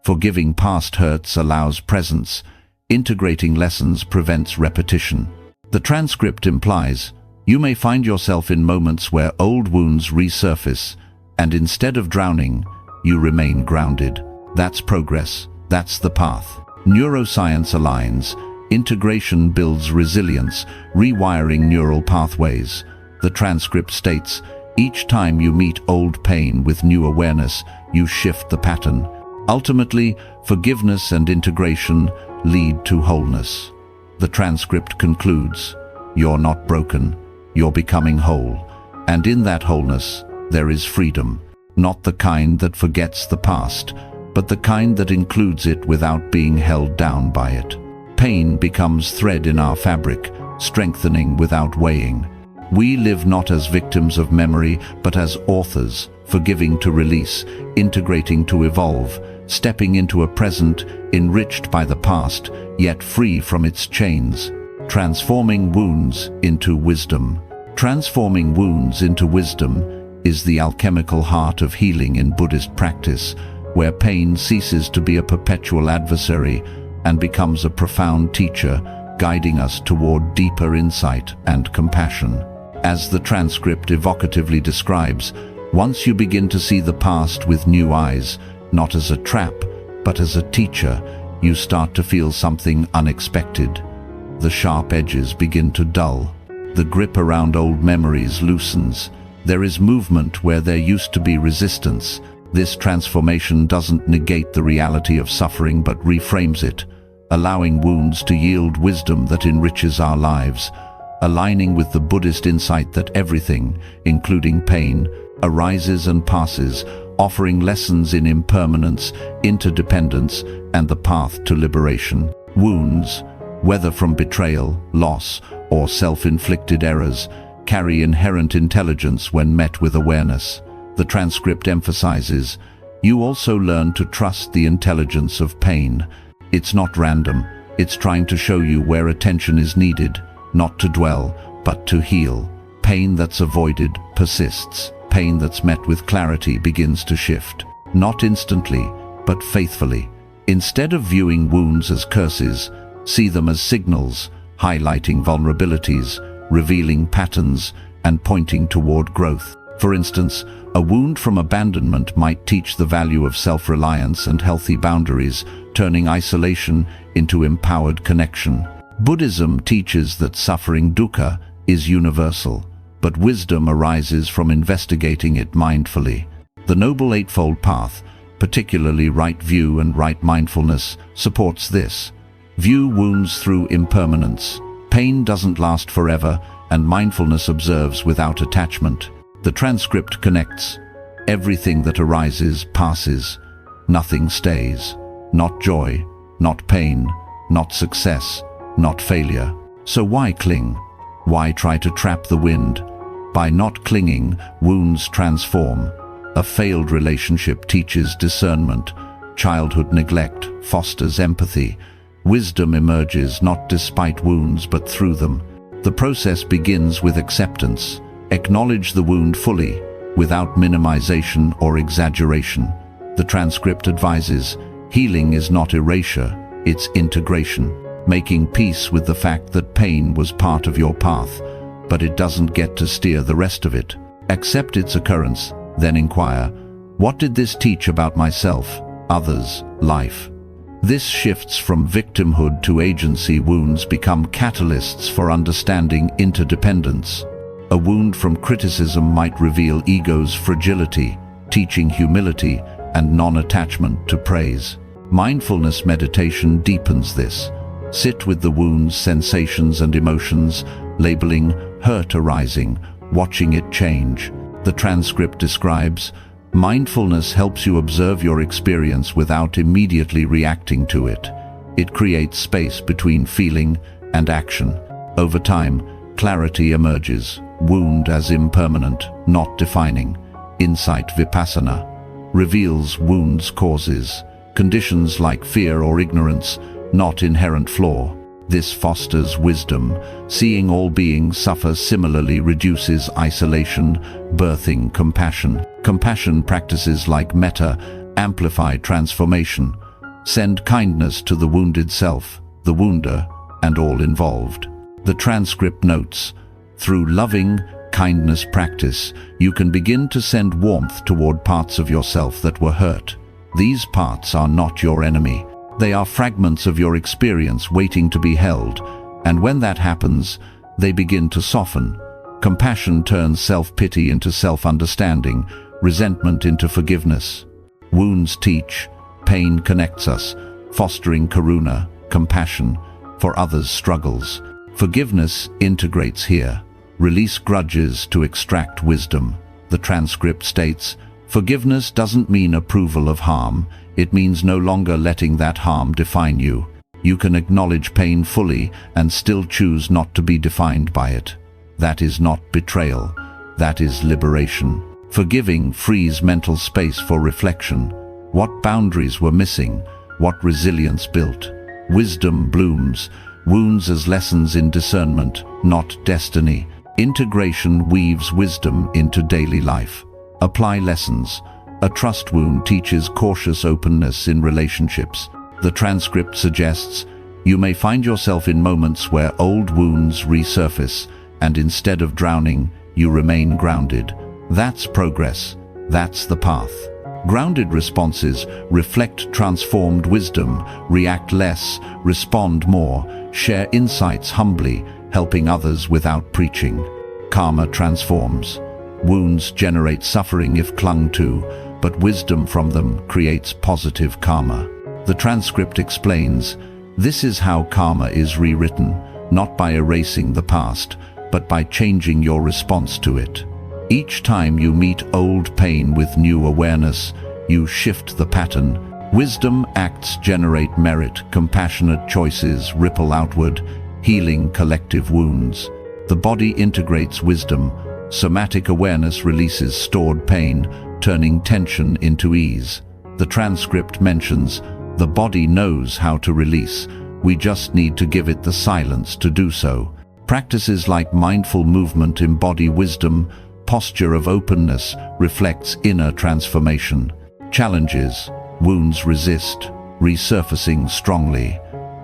Forgiving past hurts allows presence. Integrating lessons prevents repetition. The transcript implies, you may find yourself in moments where old wounds resurface, and instead of drowning, you remain grounded. That's progress. That's the path. Neuroscience aligns. Integration builds resilience, rewiring neural pathways. The transcript states, each time you meet old pain with new awareness, you shift the pattern. Ultimately, forgiveness and integration lead to wholeness. The transcript concludes, you're not broken, you're becoming whole. And in that wholeness, there is freedom, not the kind that forgets the past, but the kind that includes it without being held down by it. Pain becomes thread in our fabric, strengthening without weighing. We live not as victims of memory, but as authors, forgiving to release, integrating to evolve, stepping into a present enriched by the past, yet free from its chains. Transforming wounds into wisdom. Transforming wounds into wisdom is the alchemical heart of healing in Buddhist practice, where pain ceases to be a perpetual adversary and becomes a profound teacher, guiding us toward deeper insight and compassion. As the transcript evocatively describes, once you begin to see the past with new eyes, not as a trap, but as a teacher, you start to feel something unexpected. The sharp edges begin to dull. The grip around old memories loosens. There is movement where there used to be resistance. This transformation doesn't negate the reality of suffering but reframes it, allowing wounds to yield wisdom that enriches our lives, aligning with the Buddhist insight that everything, including pain, arises and passes, offering lessons in impermanence, interdependence, and the path to liberation. Wounds, whether from betrayal, loss, or self-inflicted errors, carry inherent intelligence when met with awareness. The transcript emphasizes, you also learn to trust the intelligence of pain. It's not random, it's trying to show you where attention is needed, not to dwell, but to heal. Pain that's avoided persists. Pain that's met with clarity begins to shift. Not instantly, but faithfully. Instead of viewing wounds as curses, see them as signals, highlighting vulnerabilities, revealing patterns, and pointing toward growth. For instance, a wound from abandonment might teach the value of self-reliance and healthy boundaries, turning isolation into empowered connection. Buddhism teaches that suffering dukkha is universal, but wisdom arises from investigating it mindfully. The Noble Eightfold Path, particularly right view and right mindfulness, supports this. View wounds through impermanence. Pain doesn't last forever, and mindfulness observes without attachment. The transcript connects. Everything that arises passes. Nothing stays. Not joy, not pain, not success, not failure. So why cling? Why try to trap the wind? By not clinging, wounds transform. A failed relationship teaches discernment. Childhood neglect fosters empathy. Wisdom emerges not despite wounds but through them. The process begins with acceptance. Acknowledge the wound fully, without minimization or exaggeration. The transcript advises, healing is not erasure, it's integration. Making peace with the fact that pain was part of your path, but it doesn't get to steer the rest of it. Accept its occurrence, then inquire, what did this teach about myself, others, life? This shifts from victimhood to agency. Wounds become catalysts for understanding interdependence. A wound from criticism might reveal ego's fragility, teaching humility and non-attachment to praise. Mindfulness meditation deepens this. Sit with the wound's sensations and emotions, labeling hurt arising, watching it change. The transcript describes, mindfulness helps you observe your experience without immediately reacting to it. It creates space between feeling and action. Over time, clarity emerges. Wound as impermanent, not defining. Insight vipassana reveals wounds' causes, conditions like fear or ignorance, not inherent flaw. This fosters wisdom. Seeing all beings suffer similarly reduces isolation, birthing compassion. Compassion practices like metta amplify transformation. Send kindness to the wounded self, the wounder, and all involved. The transcript notes, through loving kindness practice, you can begin to send warmth toward parts of yourself that were hurt. These parts are not your enemy. They are fragments of your experience waiting to be held, and when that happens, they begin to soften. Compassion turns self-pity into self-understanding, resentment into forgiveness. Wounds teach, pain connects us, fostering karuna, compassion, for others' struggles. Forgiveness integrates here. Release grudges to extract wisdom. The transcript states, forgiveness doesn't mean approval of harm. It means no longer letting that harm define you. You can acknowledge pain fully and still choose not to be defined by it. That is not betrayal. That is liberation. Forgiving frees mental space for reflection. What boundaries were missing? What resilience built? Wisdom blooms. Wounds as lessons in discernment, not destiny. Integration weaves wisdom into daily life. Apply lessons. A trust wound teaches cautious openness in relationships. The transcript suggests, you may find yourself in moments where old wounds resurface, and instead of drowning, you remain grounded. That's progress. That's the path. Grounded responses reflect transformed wisdom, react less, respond more, share insights humbly, helping others without preaching. Karma transforms. Wounds generate suffering if clung to, but wisdom from them creates positive karma. The transcript explains, this is how karma is rewritten, not by erasing the past, but by changing your response to it. Each time you meet old pain with new awareness, you shift the pattern. Wisdom acts generate merit, compassionate choices ripple outward, healing collective wounds. The body integrates wisdom. Somatic awareness releases stored pain, turning tension into ease. The transcript mentions, the body knows how to release. We just need to give it the silence to do so. Practices like mindful movement embody wisdom. Posture of openness reflects inner transformation. Challenges: wounds resist, resurfacing strongly.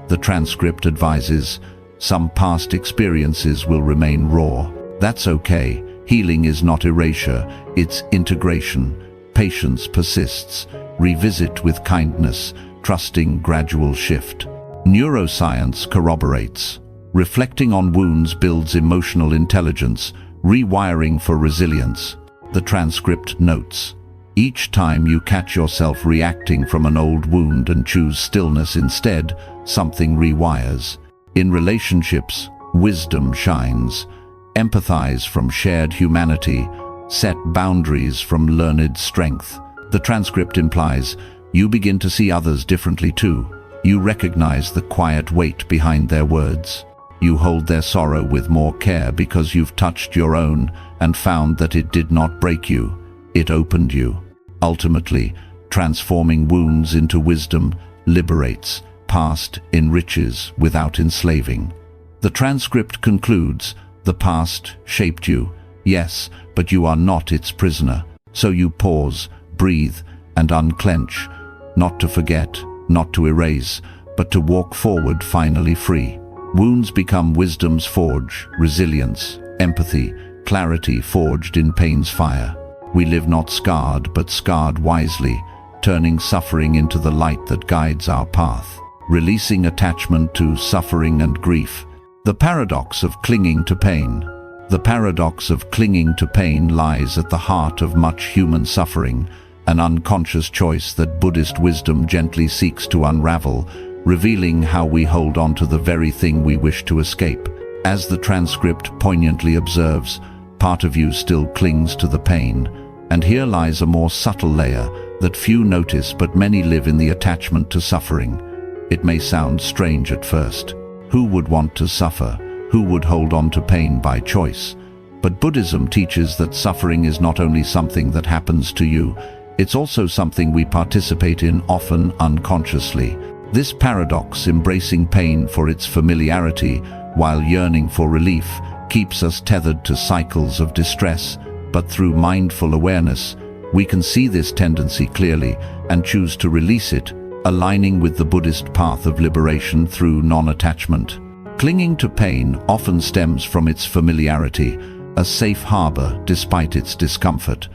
The transcript advises, some past experiences will remain raw. That's okay. Healing is not erasure, it's integration. Patience persists. Revisit with kindness, trusting gradual shift. Neuroscience corroborates. Reflecting on wounds builds emotional intelligence, rewiring for resilience. The transcript notes, each time you catch yourself reacting from an old wound and choose stillness instead, something rewires. In relationships, wisdom shines. Empathize from shared humanity. Set boundaries from learned strength. The transcript implies, you begin to see others differently too. You recognize the quiet weight behind their words. You hold their sorrow with more care because you've touched your own and found that it did not break you. It opened you. Ultimately, transforming wounds into wisdom liberates. Past enriches without enslaving. The transcript concludes, the past shaped you, yes, but you are not its prisoner. So you pause, breathe, and unclench, not to forget, not to erase, but to walk forward finally free. Wounds become wisdom's forge, resilience, empathy, clarity forged in pain's fire. We live not scarred, but scarred wisely, turning suffering into the light that guides our path. Releasing attachment to suffering and grief. The paradox of clinging to pain. The paradox of clinging to pain lies at the heart of much human suffering, an unconscious choice that Buddhist wisdom gently seeks to unravel, revealing how we hold on to the very thing we wish to escape. As the transcript poignantly observes, part of you still clings to the pain, and here lies a more subtle layer that few notice but many live in: the attachment to suffering. It may sound strange at first. Who would want to suffer? Who would hold on to pain by choice? But Buddhism teaches that suffering is not only something that happens to you, it's also something we participate in, often unconsciously. This paradox, embracing pain for its familiarity while yearning for relief, keeps us tethered to cycles of distress. But through mindful awareness, we can see this tendency clearly and choose to release it, aligning with the Buddhist path of liberation through non-attachment. Clinging to pain often stems from its familiarity, a safe harbor despite its discomfort.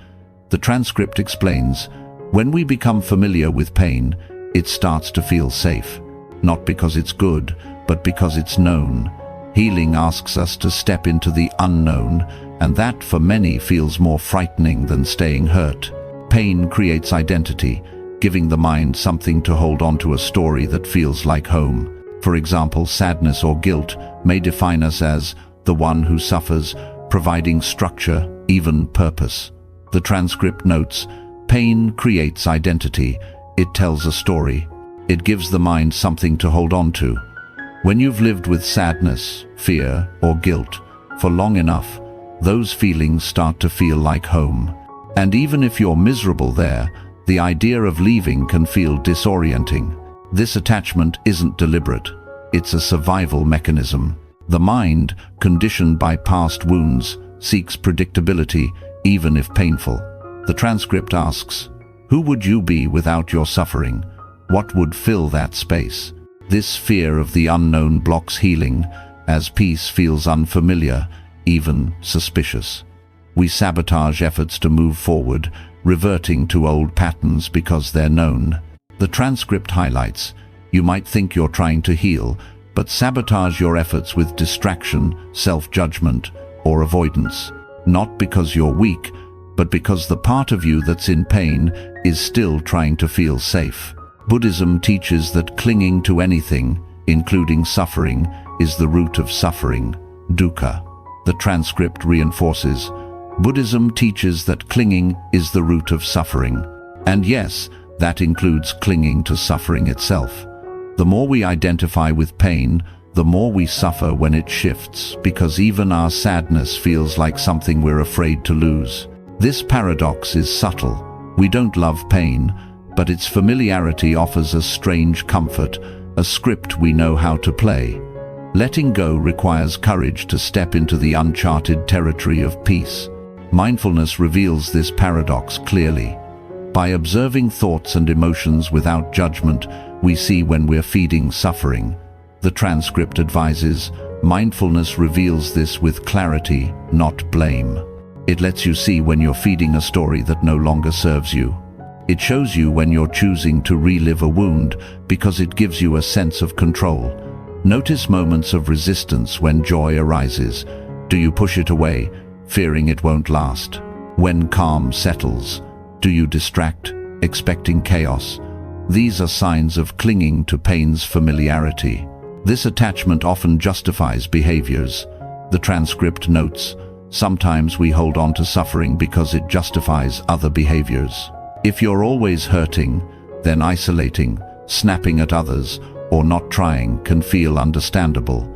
The transcript explains, when we become familiar with pain, it starts to feel safe, not because it's good, but because it's known. Healing asks us to step into the unknown, and that for many feels more frightening than staying hurt. Pain creates identity, giving the mind something to hold on to, a story that feels like home. For example, sadness or guilt may define us as the one who suffers, providing structure, even purpose. The transcript notes, pain creates identity. It tells a story. It gives the mind something to hold on to. When you've lived with sadness, fear, or guilt for long enough, those feelings start to feel like home. And even if you're miserable there, the idea of leaving can feel disorienting. This attachment isn't deliberate. It's a survival mechanism. The mind, conditioned by past wounds, seeks predictability, even if painful. The transcript asks, who would you be without your suffering? What would fill that space? This fear of the unknown blocks healing, as peace feels unfamiliar, even suspicious. We sabotage efforts to move forward, reverting to old patterns because they're known. The transcript highlights, you might think you're trying to heal, but sabotage your efforts with distraction, self-judgment, or avoidance. Not because you're weak, but because the part of you that's in pain is still trying to feel safe. Buddhism teaches that clinging to anything, including suffering, is the root of suffering, dukkha. The transcript reinforces, Buddhism teaches that clinging is the root of suffering. And yes, that includes clinging to suffering itself. The more we identify with pain, the more we suffer when it shifts, because even our sadness feels like something we're afraid to lose. This paradox is subtle. We don't love pain, but its familiarity offers us strange comfort, a script we know how to play. Letting go requires courage to step into the uncharted territory of peace. Mindfulness reveals this paradox clearly. By observing thoughts and emotions without judgment, we see when we're feeding suffering. The transcript advises, mindfulness reveals this with clarity, not blame. It lets you see when you're feeding a story that no longer serves you. It shows you when you're choosing to relive a wound because it gives you a sense of control. Notice moments of resistance when joy arises. Do you push it away, fearing it won't last? When calm settles, do you distract, expecting chaos? These are signs of clinging to pain's familiarity. This attachment often justifies behaviors. The transcript notes, sometimes we hold on to suffering because it justifies other behaviors. If you're always hurting, then isolating, snapping at others, or not trying can feel understandable.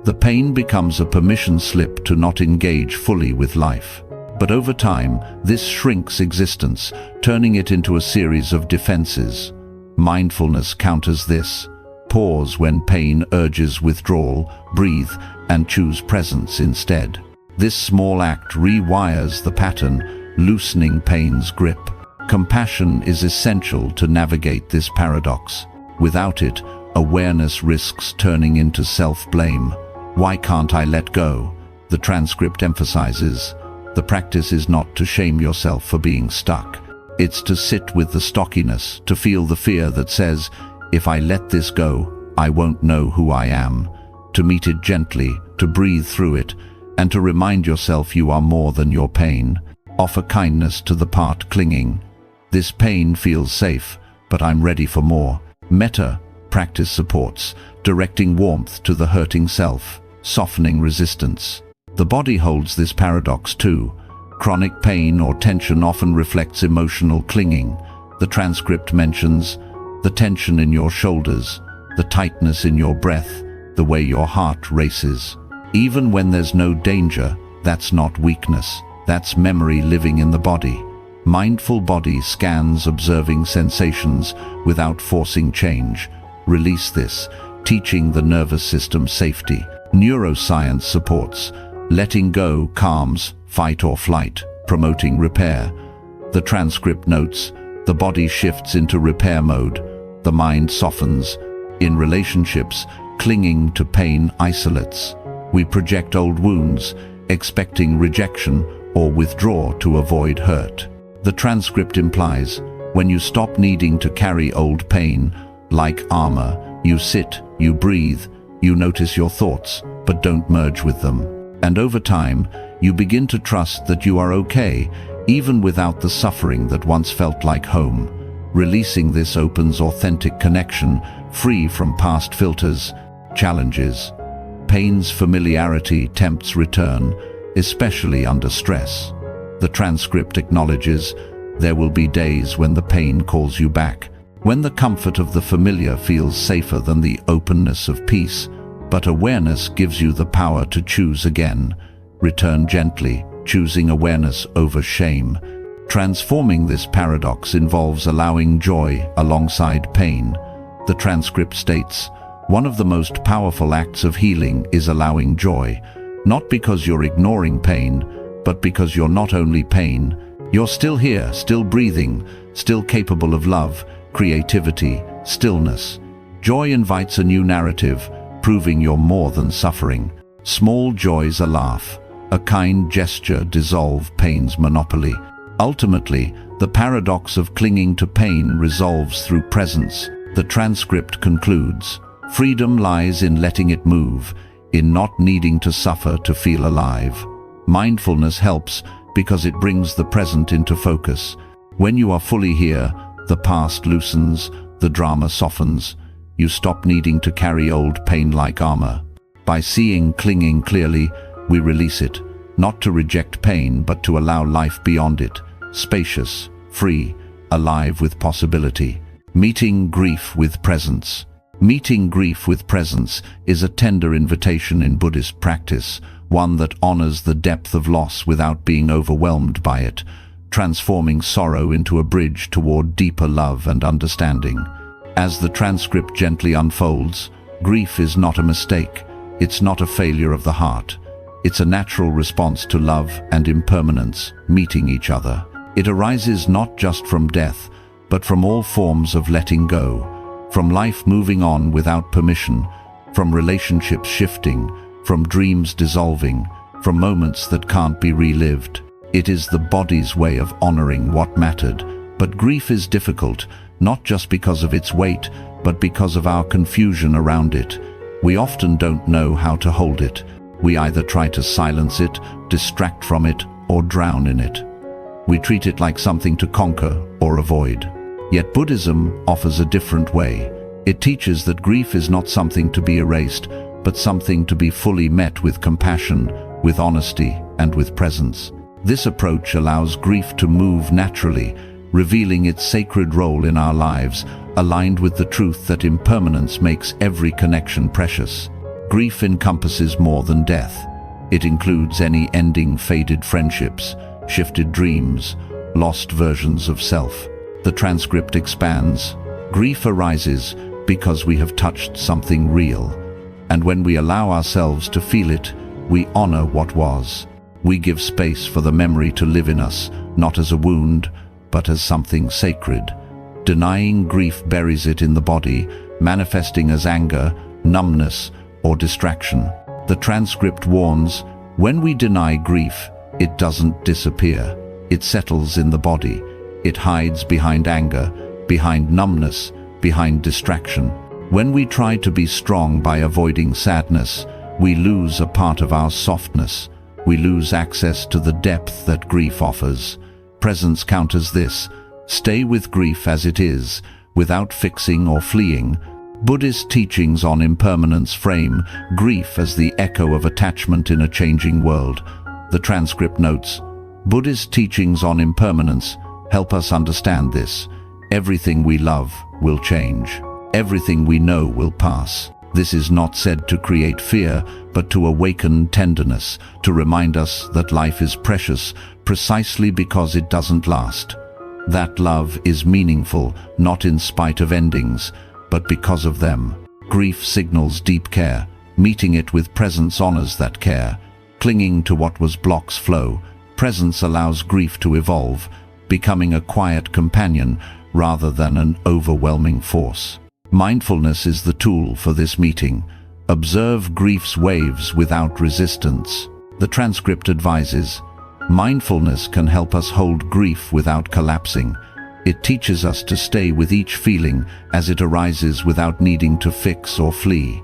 The pain becomes a permission slip to not engage fully with life. But over time, this shrinks existence, turning it into a series of defenses. Mindfulness counters this. Pause when pain urges withdrawal, breathe, and choose presence instead. This small act rewires the pattern, loosening pain's grip. Compassion is essential to navigate this paradox. Without it, awareness risks turning into self-blame. Why can't I let go? The transcript emphasizes, the practice is not to shame yourself for being stuck. It's to sit with the stockiness, to feel the fear that says, if I let this go, I won't know who I am. To meet it gently, to breathe through it, and to remind yourself you are more than your pain. Offer kindness to the part clinging. This pain feels safe, but I'm ready for more. Metta practice supports, directing warmth to the hurting self, softening resistance. The body holds this paradox too. Chronic pain or tension often reflects emotional clinging. The transcript mentions the tension in your shoulders, the tightness in your breath, the way your heart races. Even when there's no danger, that's not weakness. That's memory living in the body. Mindful body scans observing sensations without forcing change. Release this, teaching the nervous system safety. Neuroscience supports. Letting go calms fight or flight, promoting repair. The transcript notes, the body shifts into repair mode. The mind softens. In relationships, clinging to pain isolates. We project old wounds, expecting rejection or withdraw to avoid hurt. The transcript implies, when you stop needing to carry old pain, like armor, you sit, you breathe, you notice your thoughts, but don't merge with them. And over time, you begin to trust that you are okay, even without the suffering that once felt like home. Releasing this opens authentic connection, free from past filters, challenges. Pain's familiarity tempts return, especially under stress. The transcript acknowledges, there will be days when the pain calls you back, when the comfort of the familiar feels safer than the openness of peace, but awareness gives you the power to choose again. Return gently, choosing awareness over shame. Transforming this paradox involves allowing joy alongside pain. The transcript states, one of the most powerful acts of healing is allowing joy, not because you're ignoring pain, but because you're not only pain, you're still here, still breathing, still capable of love, creativity, stillness. Joy invites a new narrative, proving you're more than suffering. Small joys, a laugh, a kind gesture dissolve pain's monopoly. Ultimately, the paradox of clinging to pain resolves through presence. The transcript concludes, freedom lies in letting it move, in not needing to suffer to feel alive. Mindfulness helps because it brings the present into focus. When you are fully here, the past loosens, the drama softens. You stop needing to carry old pain like armor. By seeing clinging clearly, we release it, not to reject pain, but to allow life beyond it, spacious, free, alive with possibility. Meeting grief with presence. Meeting grief with presence is a tender invitation in Buddhist practice, one that honors the depth of loss without being overwhelmed by it, transforming sorrow into a bridge toward deeper love and understanding. As the transcript gently unfolds, grief is not a mistake, It's not a failure of the heart. It's a natural response to love and impermanence meeting each other. It arises not just from death, but from all forms of letting go, from life moving on without permission, from relationships shifting, from dreams dissolving, from moments that can't be relived. It is the body's way of honoring what mattered. But grief is difficult, not just because of its weight, but because of our confusion around it. We often don't know how to hold it. We either try to silence it, distract from it, or drown in it. We treat it like something to conquer or avoid. Yet Buddhism offers a different way. It teaches that grief is not something to be erased, but something to be fully met with compassion, with honesty, and with presence. This approach allows grief to move naturally, revealing its sacred role in our lives, aligned with the truth that impermanence makes every connection precious. Grief encompasses more than death. It includes any ending faded friendships, shifted dreams, lost versions of self. The transcript expands. Grief arises because we have touched something real. And when we allow ourselves to feel it, we honor what was. We give space for the memory to live in us, not as a wound, but as something sacred. Denying grief buries it in the body, manifesting as anger, numbness, or distraction. The transcript warns, when we deny grief, it doesn't disappear. It settles in the body. It hides behind anger, behind numbness, behind distraction. When we try to be strong by avoiding sadness, we lose a part of our softness. We lose access to the depth that grief offers. Presence counters this. Stay with grief as it is, without fixing or fleeing. Buddhist teachings on impermanence frame grief as the echo of attachment in a changing world. The transcript notes, Buddhist teachings on impermanence help us understand this. Everything we love will change. Everything we know will pass. This is not said to create fear, but to awaken tenderness, to remind us that life is precious precisely because it doesn't last. That love is meaningful, not in spite of endings, but because of them. Grief signals deep care. Meeting it with presence honors that care. Clinging to what was blocks flow. Presence allows grief to evolve, becoming a quiet companion rather than an overwhelming force. Mindfulness is the tool for this meeting. Observe grief's waves without resistance. The transcript advises, mindfulness can help us hold grief without collapsing. It teaches us to stay with each feeling as it arises without needing to fix or flee.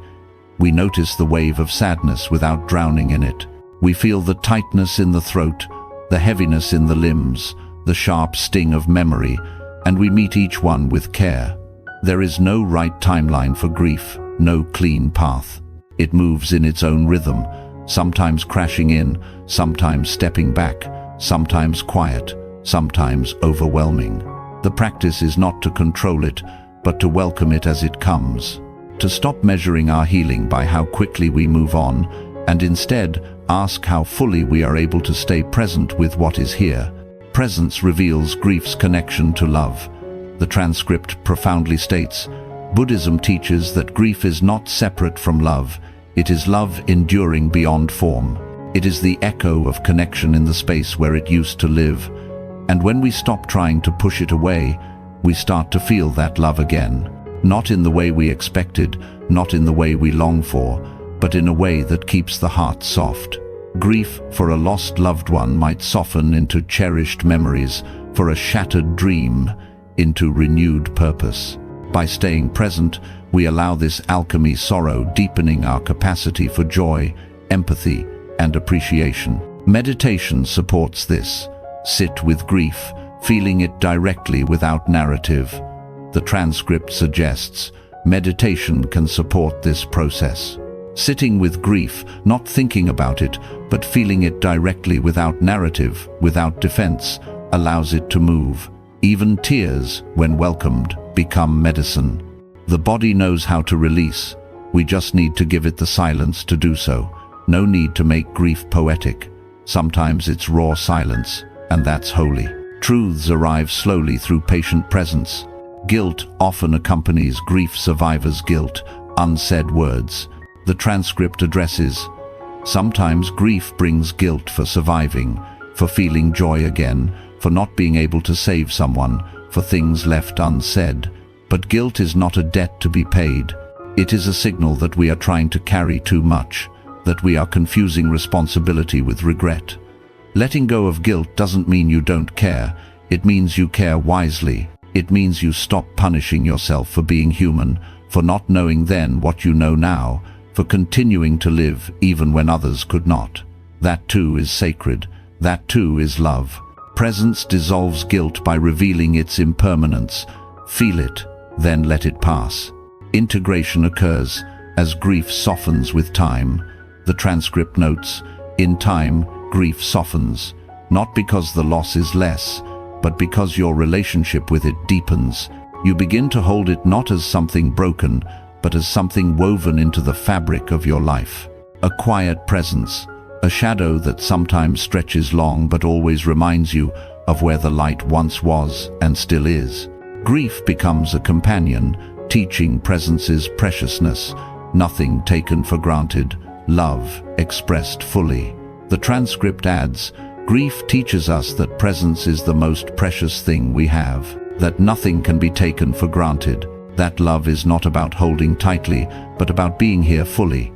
We notice the wave of sadness without drowning in it. We feel the tightness in the throat, the heaviness in the limbs, the sharp sting of memory, and we meet each one with care. There is no right timeline for grief, no clean path. It moves in its own rhythm, sometimes crashing in, sometimes stepping back, sometimes quiet, sometimes overwhelming. The practice is not to control it, but to welcome it as it comes. To stop measuring our healing by how quickly we move on, and instead ask how fully we are able to stay present with what is here. Presence reveals grief's connection to love. The transcript profoundly states, Buddhism teaches that grief is not separate from love. It is love enduring beyond form. It is the echo of connection in the space where it used to live. And when we stop trying to push it away, we start to feel that love again. Not in the way we expected, not in the way we long for, but in a way that keeps the heart soft. Grief for a lost loved one might soften into cherished memories, for a shattered dream into renewed purpose. By staying present, we allow this alchemy sorrow, deepening our capacity for joy, empathy, and appreciation. Meditation supports this. Sit with grief, feeling it directly without narrative. The transcript suggests meditation can support this process. Sitting with grief, not thinking about it, but feeling it directly without narrative, without defense, allows it to move. Even tears, when welcomed, become medicine. The body knows how to release. We just need to give it the silence to do so. No need to make grief poetic. Sometimes it's raw silence, and that's holy. Truths arrive slowly through patient presence. Guilt often accompanies grief survivors' guilt, unsaid words. The transcript addresses, sometimes grief brings guilt for surviving, for feeling joy again, for not being able to save someone, for things left unsaid. But guilt is not a debt to be paid. It is a signal that we are trying to carry too much, that we are confusing responsibility with regret. Letting go of guilt doesn't mean you don't care. It means you care wisely. It means you stop punishing yourself for being human, for not knowing then what you know now, for continuing to live even when others could not. That too is sacred. That too is love. Presence dissolves guilt by revealing its impermanence. Feel it, then let it pass. Integration occurs as grief softens with time. The transcript notes, in time, grief softens, not because the loss is less, but because your relationship with it deepens. You begin to hold it not as something broken, but as something woven into the fabric of your life. A quiet presence, a shadow that sometimes stretches long but always reminds you of where the light once was and still is. Grief becomes a companion, teaching presence's preciousness, nothing taken for granted, love expressed fully. The transcript adds, grief teaches us that presence is the most precious thing we have, that nothing can be taken for granted, that love is not about holding tightly, but about being here fully.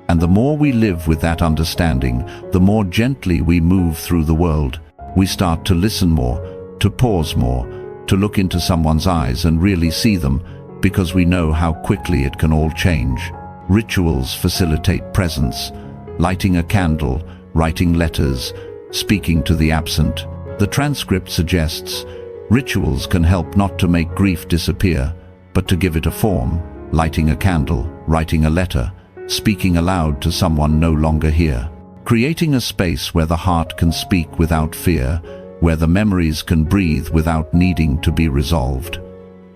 And the more we live with that understanding, the more gently we move through the world. We start to listen more, to pause more, to look into someone's eyes and really see them, because we know how quickly it can all change. Rituals facilitate presence, lighting a candle, writing letters, speaking to the absent. The transcript suggests rituals can help not to make grief disappear, but to give it a form, lighting a candle, writing a letter, speaking aloud to someone no longer here. Creating a space where the heart can speak without fear, where the memories can breathe without needing to be resolved.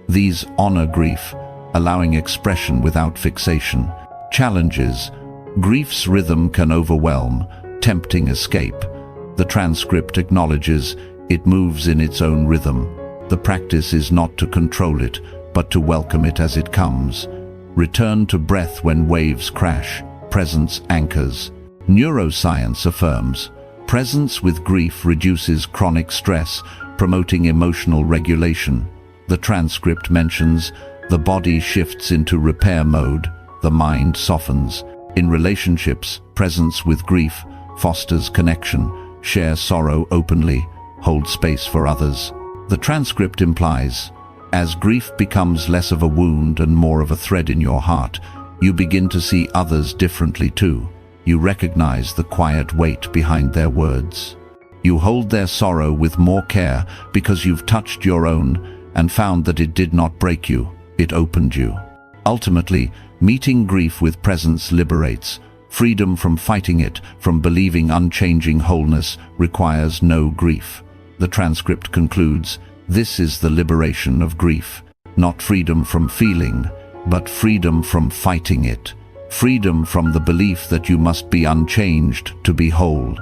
These honor grief, allowing expression without fixation. Challenges. Grief's rhythm can overwhelm, tempting escape. The transcript acknowledges it moves in its own rhythm. The practice is not to control it, but to welcome it as it comes. Return to breath when waves crash. Presence anchors. Neuroscience affirms presence with grief reduces chronic stress, promoting emotional regulation. The transcript mentions the body shifts into repair mode, the mind softens. In relationships, presence with grief fosters connection. Share sorrow openly, hold space for others. The transcript implies, as grief becomes less of a wound and more of a thread in your heart, you begin to see others differently too. You recognize the quiet weight behind their words. You hold their sorrow with more care because you've touched your own and found that it did not break you, it opened you. Ultimately, meeting grief with presence liberates. Freedom from fighting it, from believing unchanging wholeness, requires no grief. The transcript concludes, this is the liberation of grief. Not freedom from feeling, but freedom from fighting it. Freedom from the belief that you must be unchanged to be whole.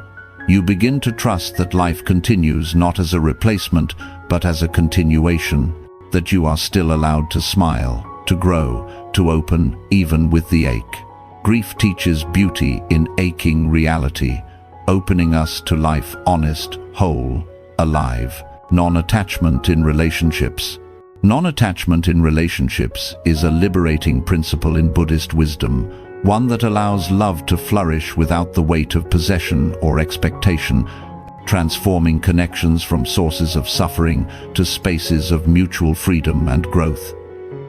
You begin to trust that life continues not as a replacement, but as a continuation, that you are still allowed to smile, to grow, to open, even with the ache. Grief teaches beauty in aching reality, opening us to life honest, whole, alive. Non-attachment in relationships. Non-attachment in relationships is a liberating principle in Buddhist wisdom, one that allows love to flourish without the weight of possession or expectation, transforming connections from sources of suffering to spaces of mutual freedom and growth.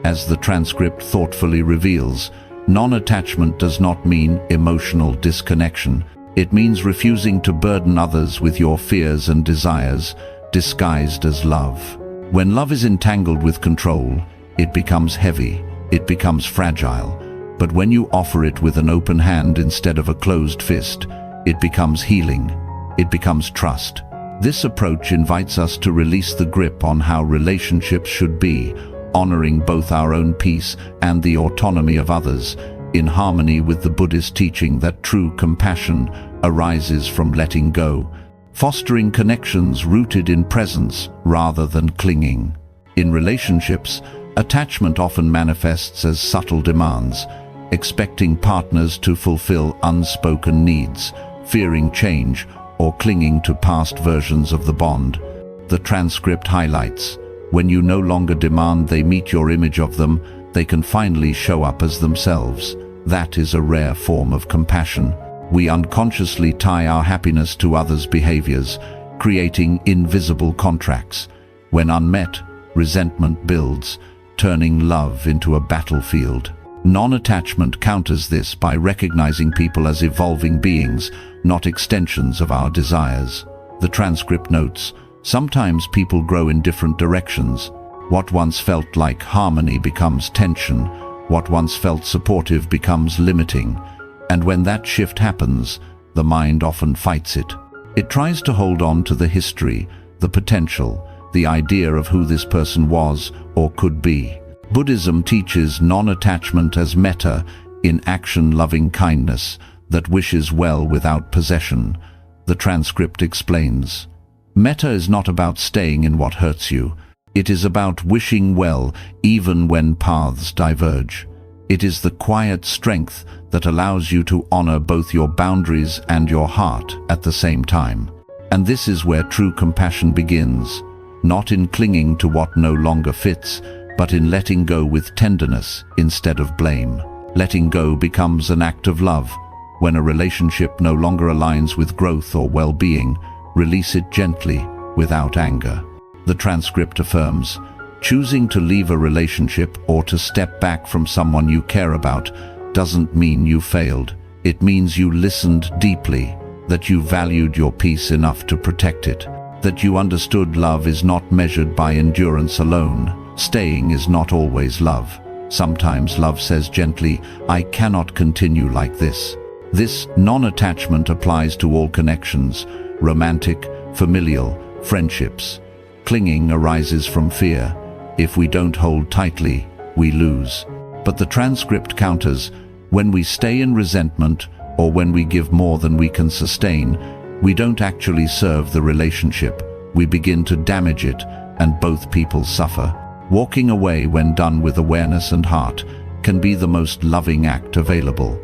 As the transcript thoughtfully reveals, non-attachment does not mean emotional disconnection. It means refusing to burden others with your fears and desires, disguised as love. When love is entangled with control, it becomes heavy, it becomes fragile. But when you offer it with an open hand instead of a closed fist, it becomes healing, it becomes trust. This approach invites us to release the grip on how relationships should be, honoring both our own peace and the autonomy of others, in harmony with the Buddhist teaching that true compassion arises from letting go, fostering connections rooted in presence rather than clinging. In relationships, attachment often manifests as subtle demands, expecting partners to fulfill unspoken needs, fearing change, or clinging to past versions of the bond. The transcript highlights, when you no longer demand they meet your image of them, they can finally show up as themselves. That is a rare form of compassion. We unconsciously tie our happiness to others' behaviors, creating invisible contracts. When unmet, resentment builds, turning love into a battlefield. Non-attachment counters this by recognizing people as evolving beings, not extensions of our desires. The transcript notes, sometimes people grow in different directions. What once felt like harmony becomes tension. What once felt supportive becomes limiting. And when that shift happens, the mind often fights it. It tries to hold on to the history, the potential, the idea of who this person was or could be. Buddhism teaches non-attachment as metta, in action loving kindness that wishes well without possession. The transcript explains, metta is not about staying in what hurts you. It is about wishing well even when paths diverge. It is the quiet strength that allows you to honor both your boundaries and your heart at the same time. And this is where true compassion begins, not in clinging to what no longer fits, but in letting go with tenderness instead of blame. Letting go becomes an act of love. When a relationship no longer aligns with growth or well-being, release it gently, without anger. The transcript affirms, choosing to leave a relationship or to step back from someone you care about doesn't mean you failed. It means you listened deeply, that you valued your peace enough to protect it, that you understood love is not measured by endurance alone. Staying is not always love. Sometimes love says gently, I cannot continue like this. This non-attachment applies to all connections, romantic, familial, friendships. Clinging arises from fear. If we don't hold tightly, we lose. But the transcript counters, when we stay in resentment or when we give more than we can sustain, we don't actually serve the relationship. We begin to damage it, and both people suffer. Walking away when done with awareness and heart can be the most loving act available.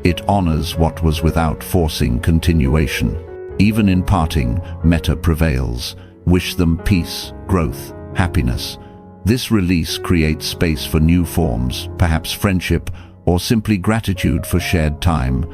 It honors what was without forcing continuation. Even in parting, metta prevails. Wish them peace, growth, happiness. This release creates space for new forms, perhaps friendship, or simply gratitude for shared time.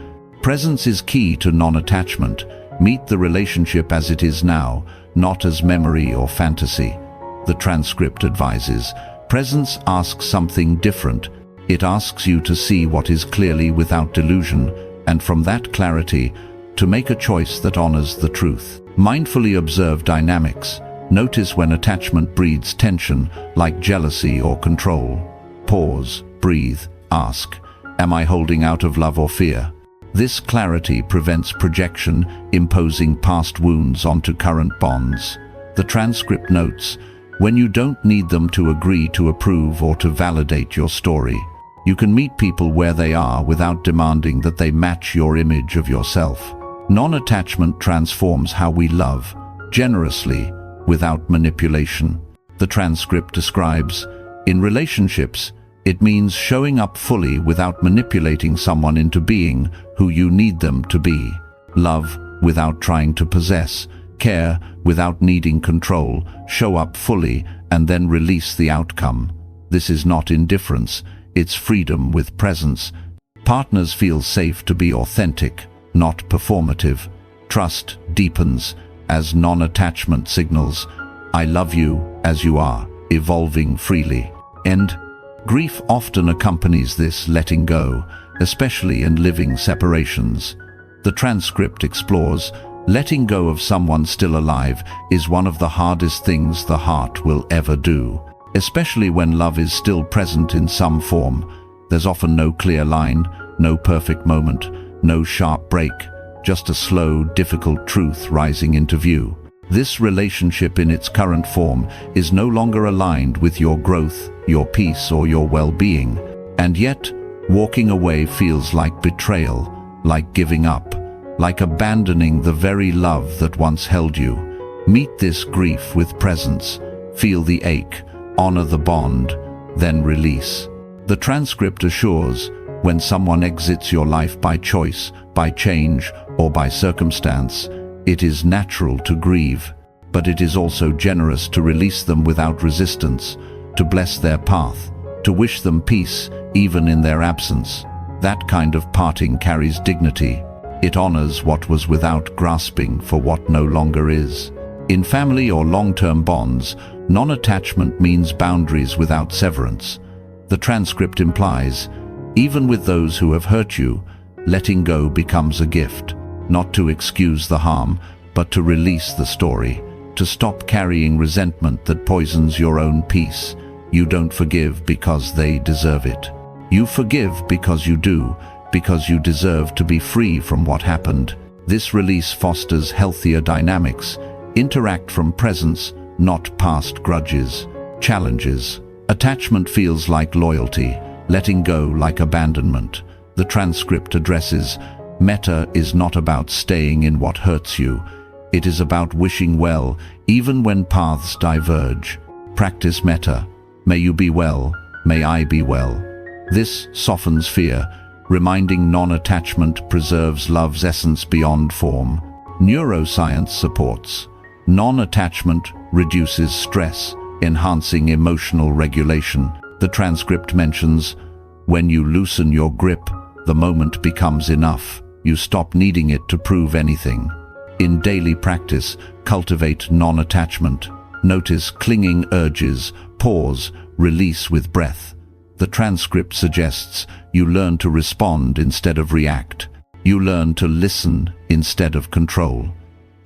Presence is key to non-attachment. Meet the relationship as it is now, not as memory or fantasy. The transcript advises, presence asks something different. It asks you to see what is clearly without delusion, and from that clarity, to make a choice that honors the truth. Mindfully observe dynamics. Notice when attachment breeds tension, like jealousy or control. Pause, breathe, ask, am I holding out of love or fear? This clarity prevents projection, imposing past wounds onto current bonds. The transcript notes, when you don't need them to agree to approve or to validate your story, you can meet people where they are without demanding that they match your image of yourself. Non-attachment transforms how we love, generously, without manipulation. The transcript describes, in relationships, it means showing up fully without manipulating someone into being who you need them to be. Love without trying to possess, care without needing control, show up fully and then release the outcome. This is not indifference, it's freedom with presence. Partners feel safe to be authentic, not performative. Trust deepens as non-attachment signals, I love you as you are, evolving freely. And grief often accompanies this letting go, especially in living separations. The transcript explores, letting go of someone still alive is one of the hardest things the heart will ever do, especially when love is still present in some form. There's often no clear line, no perfect moment, no sharp break, just a slow, difficult truth rising into view. This relationship in its current form is no longer aligned with your growth, your peace, or your well-being. And yet, walking away feels like betrayal, like giving up, like abandoning the very love that once held you. Meet this grief with presence, feel the ache, honor the bond, then release. The transcript assures, When someone exits your life by choice, by change, or by circumstance, it is natural to grieve, but it is also generous to release them without resistance, to bless their path, to wish them peace, even in their absence. That kind of parting carries dignity. It honors what was without grasping for what no longer is. In family or long-term bonds, non-attachment means boundaries without severance. The transcript implies, even with those who have hurt you, letting go becomes a gift, not to excuse the harm, but to release the story, to stop carrying resentment that poisons your own peace. You don't forgive because they deserve it. You forgive because you do, because you deserve to be free from what happened. This release fosters healthier dynamics. Interact from presence, not past grudges. Challenges. Attachment feels like loyalty, letting go like abandonment. The transcript addresses, metta is not about staying in what hurts you. It is about wishing well, even when paths diverge. Practice metta. May you be well, may I be well. This softens fear, reminding non-attachment preserves love's essence beyond form. Neuroscience supports. Non-attachment reduces stress, enhancing emotional regulation. The transcript mentions, when you loosen your grip, the moment becomes enough. You stop needing it to prove anything. In daily practice, cultivate non-attachment. Notice clinging urges, pause, release with breath. The transcript suggests you learn to respond instead of react. You learn to listen instead of control.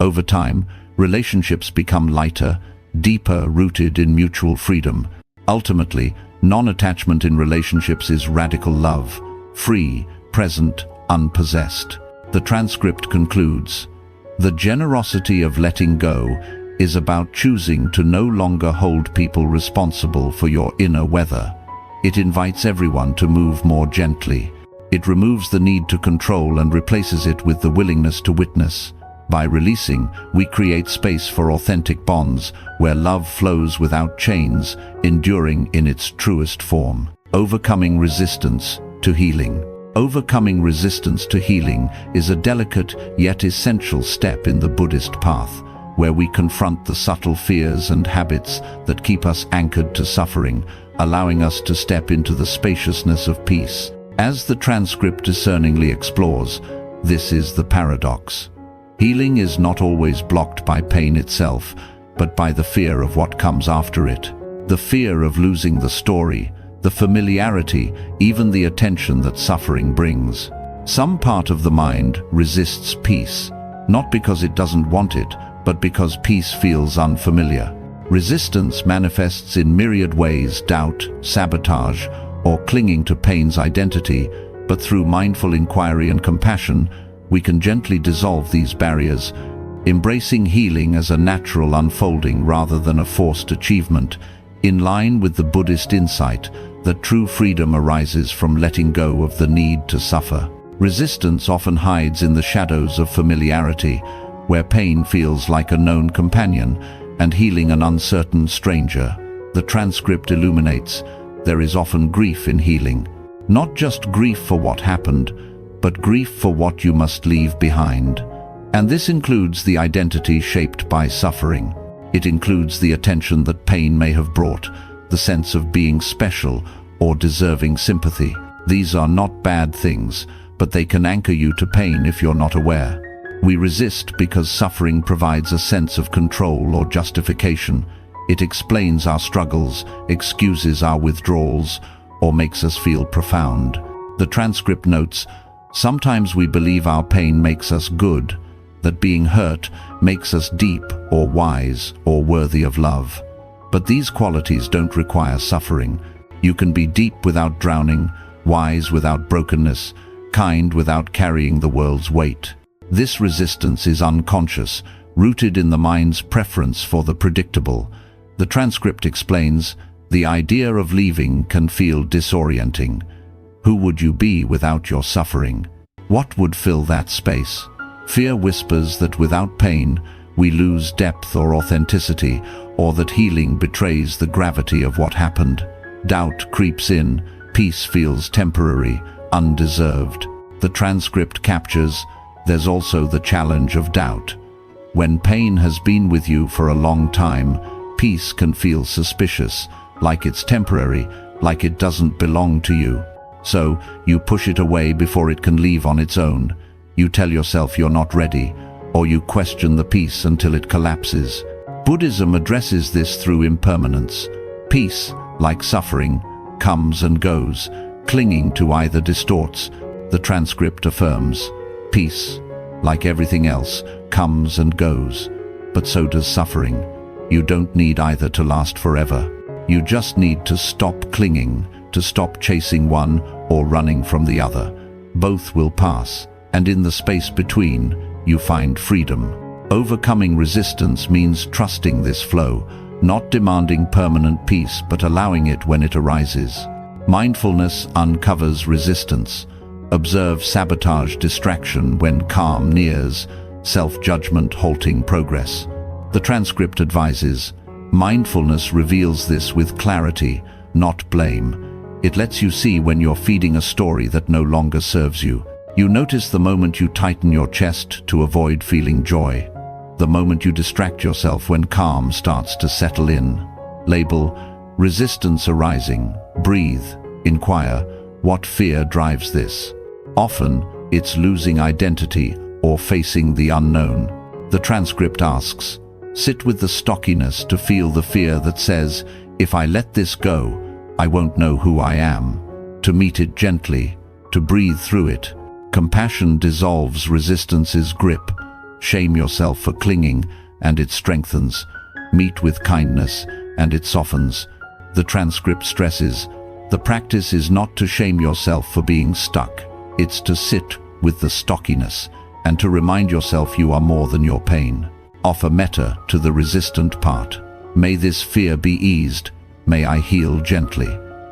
Over time, relationships become lighter, deeper, rooted in mutual freedom. Ultimately, non-attachment in relationships is radical love, free, present, unpossessed. The transcript concludes, the generosity of letting go is about choosing to no longer hold people responsible for your inner weather. It invites everyone to move more gently. It removes the need to control and replaces it with the willingness to witness. By releasing, we create space for authentic bonds, where love flows without chains, enduring in its truest form. Overcoming resistance to healing. Overcoming resistance to healing is a delicate yet essential step in the Buddhist path, where we confront the subtle fears and habits that keep us anchored to suffering, allowing us to step into the spaciousness of peace. As the transcript discerningly explores, this is the paradox. Healing is not always blocked by pain itself, but by the fear of what comes after it. The fear of losing the story, the familiarity, even the attention that suffering brings. Some part of the mind resists peace, not because it doesn't want it, but because peace feels unfamiliar. Resistance manifests in myriad ways: doubt, sabotage, or clinging to pain's identity, but through mindful inquiry and compassion, we can gently dissolve these barriers, embracing healing as a natural unfolding rather than a forced achievement, in line with the Buddhist insight that true freedom arises from letting go of the need to suffer. Resistance often hides in the shadows of familiarity, where pain feels like a known companion and healing an uncertain stranger. The transcript illuminates, there is often grief in healing. Not just grief for what happened, but grief for what you must leave behind. And this includes the identity shaped by suffering. It includes the attention that pain may have brought, the sense of being special or deserving sympathy. These are not bad things, but they can anchor you to pain if you're not aware. We resist because suffering provides a sense of control or justification. It explains our struggles, excuses our withdrawals, or makes us feel profound. The transcript notes, sometimes we believe our pain makes us good, that being hurt makes us deep or wise or worthy of love. But these qualities don't require suffering. You can be deep without drowning, wise without brokenness, kind without carrying the world's weight. This resistance is unconscious, rooted in the mind's preference for the predictable. The transcript explains, the idea of leaving can feel disorienting. Who would you be without your suffering? What would fill that space? Fear whispers that without pain, we lose depth or authenticity, or that healing betrays the gravity of what happened. Doubt creeps in, peace feels temporary, undeserved. The transcript captures, there's also the challenge of doubt. When pain has been with you for a long time, peace can feel suspicious, like it's temporary, like it doesn't belong to you. So, you push it away before it can leave on its own. You tell yourself you're not ready, or you question the peace until it collapses. Buddhism addresses this through impermanence. Peace, like suffering, comes and goes. Clinging to either distorts. The transcript affirms, peace, like everything else, comes and goes. But so does suffering. You don't need either to last forever. You just need to stop clinging, to stop chasing one or running from the other. Both will pass, and in the space between, you find freedom. Overcoming resistance means trusting this flow, not demanding permanent peace but allowing it when it arises. Mindfulness uncovers resistance. Observe sabotage distraction when calm nears, self-judgment halting progress. The transcript advises, mindfulness reveals this with clarity, not blame. It lets you see when you're feeding a story that no longer serves you. You notice the moment you tighten your chest to avoid feeling joy. The moment you distract yourself when calm starts to settle in. Label, resistance arising. Breathe, inquire, what fear drives this? Often, it's losing identity or facing the unknown. The transcript asks, sit with the stockiness to feel the fear that says, if I let this go, I won't know who I am. To meet it gently, to breathe through it. Compassion dissolves resistance's grip. Shame yourself for clinging, and it strengthens. Meet with kindness, and it softens. The transcript stresses, the practice is not to shame yourself for being stuck. It's to sit with the stockiness, and to remind yourself you are more than your pain. Offer metta to the resistant part. May this fear be eased. May I heal gently.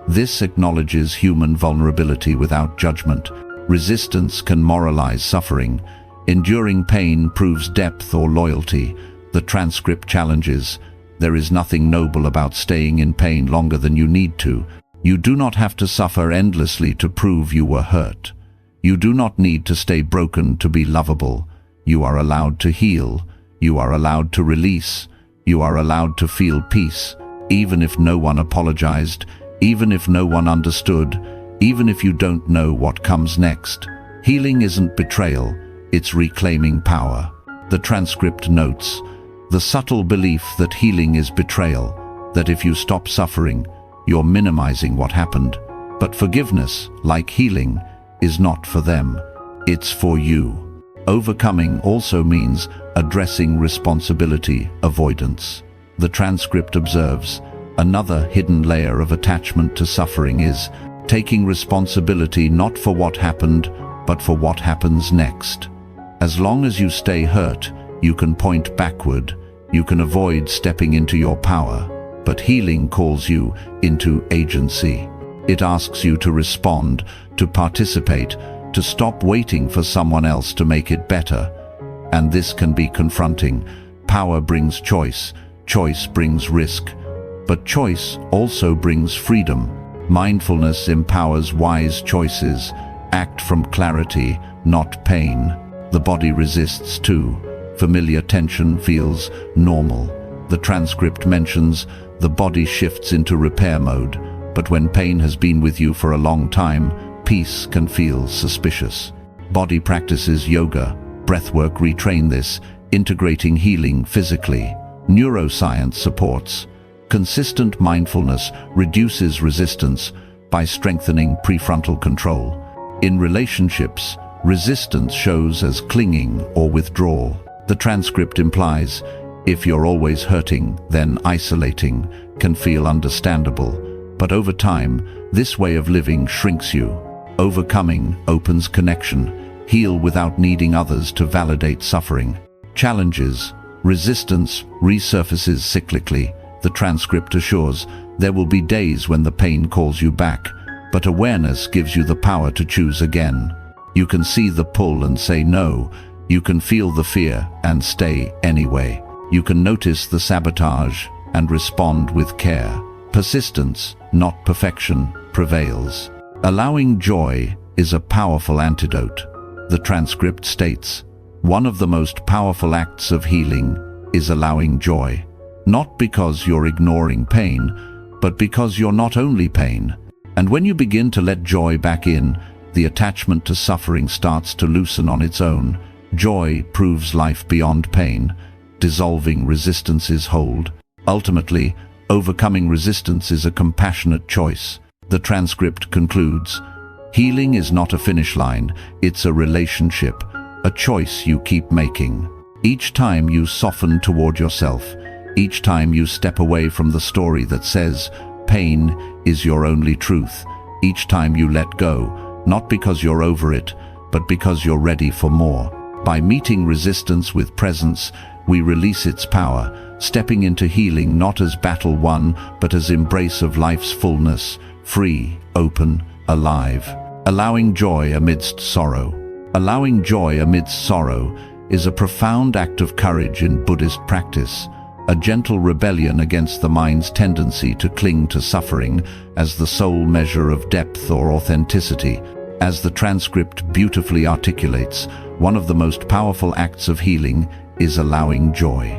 This acknowledges human vulnerability without judgment. Resistance can moralize suffering. Enduring pain proves depth or loyalty. The transcript challenges, there is nothing noble about staying in pain longer than you need to. You do not have to suffer endlessly to prove you were hurt. You do not need to stay broken to be lovable. You are allowed to heal. You are allowed to release. You are allowed to feel peace, even if no one apologized, even if no one understood, even if you don't know what comes next. Healing isn't betrayal. It's reclaiming power. The transcript notes, the subtle belief that healing is betrayal, that if you stop suffering, you're minimizing what happened. But forgiveness, like healing, is not for them. It's for you. Overcoming also means addressing responsibility avoidance. The transcript observes, another hidden layer of attachment to suffering is taking responsibility not for what happened, but for what happens next. As long as you stay hurt, you can point backward, you can avoid stepping into your power, but healing calls you into agency. It asks you to respond, to participate, to stop waiting for someone else to make it better. And this can be confronting. Power brings choice, choice brings risk, but choice also brings freedom. Mindfulness empowers wise choices. Act from clarity, not pain. The body resists too. Familiar tension feels normal. The transcript mentions the body shifts into repair mode, but when pain has been with you for a long time, peace can feel suspicious. Body practices yoga, breathwork retrain this, integrating healing physically. Neuroscience supports. Consistent mindfulness reduces resistance by strengthening prefrontal control. In relationships, resistance shows as clinging or withdrawal. The transcript implies, if you're always hurting, then isolating can feel understandable. But over time, this way of living shrinks you. Overcoming opens connection. Heal without needing others to validate suffering. Challenges. Resistance resurfaces cyclically. The transcript assures, there will be days when the pain calls you back, but awareness gives you the power to choose again. You can see the pull and say no. You can feel the fear and stay anyway. You can notice the sabotage and respond with care. Persistence, not perfection, prevails. Allowing joy, is a powerful antidote. The transcript states, "One of the most powerful acts of healing is allowing joy. Not because you're ignoring pain, but because you're not only pain. And when you begin to let joy back in, the attachment to suffering starts to loosen on its own. Joy proves life beyond pain, dissolving resistance's hold. Ultimately, overcoming resistance is a compassionate choice." The transcript concludes, "Healing is not a finish line, it's a relationship, a choice you keep making. Each time you soften toward yourself, each time you step away from the story that says, pain is your only truth, each time you let go, not because you're over it, but because you're ready for more. By meeting resistance with presence, we release its power, stepping into healing not as battle won, but as embrace of life's fullness, free, open, alive. Allowing joy amidst sorrow. Allowing joy amidst sorrow is a profound act of courage in Buddhist practice, a gentle rebellion against the mind's tendency to cling to suffering as the sole measure of depth or authenticity. As the transcript beautifully articulates, one of the most powerful acts of healing is allowing joy.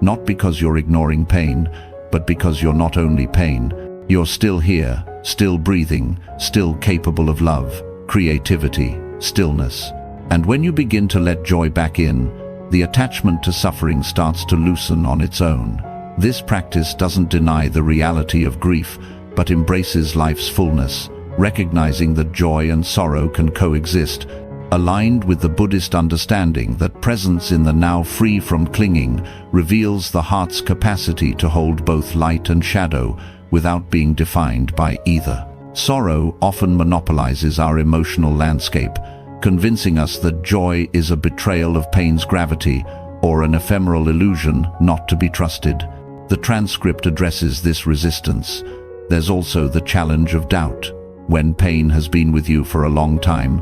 Not because you're ignoring pain, but because you're not only pain. You're still here, still breathing, still capable of love, creativity, stillness. And when you begin to let joy back in, the attachment to suffering starts to loosen on its own. This practice doesn't deny the reality of grief, but embraces life's fullness, recognizing that joy and sorrow can coexist, aligned with the Buddhist understanding that presence in the now, free from clinging, reveals the heart's capacity to hold both light and shadow without being defined by either. Sorrow often monopolizes our emotional landscape, convincing us that joy is a betrayal of pain's gravity or an ephemeral illusion not to be trusted. The transcript addresses this resistance. There's also the challenge of doubt. When pain has been with you for a long time,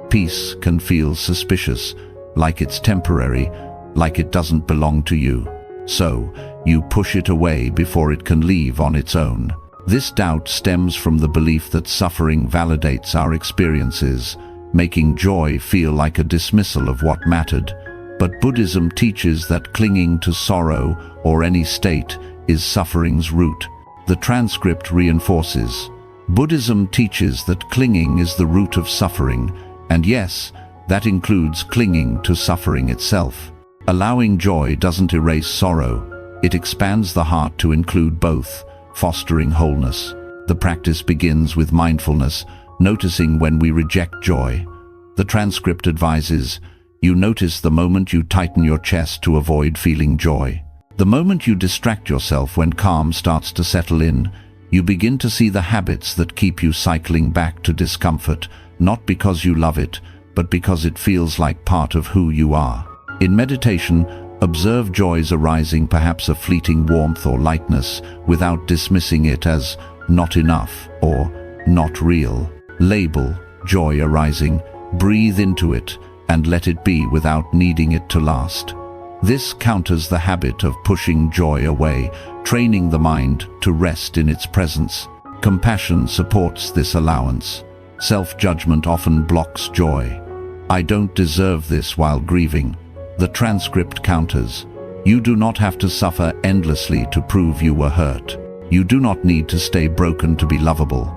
peace can feel suspicious, like it's temporary, like it doesn't belong to you. So, you push it away before it can leave on its own. This doubt stems from the belief that suffering validates our experiences, making joy feel like a dismissal of what mattered. But Buddhism teaches that clinging to sorrow or any state is suffering's root. The transcript reinforces, Buddhism teaches that clinging is the root of suffering, and yes, that includes clinging to suffering itself. Allowing joy doesn't erase sorrow, it expands the heart to include both, fostering wholeness. The practice begins with mindfulness, noticing when we reject joy. The transcript advises, you notice the moment you tighten your chest to avoid feeling joy. The moment you distract yourself when calm starts to settle in, you begin to see the habits that keep you cycling back to discomfort, not because you love it, but because it feels like part of who you are. In meditation, observe joys arising, perhaps a fleeting warmth or lightness, without dismissing it as not enough or not real. Label joy arising, breathe into it, and let it be without needing it to last. This counters the habit of pushing joy away, training the mind to rest in its presence. Compassion supports this allowance. Self-judgment often blocks joy. I don't deserve this while grieving. The transcript counters. You do not have to suffer endlessly to prove you were hurt. You do not need to stay broken to be lovable.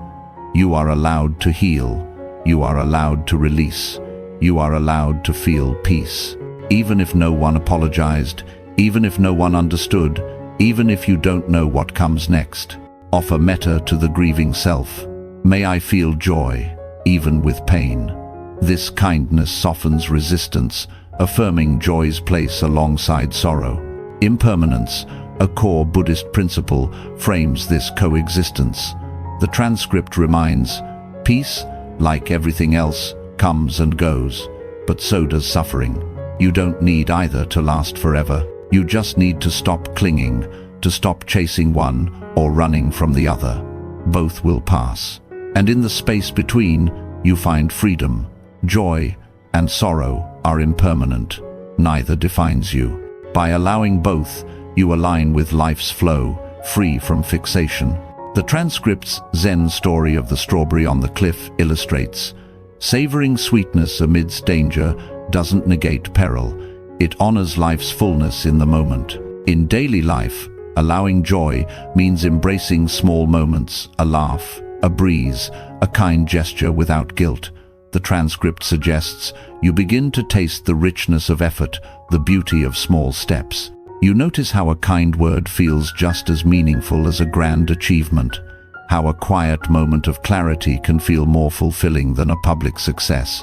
You are allowed to heal. You are allowed to release. You are allowed to feel peace. Even if no one apologized, even if no one understood, even if you don't know what comes next. Offer metta to the grieving self. May I feel joy, even with pain. This kindness softens resistance, affirming joy's place alongside sorrow. Impermanence, a core Buddhist principle, frames this coexistence. The transcript reminds, peace, like everything else, comes and goes, but so does suffering. You don't need either to last forever. You just need to stop clinging, to stop chasing one or running from the other. Both will pass. And in the space between, you find freedom. Joy and sorrow are impermanent. Neither defines you. By allowing both, you align with life's flow, free from fixation. The transcript's Zen story of the strawberry on the cliff illustrates, Savoring sweetness amidst danger doesn't negate peril. It honors life's fullness in the moment. In daily life, allowing joy means embracing small moments, a laugh, a breeze, a kind gesture without guilt. The transcript suggests you begin to taste the richness of effort, the beauty of small steps. You notice how a kind word feels just as meaningful as a grand achievement, how a quiet moment of clarity can feel more fulfilling than a public success.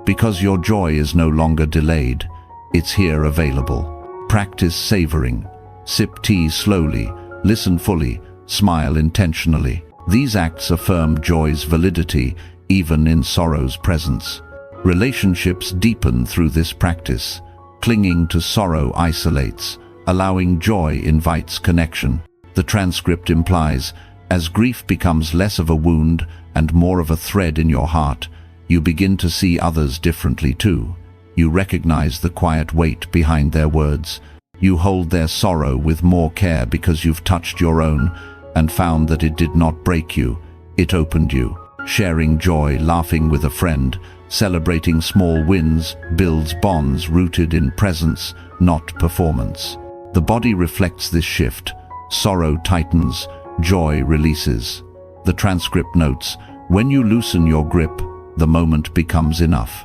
Because your joy is no longer delayed, it's here available. Practice savoring. Sip tea slowly, listen fully, smile intentionally. These acts affirm joy's validity, even in sorrow's presence. Relationships deepen through this practice. Clinging to sorrow isolates. Allowing joy invites connection. The transcript implies, as grief becomes less of a wound and more of a thread in your heart, you begin to see others differently too. You recognize the quiet weight behind their words. You hold their sorrow with more care because you've touched your own and found that it did not break you, it opened you. Sharing joy, laughing with a friend, celebrating small wins builds bonds rooted in presence, not performance. The body reflects this shift. Sorrow tightens, joy releases. The transcript notes, when you loosen your grip, the moment becomes enough.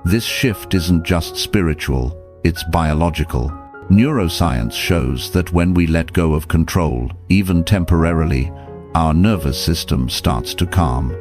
This shift isn't just spiritual, it's biological. Neuroscience shows that when we let go of control, even temporarily, our nervous system starts to calm.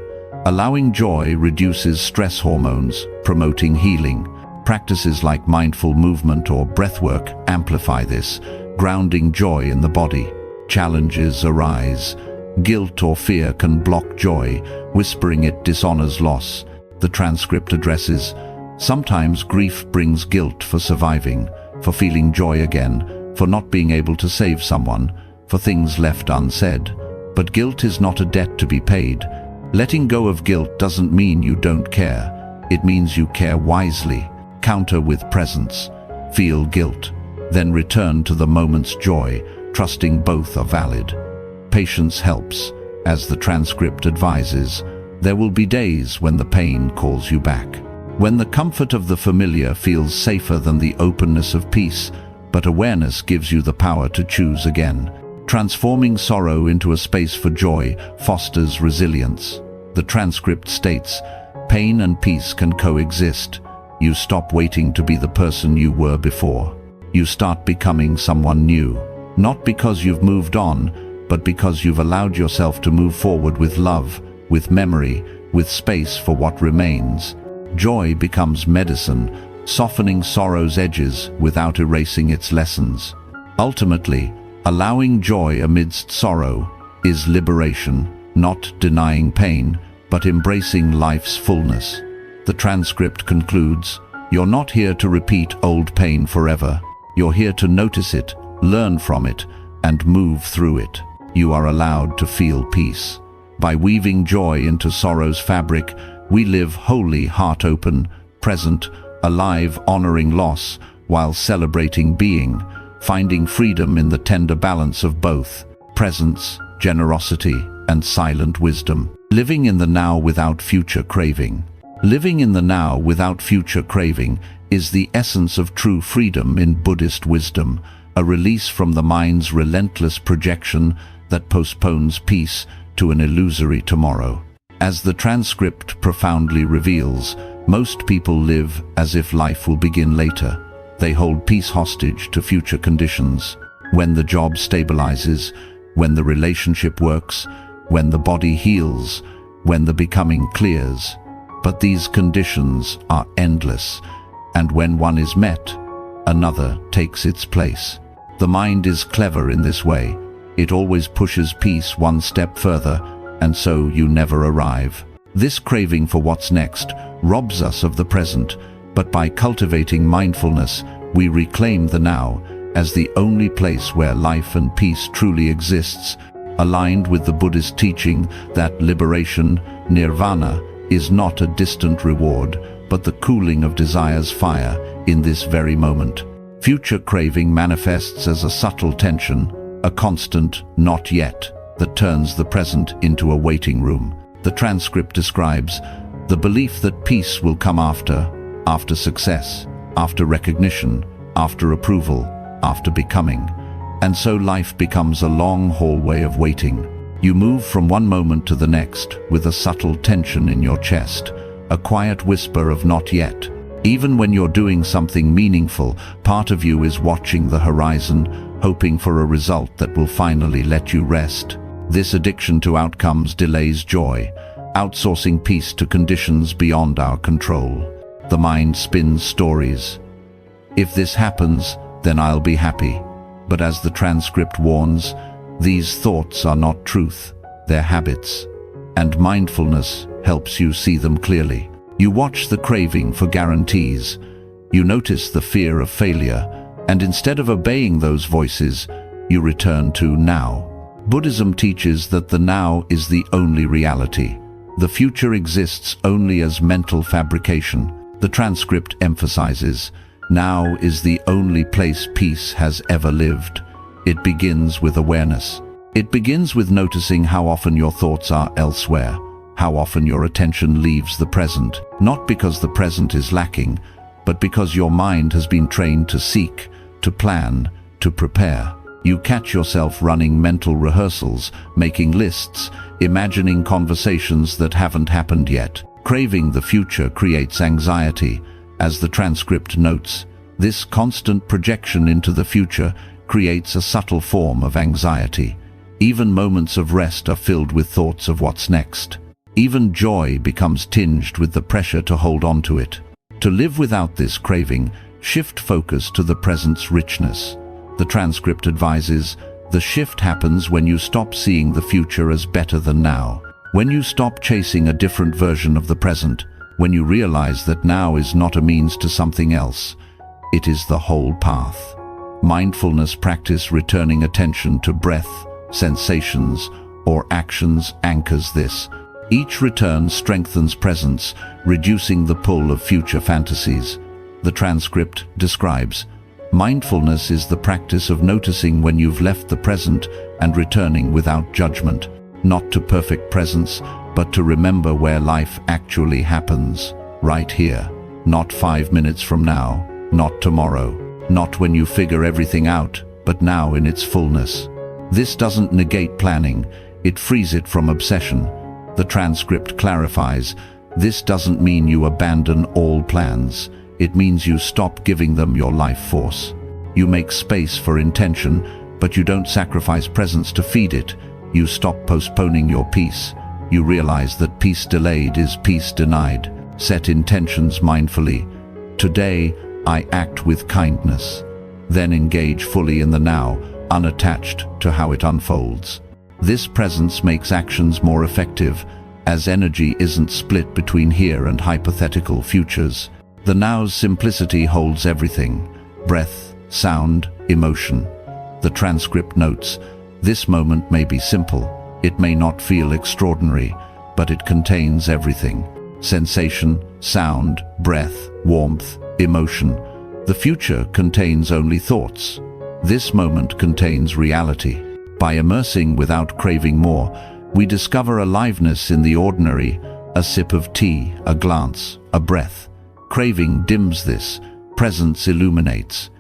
Allowing joy reduces stress hormones, promoting healing. Practices like mindful movement or breathwork amplify this, grounding joy in the body. Challenges arise. Guilt or fear can block joy, whispering it dishonors loss. The transcript addresses, sometimes grief brings guilt for surviving, for feeling joy again, for not being able to save someone, for things left unsaid. But guilt is not a debt to be paid. Letting go of guilt doesn't mean you don't care. It means you care wisely. Counter with presence. Feel guilt. Then return to the moment's joy, trusting both are valid. Patience helps. As the transcript advises, there will be days when the pain calls you back. When the comfort of the familiar feels safer than the openness of peace, but awareness gives you the power to choose again. Transforming sorrow into a space for joy fosters resilience. The transcript states, pain and peace can coexist. You stop waiting to be the person you were before. You start becoming someone new. Not because you've moved on, but because you've allowed yourself to move forward with love, with memory, with space for what remains. Joy becomes medicine, softening sorrow's edges without erasing its lessons. Ultimately, allowing joy amidst sorrow is liberation, not denying pain, but embracing life's fullness. The transcript concludes, you're not here to repeat old pain forever. You're here to notice it, learn from it, and move through it. You are allowed to feel peace. By weaving joy into sorrow's fabric, we live wholly heart-open, present, alive, honoring loss, while celebrating being, finding freedom in the tender balance of both, presence, generosity, and silent wisdom. Living in the now without future craving. Living in the now without future craving is the essence of true freedom in Buddhist wisdom, a release from the mind's relentless projection that postpones peace to an illusory tomorrow. As the transcript profoundly reveals, most people live as if life will begin later. They hold peace hostage to future conditions. When the job stabilizes, when the relationship works, when the body heals, when the becoming clears. But these conditions are endless, and when one is met, another takes its place. The mind is clever in this way. It always pushes peace one step further, and so you never arrive. This craving for what's next robs us of the present, but by cultivating mindfulness, we reclaim the now as the only place where life and peace truly exists, aligned with the Buddhist teaching that liberation, nirvana, is not a distant reward, but the cooling of desire's fire in this very moment. Future craving manifests as a subtle tension, a constant not yet, that turns the present into a waiting room. The transcript describes, The belief that peace will come after success, after recognition, after approval, after becoming. And so life becomes a long hallway of waiting. You move from one moment to the next with a subtle tension in your chest, a quiet whisper of not yet. Even when you're doing something meaningful, part of you is watching the horizon, hoping for a result that will finally let you rest. This addiction to outcomes delays joy, outsourcing peace to conditions beyond our control. The mind spins stories. If this happens, then I'll be happy. But as the transcript warns, these thoughts are not truth, they're habits. And mindfulness helps you see them clearly. You watch the craving for guarantees. You notice the fear of failure, and instead of obeying those voices, you return to now. Buddhism teaches that the now is the only reality. The future exists only as mental fabrication. The transcript emphasizes, now is the only place peace has ever lived. It begins with awareness. It begins with noticing how often your thoughts are elsewhere, how often your attention leaves the present, not because the present is lacking, but because your mind has been trained to seek, to plan, to prepare. You catch yourself running mental rehearsals, making lists, imagining conversations that haven't happened yet. Craving the future creates anxiety. As the transcript notes, this constant projection into the future creates a subtle form of anxiety. Even moments of rest are filled with thoughts of what's next. Even joy becomes tinged with the pressure to hold on to it. To live without this craving, shift focus to the present's richness. The transcript advises, the shift happens when you stop seeing the future as better than now. When you stop chasing a different version of the present, when you realize that now is not a means to something else, it is the whole path. Mindfulness practice returning attention to breath, sensations, or actions anchors this. Each return strengthens presence, reducing the pull of future fantasies. The transcript describes, mindfulness is the practice of noticing when you've left the present and returning without judgment, not to perfect presence, but to remember where life actually happens, right here, not 5 minutes from now, not tomorrow, not when you figure everything out, but now in its fullness. This doesn't negate planning, it frees it from obsession. The transcript clarifies, this doesn't mean you abandon all plans. It means you stop giving them your life force. You make space for intention, but you don't sacrifice presence to feed it. You stop postponing your peace. You realize that peace delayed is peace denied. Set intentions mindfully. Today, I act with kindness. Then engage fully in the now, unattached to how it unfolds. This presence makes actions more effective, as energy isn't split between here and hypothetical futures. The now's simplicity holds everything: breath, sound, emotion. The transcript notes, this moment may be simple, it may not feel extraordinary, but it contains everything: sensation, sound, breath, warmth, emotion. The future contains only thoughts. This moment contains reality. By immersing without craving more, we discover aliveness in the ordinary, a sip of tea, a glance, a breath. Craving dims this, presence illuminates.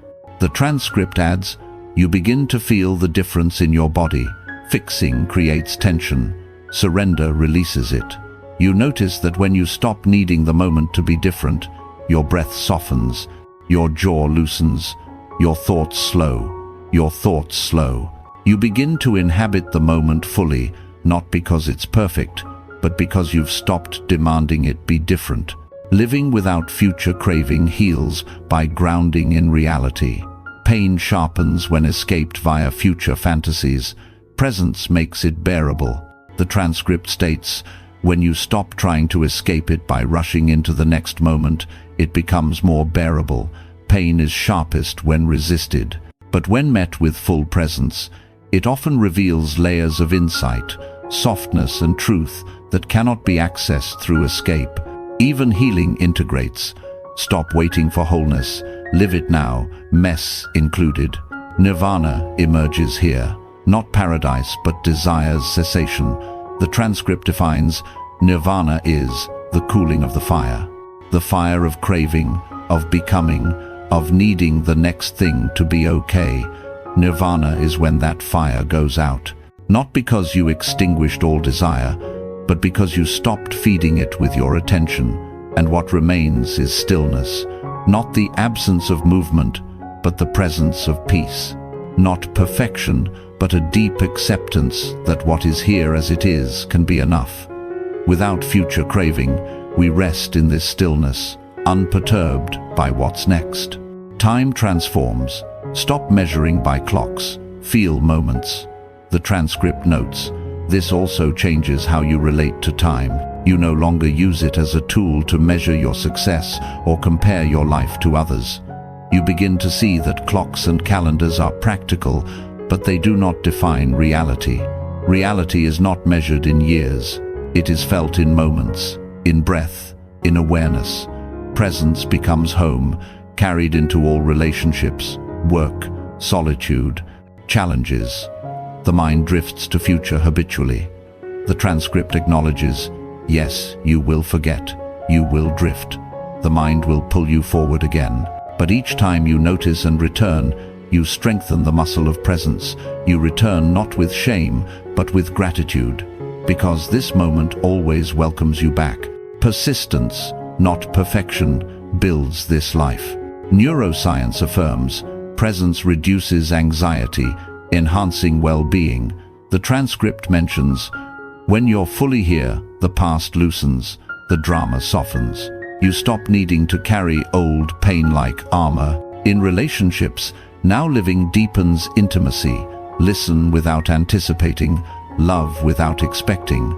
The transcript adds, you begin to feel the difference in your body. Fixing creates tension. Surrender releases it. You notice that when you stop needing the moment to be different, your breath softens, your jaw loosens, your thoughts slow. You begin to inhabit the moment fully, not because it's perfect, but because you've stopped demanding it be different. Living without future craving heals by grounding in reality. Pain sharpens when escaped via future fantasies. Presence makes it bearable. The transcript states, when you stop trying to escape it by rushing into the next moment, it becomes more bearable. Pain is sharpest when resisted, but when met with full presence, it often reveals layers of insight, softness and truth that cannot be accessed through escape. Even healing integrates. Stop waiting for wholeness, live it now, mess included. Nirvana emerges here, not paradise but desire's cessation. The transcript defines, nirvana is the cooling of the fire of craving, of becoming, of needing the next thing to be okay. Nirvana is when that fire goes out, not because you extinguished all desire, but because you stopped feeding it with your attention, and what remains is stillness, not the absence of movement, but the presence of peace, not perfection, but a deep acceptance that what is here as it is can be enough. Without future craving, we rest in this stillness, unperturbed by what's next. Time transforms. Stop measuring by clocks. Feel moments. The transcript notes, this also changes how you relate to time. You no longer use it as a tool to measure your success or compare your life to others. You begin to see that clocks and calendars are practical, but they do not define reality. Reality is not measured in years. It is felt in moments, in breath, in awareness. Presence becomes home, carried into all relationships, work, solitude, challenges. The mind drifts to future habitually. The transcript acknowledges, yes, you will forget, you will drift. The mind will pull you forward again. But each time you notice and return, you strengthen the muscle of presence. You return not with shame, but with gratitude, because this moment always welcomes you back. Persistence, not perfection, builds this life. Neuroscience affirms, presence reduces anxiety, enhancing well-being. The transcript mentions, when you're fully here, the past loosens, the drama softens. You stop needing to carry old pain-like armor. In relationships, now living deepens intimacy. Listen without anticipating, love without expecting.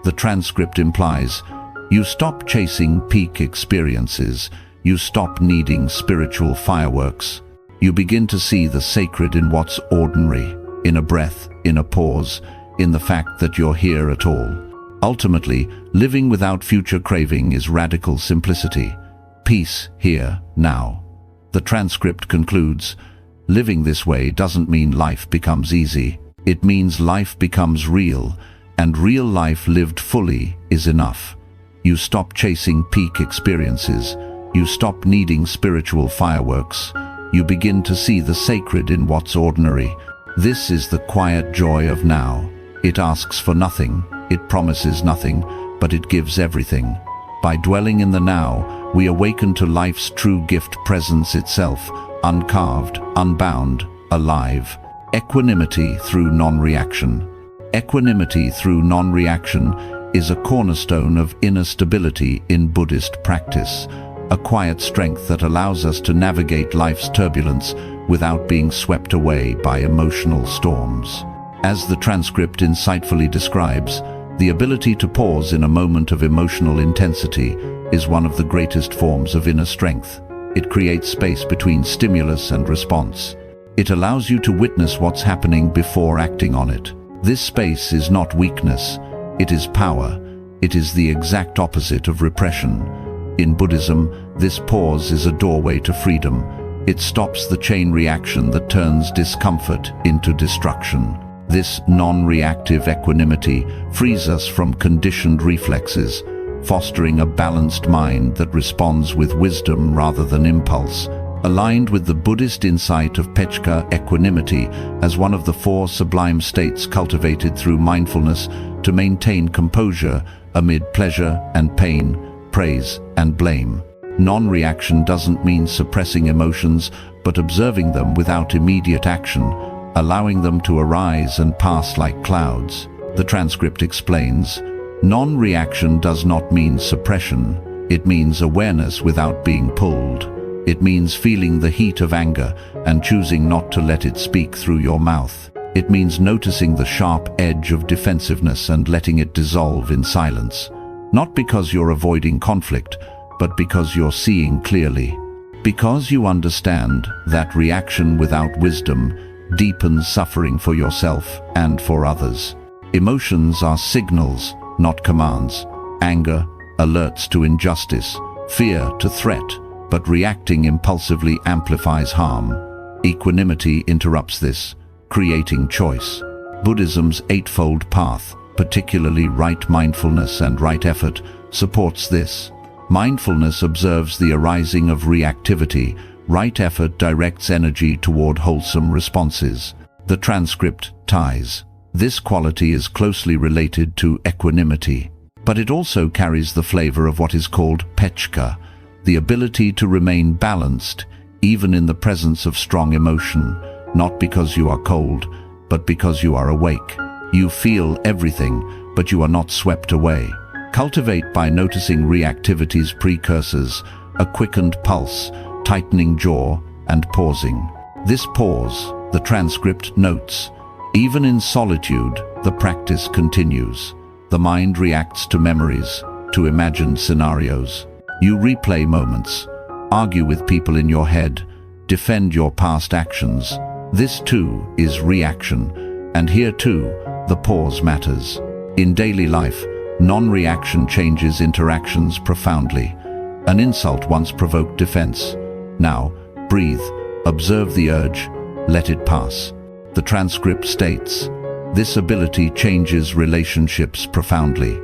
The transcript implies, you stop chasing peak experiences. You stop needing spiritual fireworks. You begin to see the sacred in what's ordinary, in a breath, in a pause, in the fact that you're here at all. Ultimately, living without future craving is radical simplicity. Peace here, now. The transcript concludes, living this way doesn't mean life becomes easy. It means life becomes real, and real life lived fully is enough. You stop chasing peak experiences. You stop needing spiritual fireworks. You begin to see the sacred in what's ordinary. This is the quiet joy of now. It asks for nothing, it promises nothing, but it gives everything. By dwelling in the now, we awaken to life's true gift, presence itself, uncarved, unbound, alive. Equanimity through non-reaction. Equanimity through non-reaction is a cornerstone of inner stability in Buddhist practice, a quiet strength that allows us to navigate life's turbulence without being swept away by emotional storms. As the transcript insightfully describes, the ability to pause in a moment of emotional intensity is one of the greatest forms of inner strength. It creates space between stimulus and response. It allows you to witness what's happening before acting on it. This space is not weakness, it is power. It is the exact opposite of repression. In Buddhism, this pause is a doorway to freedom. It stops the chain reaction that turns discomfort into destruction. This non-reactive equanimity frees us from conditioned reflexes, fostering a balanced mind that responds with wisdom rather than impulse. Aligned with the Buddhist insight of Pechka, equanimity as one of the four sublime states cultivated through mindfulness to maintain composure amid pleasure and pain, praise and blame. Non-reaction doesn't mean suppressing emotions, but observing them without immediate action, allowing them to arise and pass like clouds. The transcript explains, non-reaction does not mean suppression. It means awareness without being pulled. It means feeling the heat of anger and choosing not to let it speak through your mouth. It means noticing the sharp edge of defensiveness and letting it dissolve in silence. Not because you're avoiding conflict, but because you're seeing clearly. Because you understand that reaction without wisdom deepens suffering for yourself and for others. Emotions are signals, not commands. Anger alerts to injustice, fear to threat, but reacting impulsively amplifies harm. Equanimity interrupts this, creating choice. Buddhism's eightfold path, particularly right mindfulness and right effort, supports this. Mindfulness observes the arising of reactivity. Right effort directs energy toward wholesome responses. The transcript ties. This quality is closely related to equanimity, but it also carries the flavor of what is called pechka, the ability to remain balanced even in the presence of strong emotion, not because you are cold, but because you are awake. You feel everything, but you are not swept away. Cultivate by noticing reactivity's precursors, a quickened pulse, tightening jaw, and pausing. This pause, the transcript notes. Even in solitude, the practice continues. The mind reacts to memories, to imagined scenarios. You replay moments, argue with people in your head, defend your past actions. This too is reaction, and here too, the pause matters. In daily life, non-reaction changes interactions profoundly. An insult once provoked defense. Now, breathe, observe the urge, let it pass. The transcript states, this ability changes relationships profoundly.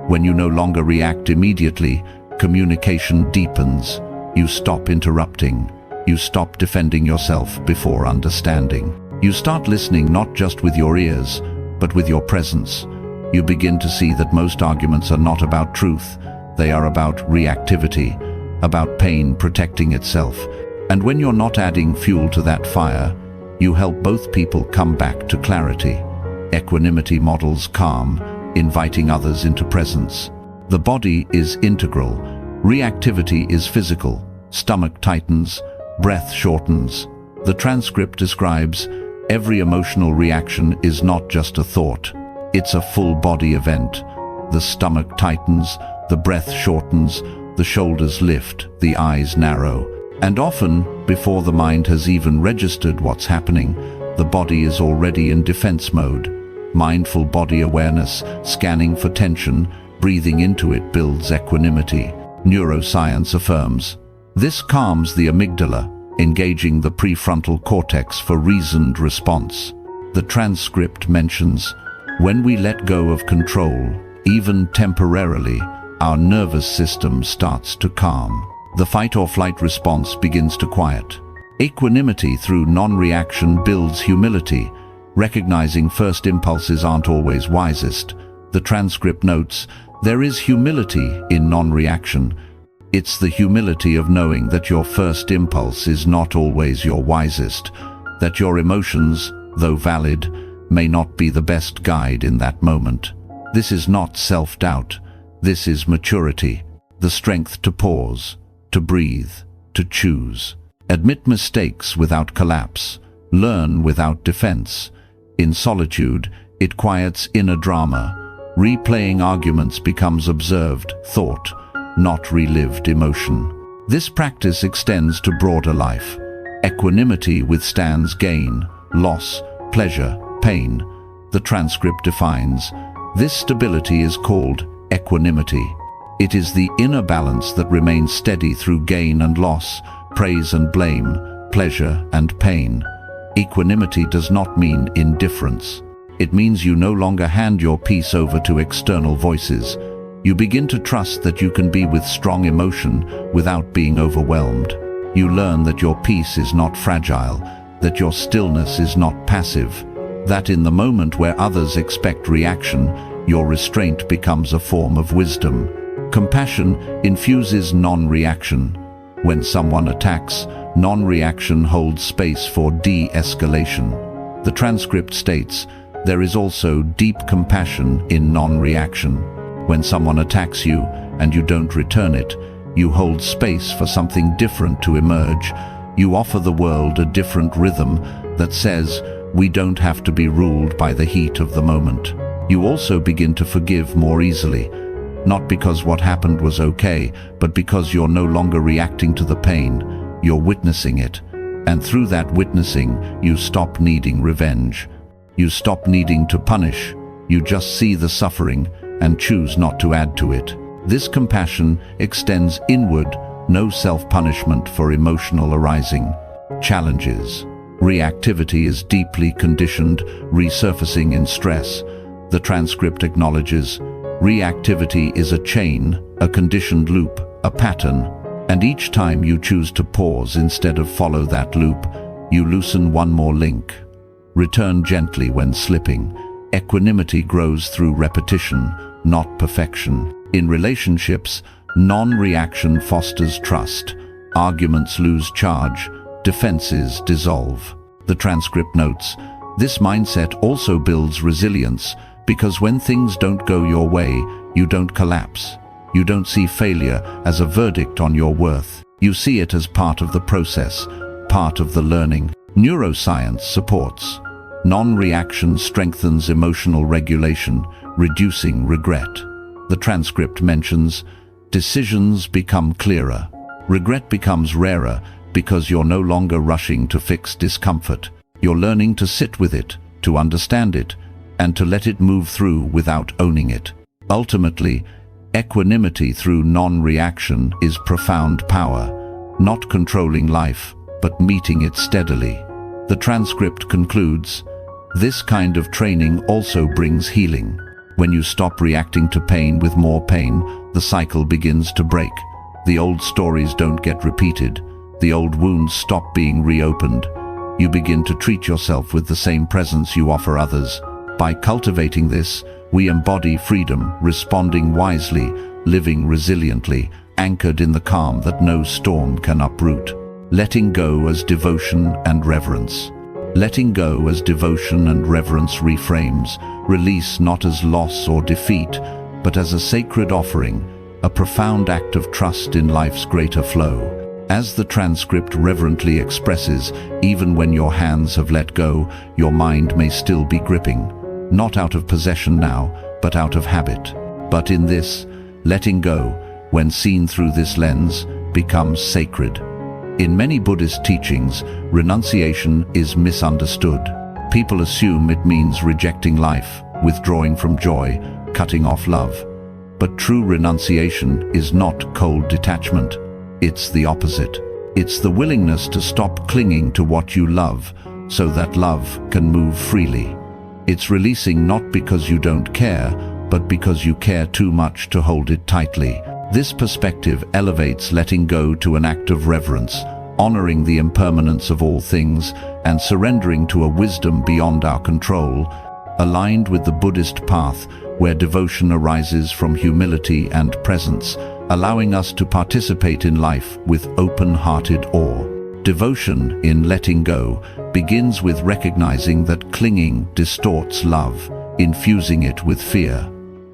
When you no longer react immediately, communication deepens. You stop interrupting. You stop defending yourself before understanding. You start listening not just with your ears, but with your presence. You begin to see that most arguments are not about truth. They are about reactivity, about pain protecting itself. And when you're not adding fuel to that fire, you help both people come back to clarity. Equanimity models calm, inviting others into presence. The body is integral. Reactivity is physical. Stomach tightens, breath shortens. The transcript describes every emotional reaction is not just a thought. It's a full body event. The stomach tightens, the breath shortens, the shoulders lift, the eyes narrow. And often, before the mind has even registered what's happening, the body is already in defense mode. Mindful body awareness, scanning for tension, breathing into it builds equanimity. Neuroscience affirms this calms the amygdala, engaging the prefrontal cortex for reasoned response. The transcript mentions, when we let go of control, even temporarily, our nervous system starts to calm. The fight-or-flight response begins to quiet. Equanimity through non-reaction builds humility, recognizing first impulses aren't always wisest. The transcript notes, there is humility in non-reaction. It's the humility of knowing that your first impulse is not always your wisest, that your emotions, though valid, may not be the best guide in that moment. This is not self-doubt. This is maturity, the strength to pause, to breathe, to choose. Admit mistakes without collapse. Learn without defense. In solitude, it quiets inner drama. Replaying arguments becomes observed thought, not relived emotion. This practice extends to broader life. Equanimity withstands gain, loss, pleasure, pain. The transcript defines, this stability is called equanimity. It is the inner balance that remains steady through gain and loss, praise and blame, pleasure and pain. Equanimity does not mean indifference. It means you no longer hand your peace over to external voices. You begin to trust that you can be with strong emotion without being overwhelmed. You learn that your peace is not fragile, that your stillness is not passive, that in the moment where others expect reaction, your restraint becomes a form of wisdom. Compassion infuses non-reaction. When someone attacks, non-reaction holds space for de-escalation. The transcript states, there is also deep compassion in non-reaction. When someone attacks you and you don't return it, you hold space for something different to emerge. You offer the world a different rhythm that says, we don't have to be ruled by the heat of the moment. You also begin to forgive more easily, not because what happened was okay, but because you're no longer reacting to the pain, you're witnessing it. And through that witnessing, you stop needing revenge. You stop needing to punish. You just see the suffering and choose not to add to it. This compassion extends inward, no self-punishment for emotional arising. Challenges. Reactivity is deeply conditioned, resurfacing in stress. The transcript acknowledges reactivity is a chain, a conditioned loop, a pattern, and each time you choose to pause instead of follow that loop, you loosen one more link. Return gently when slipping. Equanimity grows through repetition, not perfection. In relationships, non-reaction fosters trust. Arguments lose charge, defenses dissolve. The transcript notes, this mindset also builds resilience because when things don't go your way, you don't collapse. You don't see failure as a verdict on your worth. You see it as part of the process, part of the learning. Neuroscience supports. Non-reaction strengthens emotional regulation, reducing regret. The transcript mentions, decisions become clearer. Regret becomes rarer because you're no longer rushing to fix discomfort. You're learning to sit with it, to understand it, and to let it move through without owning it. Ultimately, equanimity through non-reaction is profound power, not controlling life, but meeting it steadily. The transcript concludes, this kind of training also brings healing. When you stop reacting to pain with more pain, the cycle begins to break. The old stories don't get repeated. The old wounds stop being reopened. You begin to treat yourself with the same presence you offer others. By cultivating this, we embody freedom, responding wisely, living resiliently, anchored in the calm that no storm can uproot. Letting go as devotion and reverence. Letting go as devotion and reverence reframes release not as loss or defeat, but as a sacred offering, a profound act of trust in life's greater flow. As the transcript reverently expresses, even when your hands have let go, your mind may still be gripping. Not out of possession now, but out of habit. But in this, letting go, when seen through this lens, becomes sacred. In many Buddhist teachings, renunciation is misunderstood. People assume it means rejecting life, withdrawing from joy, cutting off love. But true renunciation is not cold detachment. It's the opposite. It's the willingness to stop clinging to what you love, so that love can move freely. It's releasing not because you don't care, but because you care too much to hold it tightly. This perspective elevates letting go to an act of reverence, honoring the impermanence of all things and surrendering to a wisdom beyond our control, aligned with the Buddhist path where devotion arises from humility and presence, allowing us to participate in life with open-hearted awe. Devotion, in letting go, begins with recognizing that clinging distorts love, infusing it with fear.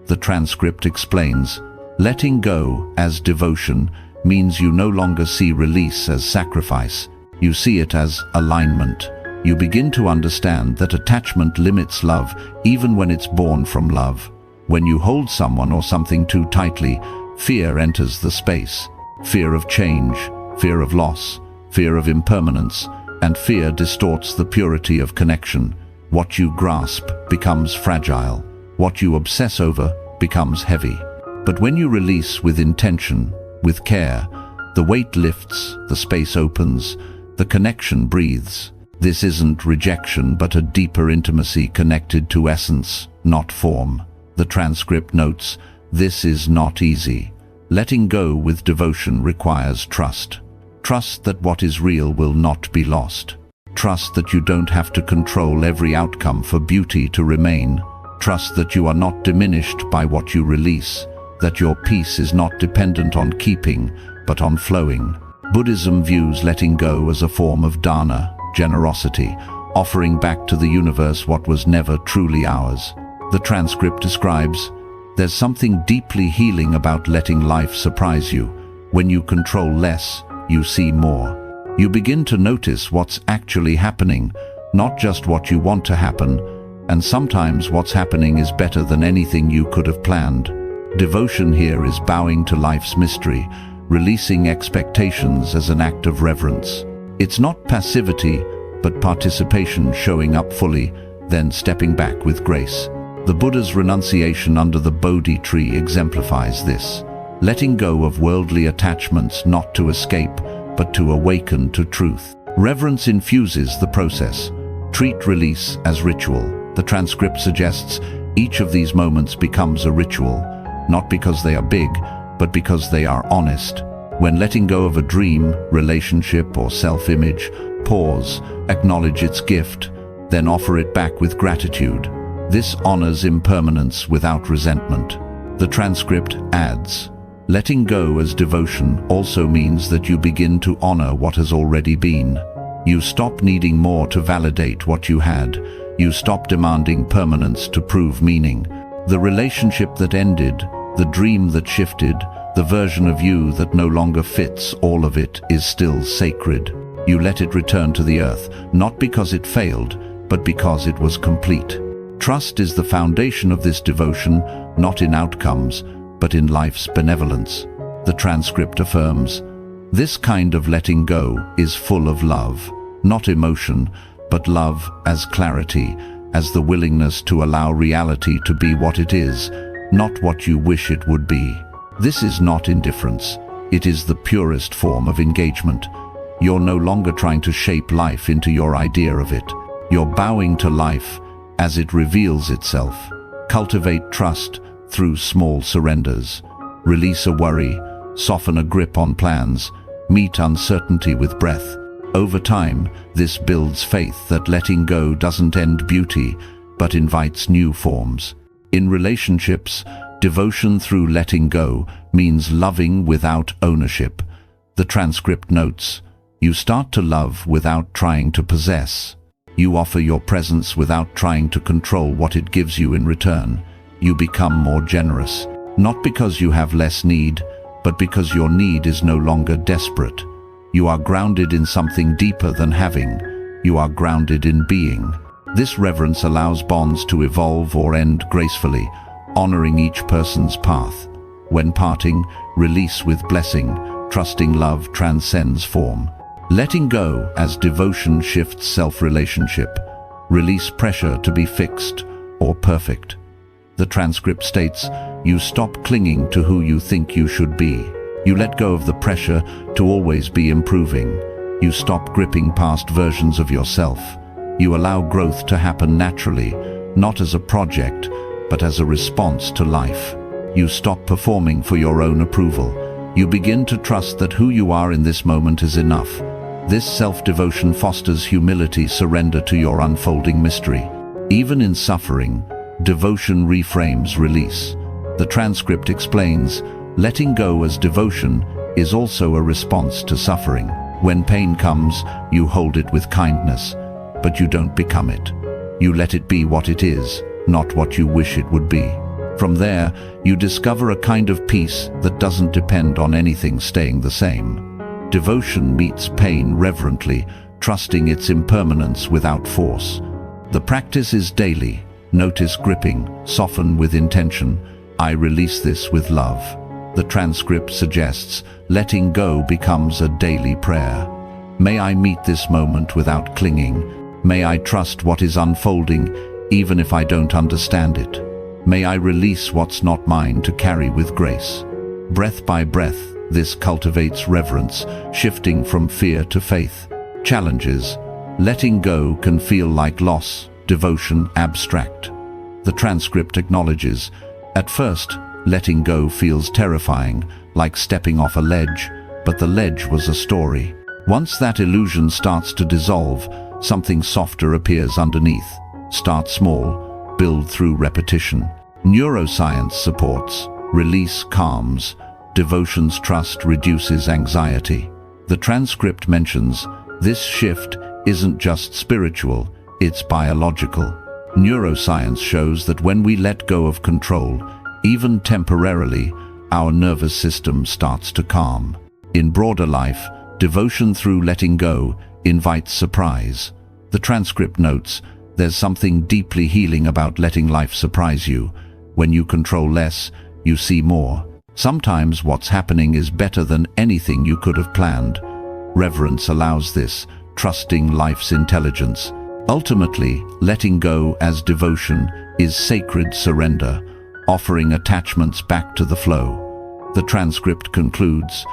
The transcript explains, letting go as devotion means you no longer see release as sacrifice. You see it as alignment. You begin to understand that attachment limits love even when it's born from love. When you hold someone or something too tightly, fear enters the space. Fear of change, fear of loss, fear of impermanence, and fear distorts the purity of connection. What you grasp becomes fragile. What you obsess over becomes heavy. But when you release with intention, with care, the weight lifts, the space opens, the connection breathes. This isn't rejection, but a deeper intimacy connected to essence, not form. The transcript notes, this is not easy. Letting go with devotion requires trust. Trust that what is real will not be lost. Trust that you don't have to control every outcome for beauty to remain. Trust that you are not diminished by what you release, that your peace is not dependent on keeping, but on flowing. Buddhism views letting go as a form of dana, generosity, offering back to the universe what was never truly ours. The transcript describes, there's something deeply healing about letting life surprise you. When you control less, you see more. You begin to notice what's actually happening, not just what you want to happen, and sometimes what's happening is better than anything you could have planned. Devotion here is bowing to life's mystery, releasing expectations as an act of reverence. It's not passivity, but participation, showing up fully, then stepping back with grace. The Buddha's renunciation under the Bodhi tree exemplifies this, letting go of worldly attachments not to escape, but to awaken to truth. Reverence infuses the process. Treat release as ritual. The transcript suggests, Each of these moments becomes a ritual, not because they are big, but because they are honest. When letting go of a dream, relationship, or self-image, pause, acknowledge its gift, then offer it back with gratitude. This honors impermanence without resentment. The transcript adds, letting go as devotion also means that you begin to honor what has already been. You stop needing more to validate what you had. You stop demanding permanence to prove meaning. The relationship that ended, the dream that shifted, the version of you that no longer fits, all of it is still sacred. You let it return to the earth, not because it failed, but because it was complete. Trust is the foundation of this devotion, not in outcomes, but in life's benevolence. The transcript affirms, this kind of letting go is full of love, not emotion, but love as clarity, as the willingness to allow reality to be what it is, not what you wish it would be. This is not indifference. It is the purest form of engagement. You're no longer trying to shape life into your idea of it. You're bowing to life as it reveals itself. Cultivate trust through small surrenders. Release a worry, soften a grip on plans, meet uncertainty with breath. Over time, this builds faith that letting go doesn't end beauty, but invites new forms. In relationships, devotion through letting go means loving without ownership. The transcript notes, you start to love without trying to possess. You offer your presence without trying to control what it gives you in return. You become more generous, not because you have less need, but because your need is no longer desperate. You are grounded in something deeper than having. You are grounded in being. This reverence allows bonds to evolve or end gracefully, honoring each person's path. When parting, release with blessing. Trusting love transcends form. Letting go as devotion shifts self-relationship. Release pressure to be fixed or perfect. The transcript states, you stop clinging to who you think you should be. You let go of the pressure to always be improving. You stop gripping past versions of yourself. You allow growth to happen naturally, not as a project, but as a response to life. You stop performing for your own approval. You begin to trust that who you are in this moment is enough. This self-devotion fosters humility, surrender to your unfolding mystery. Even in suffering, devotion reframes release. The transcript explains, letting go as devotion is also a response to suffering. When pain comes, you hold it with kindness, but you don't become it. You let it be what it is, not what you wish it would be. From there, you discover a kind of peace that doesn't depend on anything staying the same. Devotion meets pain reverently, trusting its impermanence without force. The practice is daily. Notice gripping, soften with intention. I release this with love. The transcript suggests letting go becomes a daily prayer. May I meet this moment without clinging. May I trust what is unfolding, even if I don't understand it. May I release what's not mine to carry with grace. Breath by breath, this cultivates reverence, shifting from fear to faith. Challenges. Letting go can feel like loss, devotion abstract. The transcript acknowledges, at first, letting go feels terrifying, like stepping off a ledge, but the ledge was a story. Once that illusion starts to dissolve, something softer appears underneath. Start small, build through repetition. Neuroscience supports, release calms, devotion's trust reduces anxiety. The transcript mentions, this shift isn't just spiritual, it's biological. Neuroscience shows that when we let go of control, even temporarily, our nervous system starts to calm. In broader life, devotion through letting go invites surprise. The transcript notes, there's something deeply healing about letting life surprise you. When you control less, you see more. Sometimes what's happening is better than anything you could have planned. Reverence allows this, trusting life's intelligence. Ultimately, letting go as devotion is sacred surrender, offering attachments back to the flow. The transcript concludes,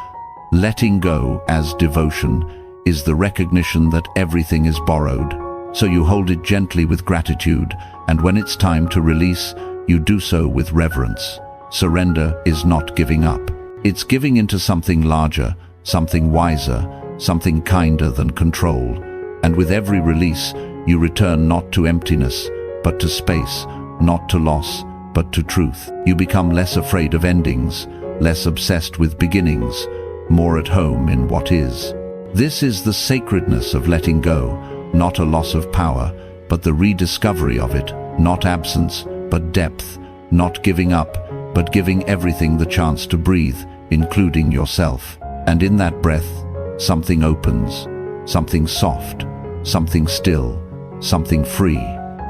letting go as devotion is the recognition that everything is borrowed, so you hold it gently with gratitude, and when it's time to release, you do so with reverence. Surrender is not giving up. It's giving into something larger, something wiser, something kinder than control. And with every release, you return not to emptiness, but to space, not to loss, but to truth. You become less afraid of endings, less obsessed with beginnings, more at home in what is. This is the sacredness of letting go, not a loss of power, but the rediscovery of it, not absence, but depth, not giving up, but giving everything the chance to breathe, including yourself. And in that breath, something opens, something soft, something still, something free.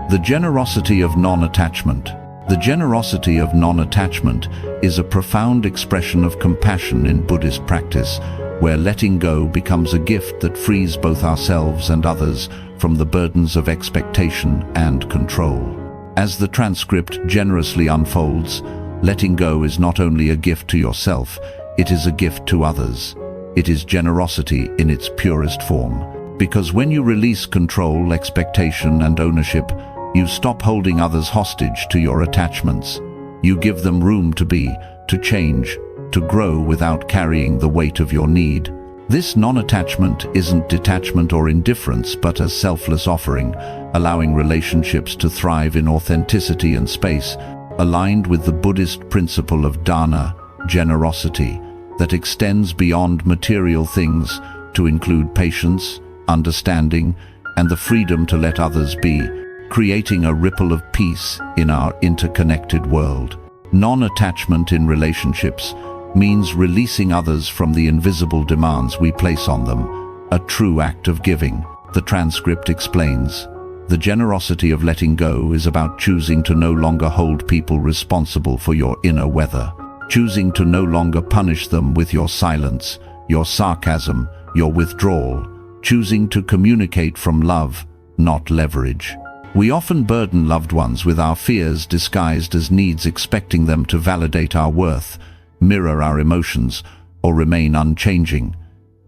The generosity of non-attachment. The generosity of non-attachment is a profound expression of compassion in Buddhist practice, where letting go becomes a gift that frees both ourselves and others from the burdens of expectation and control. As the transcript generously unfolds, letting go is not only a gift to yourself, it is a gift to others. It is generosity in its purest form. Because when you release control, expectation, and ownership, you stop holding others hostage to your attachments. You give them room to be, to change, to grow without carrying the weight of your need. This non-attachment isn't detachment or indifference, but a selfless offering, allowing relationships to thrive in authenticity and space, aligned with the Buddhist principle of dana, generosity, that extends beyond material things to include patience, understanding, and the freedom to let others be, creating a ripple of peace in our interconnected world. Non-attachment in relationships means releasing others from the invisible demands we place on them, a true act of giving. The transcript explains, the generosity of letting go is about choosing to no longer hold people responsible for your inner weather, choosing to no longer punish them with your silence, your sarcasm, your withdrawal, choosing to communicate from love, not leverage. We often burden loved ones with our fears disguised as needs, expecting them to validate our worth, mirror our emotions, or remain unchanging.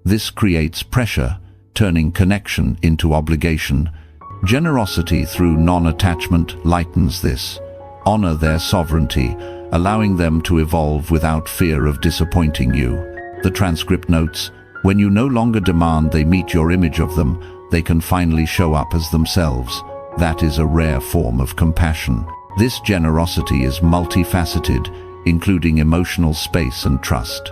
This creates pressure, turning connection into obligation. Generosity through non-attachment lightens this. Honor their sovereignty, allowing them to evolve without fear of disappointing you. The transcript notes, when you no longer demand they meet your image of them, they can finally show up as themselves. That is a rare form of compassion. This generosity is multifaceted, including emotional space and trust.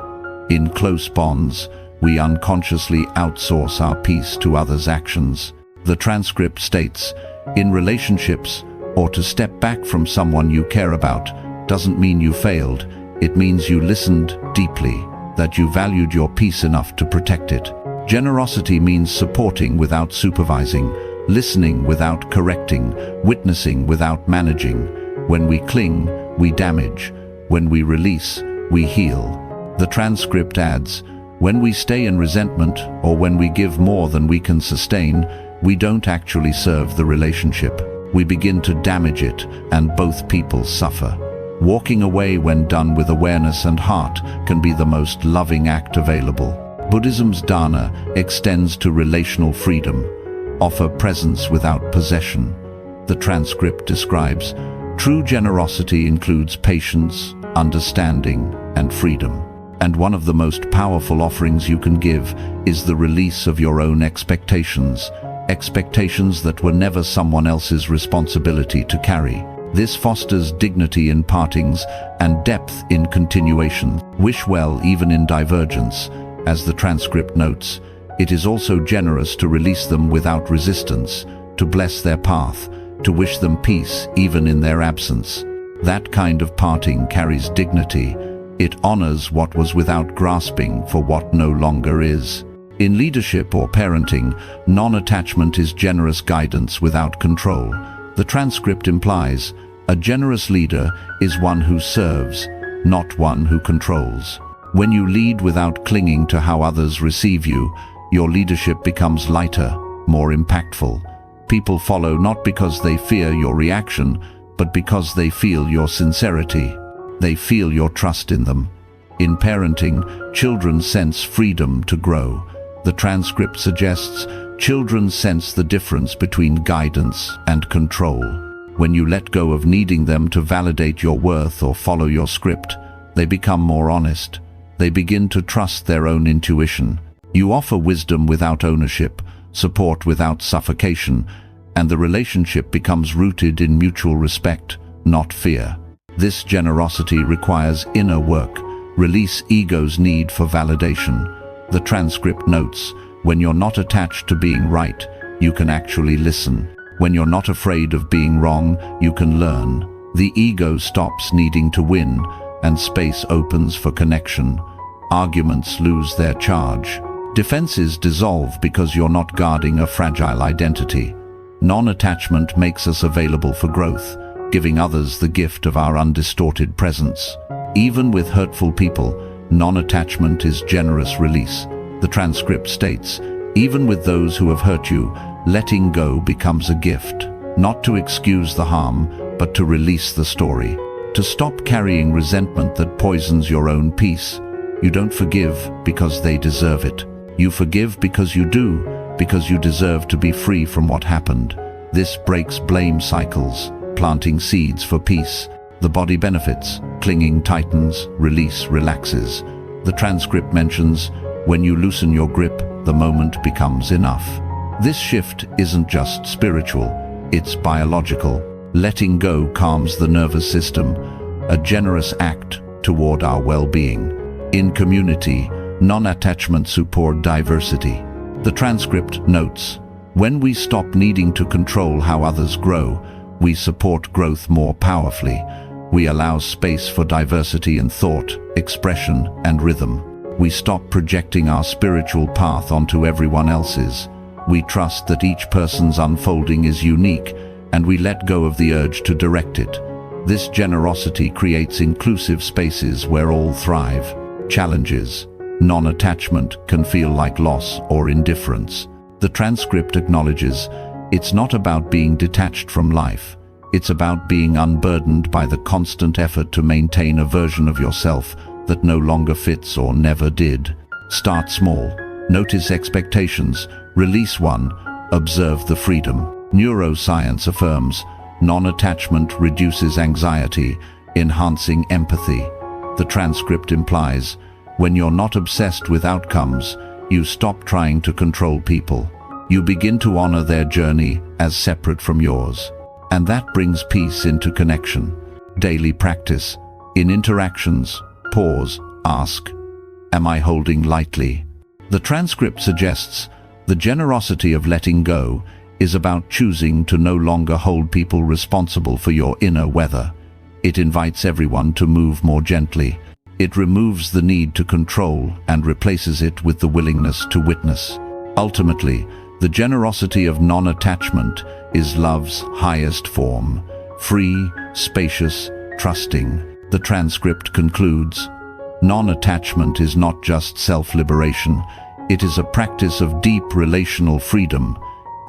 In close bonds, we unconsciously outsource our peace to others' actions. The transcript states, in relationships, or to step back from someone you care about doesn't mean you failed. It means you listened deeply, that you valued your peace enough to protect it. Generosity means supporting without supervising, listening without correcting, witnessing without managing. When we cling, we damage. When we release, we heal. The transcript adds, when we stay in resentment or when we give more than we can sustain, we don't actually serve the relationship. We begin to damage it, and both people suffer. Walking away when done with awareness and heart can be the most loving act available. Buddhism's dana extends to relational freedom. Offer presence without possession. The transcript describes, true generosity includes patience, understanding, and freedom. And one of the most powerful offerings you can give is the release of your own expectations, expectations that were never someone else's responsibility to carry. This fosters dignity in partings and depth in continuation. Wish well even in divergence. As the transcript notes, it is also generous to release them without resistance, to bless their path, to wish them peace even in their absence. That kind of parting carries dignity. It honors what was without grasping for what no longer is. In leadership or parenting, non-attachment is generous guidance without control. The transcript implies, a generous leader is one who serves, not one who controls. When you lead without clinging to how others receive you, your leadership becomes lighter, more impactful. People follow not because they fear your reaction, but because they feel your sincerity. They feel your trust in them. In parenting, children sense freedom to grow. The transcript suggests children sense the difference between guidance and control. When you let go of needing them to validate your worth or follow your script, they become more honest. They begin to trust their own intuition. You offer wisdom without ownership, support without suffocation, and the relationship becomes rooted in mutual respect, not fear. This generosity requires inner work. Release ego's need for validation. The transcript notes, when you're not attached to being right, you can actually listen. When you're not afraid of being wrong, you can learn. The ego stops needing to win, and space opens for connection. Arguments lose their charge. Defenses dissolve because you're not guarding a fragile identity. Non-attachment makes us available for growth, giving others the gift of our undistorted presence. Even with hurtful people, non-attachment is generous release. The transcript states, even with those who have hurt you, letting go becomes a gift, not to excuse the harm, but to release the story. To stop carrying resentment that poisons your own peace. You don't forgive because they deserve it. You forgive because you do, because you deserve to be free from what happened. This breaks blame cycles, planting seeds for peace. The body benefits, clinging tightens, release relaxes. The transcript mentions, when you loosen your grip, the moment becomes enough. This shift isn't just spiritual, it's biological. Letting go calms the nervous system, a generous act toward our well-being. In community, non-attachment support diversity. The transcript notes, when we stop needing to control how others grow, we support growth more powerfully. We allow space for diversity in thought, expression, and rhythm. We stop projecting our spiritual path onto everyone else's. We trust that each person's unfolding is unique, and we let go of the urge to direct it. This generosity creates inclusive spaces where all thrive. Challenges. Non-attachment can feel like loss or indifference. The transcript acknowledges, it's not about being detached from life. It's about being unburdened by the constant effort to maintain a version of yourself that no longer fits or never did. Start small. Notice expectations. Release one. Observe the freedom. Neuroscience affirms, non-attachment reduces anxiety, enhancing empathy. The transcript implies, when you're not obsessed with outcomes, you stop trying to control people. You begin to honor their journey as separate from yours. And that brings peace into connection. Daily practice. In interactions, pause, ask, am I holding lightly? The transcript suggests, the generosity of letting go is about choosing to no longer hold people responsible for your inner weather. It invites everyone to move more gently. It removes the need to control and replaces it with the willingness to witness. Ultimately, the generosity of non-attachment is love's highest form, free, spacious, trusting. The transcript concludes, non-attachment is not just self-liberation, it is a practice of deep relational freedom.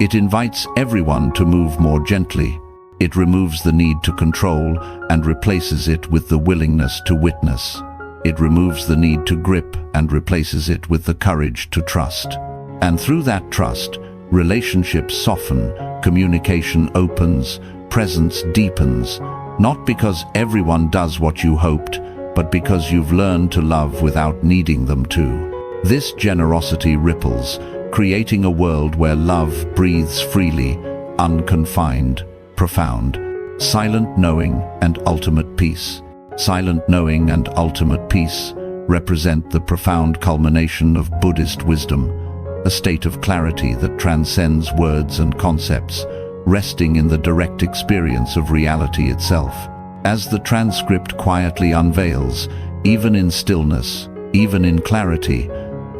It invites everyone to move more gently. It removes the need to control and replaces it with the willingness to witness. It removes the need to grip and replaces it with the courage to trust. And through that trust, relationships soften, communication opens, presence deepens, not because everyone does what you hoped, but because you've learned to love without needing them to. This generosity ripples, creating a world where love breathes freely, unconfined, profound. Silent knowing and ultimate peace. Silent knowing and ultimate peace represent the profound culmination of Buddhist wisdom, a state of clarity that transcends words and concepts, resting in the direct experience of reality itself. As the transcript quietly unveils, even in stillness, even in clarity,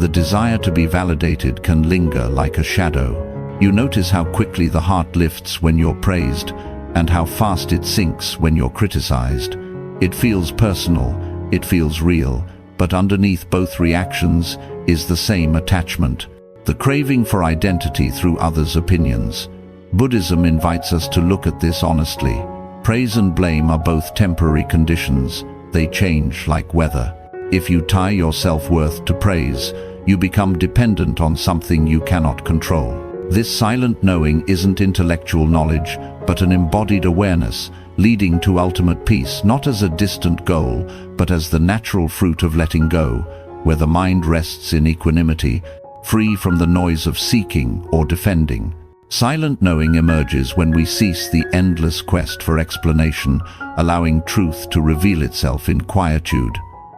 the desire to be validated can linger like a shadow. You notice how quickly the heart lifts when you're praised, and how fast it sinks when you're criticized. It feels personal, it feels real, but underneath both reactions is the same attachment, the craving for identity through others' opinions. Buddhism invites us to look at this honestly. Praise and blame are both temporary conditions. They change like weather. If you tie your self-worth to praise, you become dependent on something you cannot control. This silent knowing isn't intellectual knowledge but an embodied awareness, leading to ultimate peace, not as a distant goal, but as the natural fruit of letting go, where the mind rests in equanimity, free from the noise of seeking or defending. Silent knowing emerges when we cease the endless quest for explanation, allowing truth to reveal itself in quietude.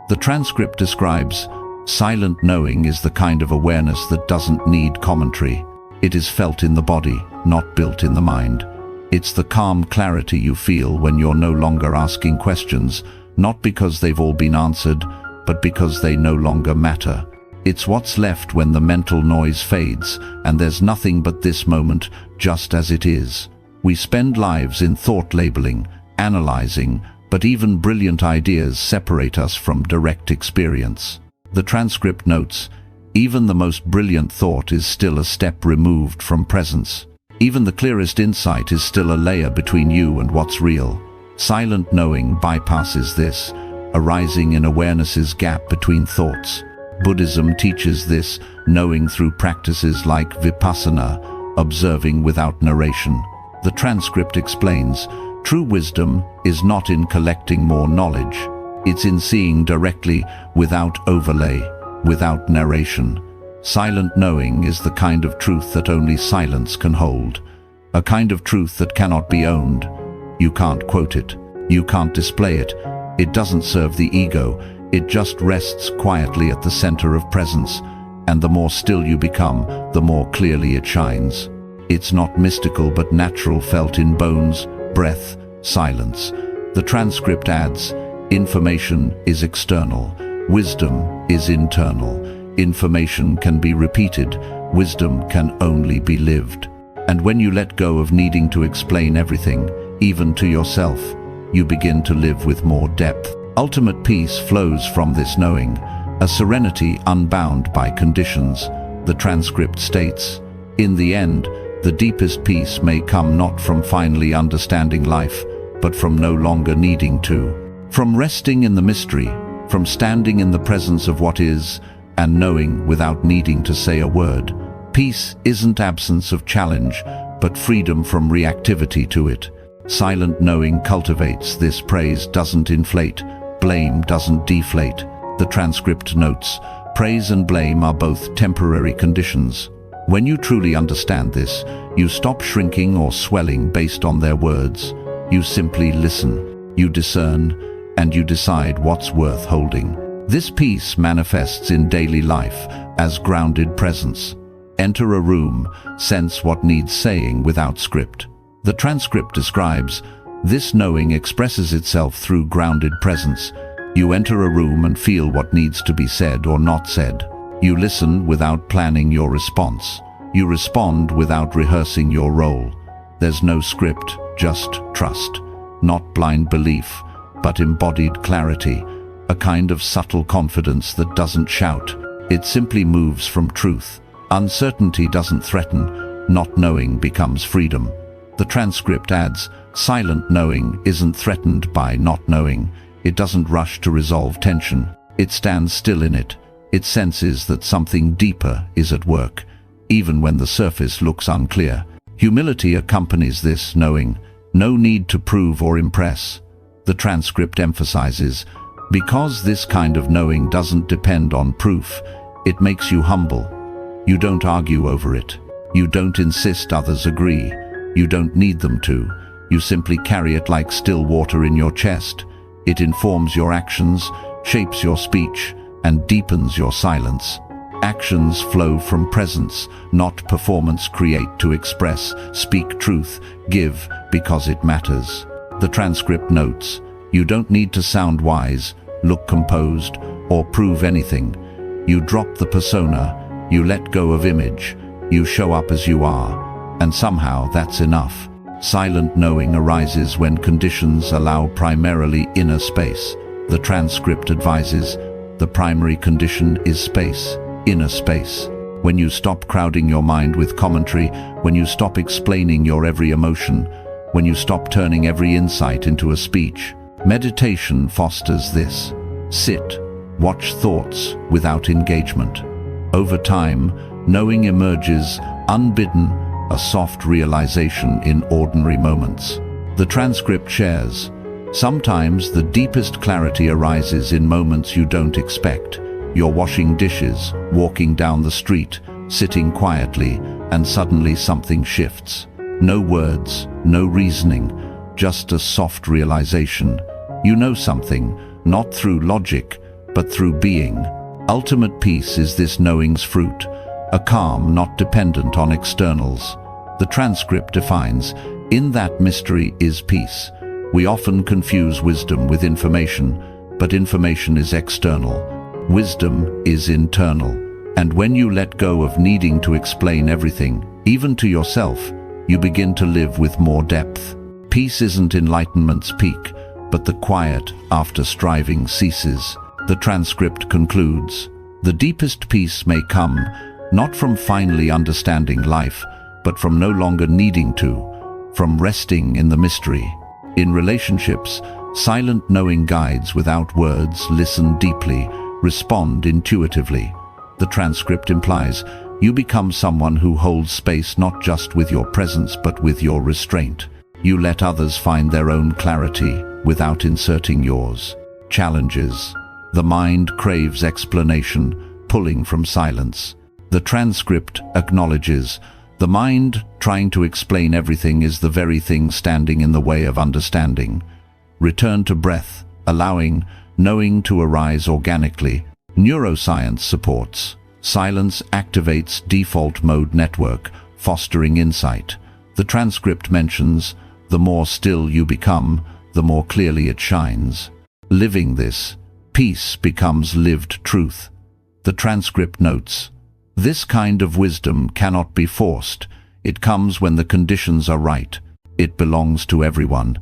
The transcript describes, silent knowing is the kind of awareness that doesn't need commentary. It is felt in the body, not built in the mind. It's the calm clarity you feel when you're no longer asking questions, not because they've all been answered, but because they no longer matter. It's what's left when the mental noise fades, and there's nothing but this moment, just as it is. We spend lives in thought labeling, analyzing, but even brilliant ideas separate us from direct experience. The transcript notes, even the most brilliant thought is still a step removed from presence. Even the clearest insight is still a layer between you and what's real. Silent knowing bypasses this, arising in awareness's gap between thoughts. Buddhism teaches this, knowing through practices like vipassana, observing without narration. The transcript explains, true wisdom is not in collecting more knowledge. It's in seeing directly, without overlay, without narration. Silent knowing is the kind of truth that only silence can hold. A kind of truth that cannot be owned. You can't quote it. You can't display it. It doesn't serve the ego. It just rests quietly at the center of presence. And the more still you become, the more clearly it shines. It's not mystical but natural, felt in bones, breath, silence. The transcript adds, information is external. Wisdom is internal. Information can be repeated, wisdom can only be lived. And when you let go of needing to explain everything, even to yourself, you begin to live with more depth. Ultimate peace flows from this knowing, a serenity unbound by conditions. The transcript states, in the end, the deepest peace may come not from finally understanding life, but from no longer needing to. From resting in the mystery, from standing in the presence of what is, and knowing without needing to say a word. Peace isn't absence of challenge, but freedom from reactivity to it. Silent knowing cultivates this. Praise doesn't inflate, blame doesn't deflate. The transcript notes, praise and blame are both temporary conditions. When you truly understand this, you stop shrinking or swelling based on their words. You simply listen, you discern, and you decide what's worth holding. This peace manifests in daily life as grounded presence. Enter a room, sense what needs saying without script. The transcript describes, this knowing expresses itself through grounded presence. You enter a room and feel what needs to be said or not said. You listen without planning your response. You respond without rehearsing your role. There's no script, just trust. Not blind belief, but embodied clarity. A kind of subtle confidence that doesn't shout. It simply moves from truth. Uncertainty doesn't threaten. Not knowing becomes freedom. The transcript adds, silent knowing isn't threatened by not knowing. It doesn't rush to resolve tension. It stands still in it. It senses that something deeper is at work, even when the surface looks unclear. Humility accompanies this knowing. No need to prove or impress. The transcript emphasizes, because this kind of knowing doesn't depend on proof, it makes you humble. You don't argue over it. You don't insist others agree. You don't need them to. You simply carry it like still water in your chest. It informs your actions, shapes your speech, and deepens your silence. Actions flow from presence, not performance. Create to express, speak truth, give because it matters. The transcript notes, you don't need to sound wise, look composed, or prove anything. You drop the persona, you let go of image, you show up as you are, and somehow that's enough. Silent knowing arises when conditions allow primarily inner space. The transcript advises, the primary condition is space, inner space. When you stop crowding your mind with commentary, when you stop explaining your every emotion, when you stop turning every insight into a speech. Meditation fosters this. Sit, watch thoughts without engagement. Over time, knowing emerges unbidden, a soft realization in ordinary moments. The transcript shares, sometimes the deepest clarity arises in moments you don't expect. You're washing dishes, walking down the street, sitting quietly, and suddenly something shifts. No words, no reasoning, just a soft realization. You know something, not through logic, but through being. Ultimate peace is this knowing's fruit, a calm not dependent on externals. The transcript defines, in that mystery is peace. We often confuse wisdom with information, but information is external. Wisdom is internal. And when you let go of needing to explain everything, even to yourself, you begin to live with more depth. Peace isn't enlightenment's peak, but the quiet after striving ceases. The transcript concludes, the deepest peace may come, not from finally understanding life, but from no longer needing to, from resting in the mystery. In relationships, silent knowing guides without words, listen deeply, respond intuitively. The transcript implies you become someone who holds space not just with your presence but with your restraint. You let others find their own clarity without inserting yours. Challenges. The mind craves explanation, pulling from silence. The transcript acknowledges the mind trying to explain everything is the very thing standing in the way of understanding. Return to breath, allowing knowing to arise organically. Neuroscience supports. Silence activates default mode network, fostering insight. The transcript mentions, the more still you become, the more clearly it shines. Living this, peace becomes lived truth. The transcript notes, this kind of wisdom cannot be forced. It comes when the conditions are right. It belongs to everyone.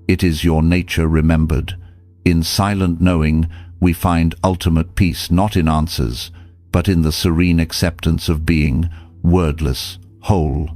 It is your nature remembered. In silent knowing, we find ultimate peace not in answers, but in the serene acceptance of being, wordless, whole,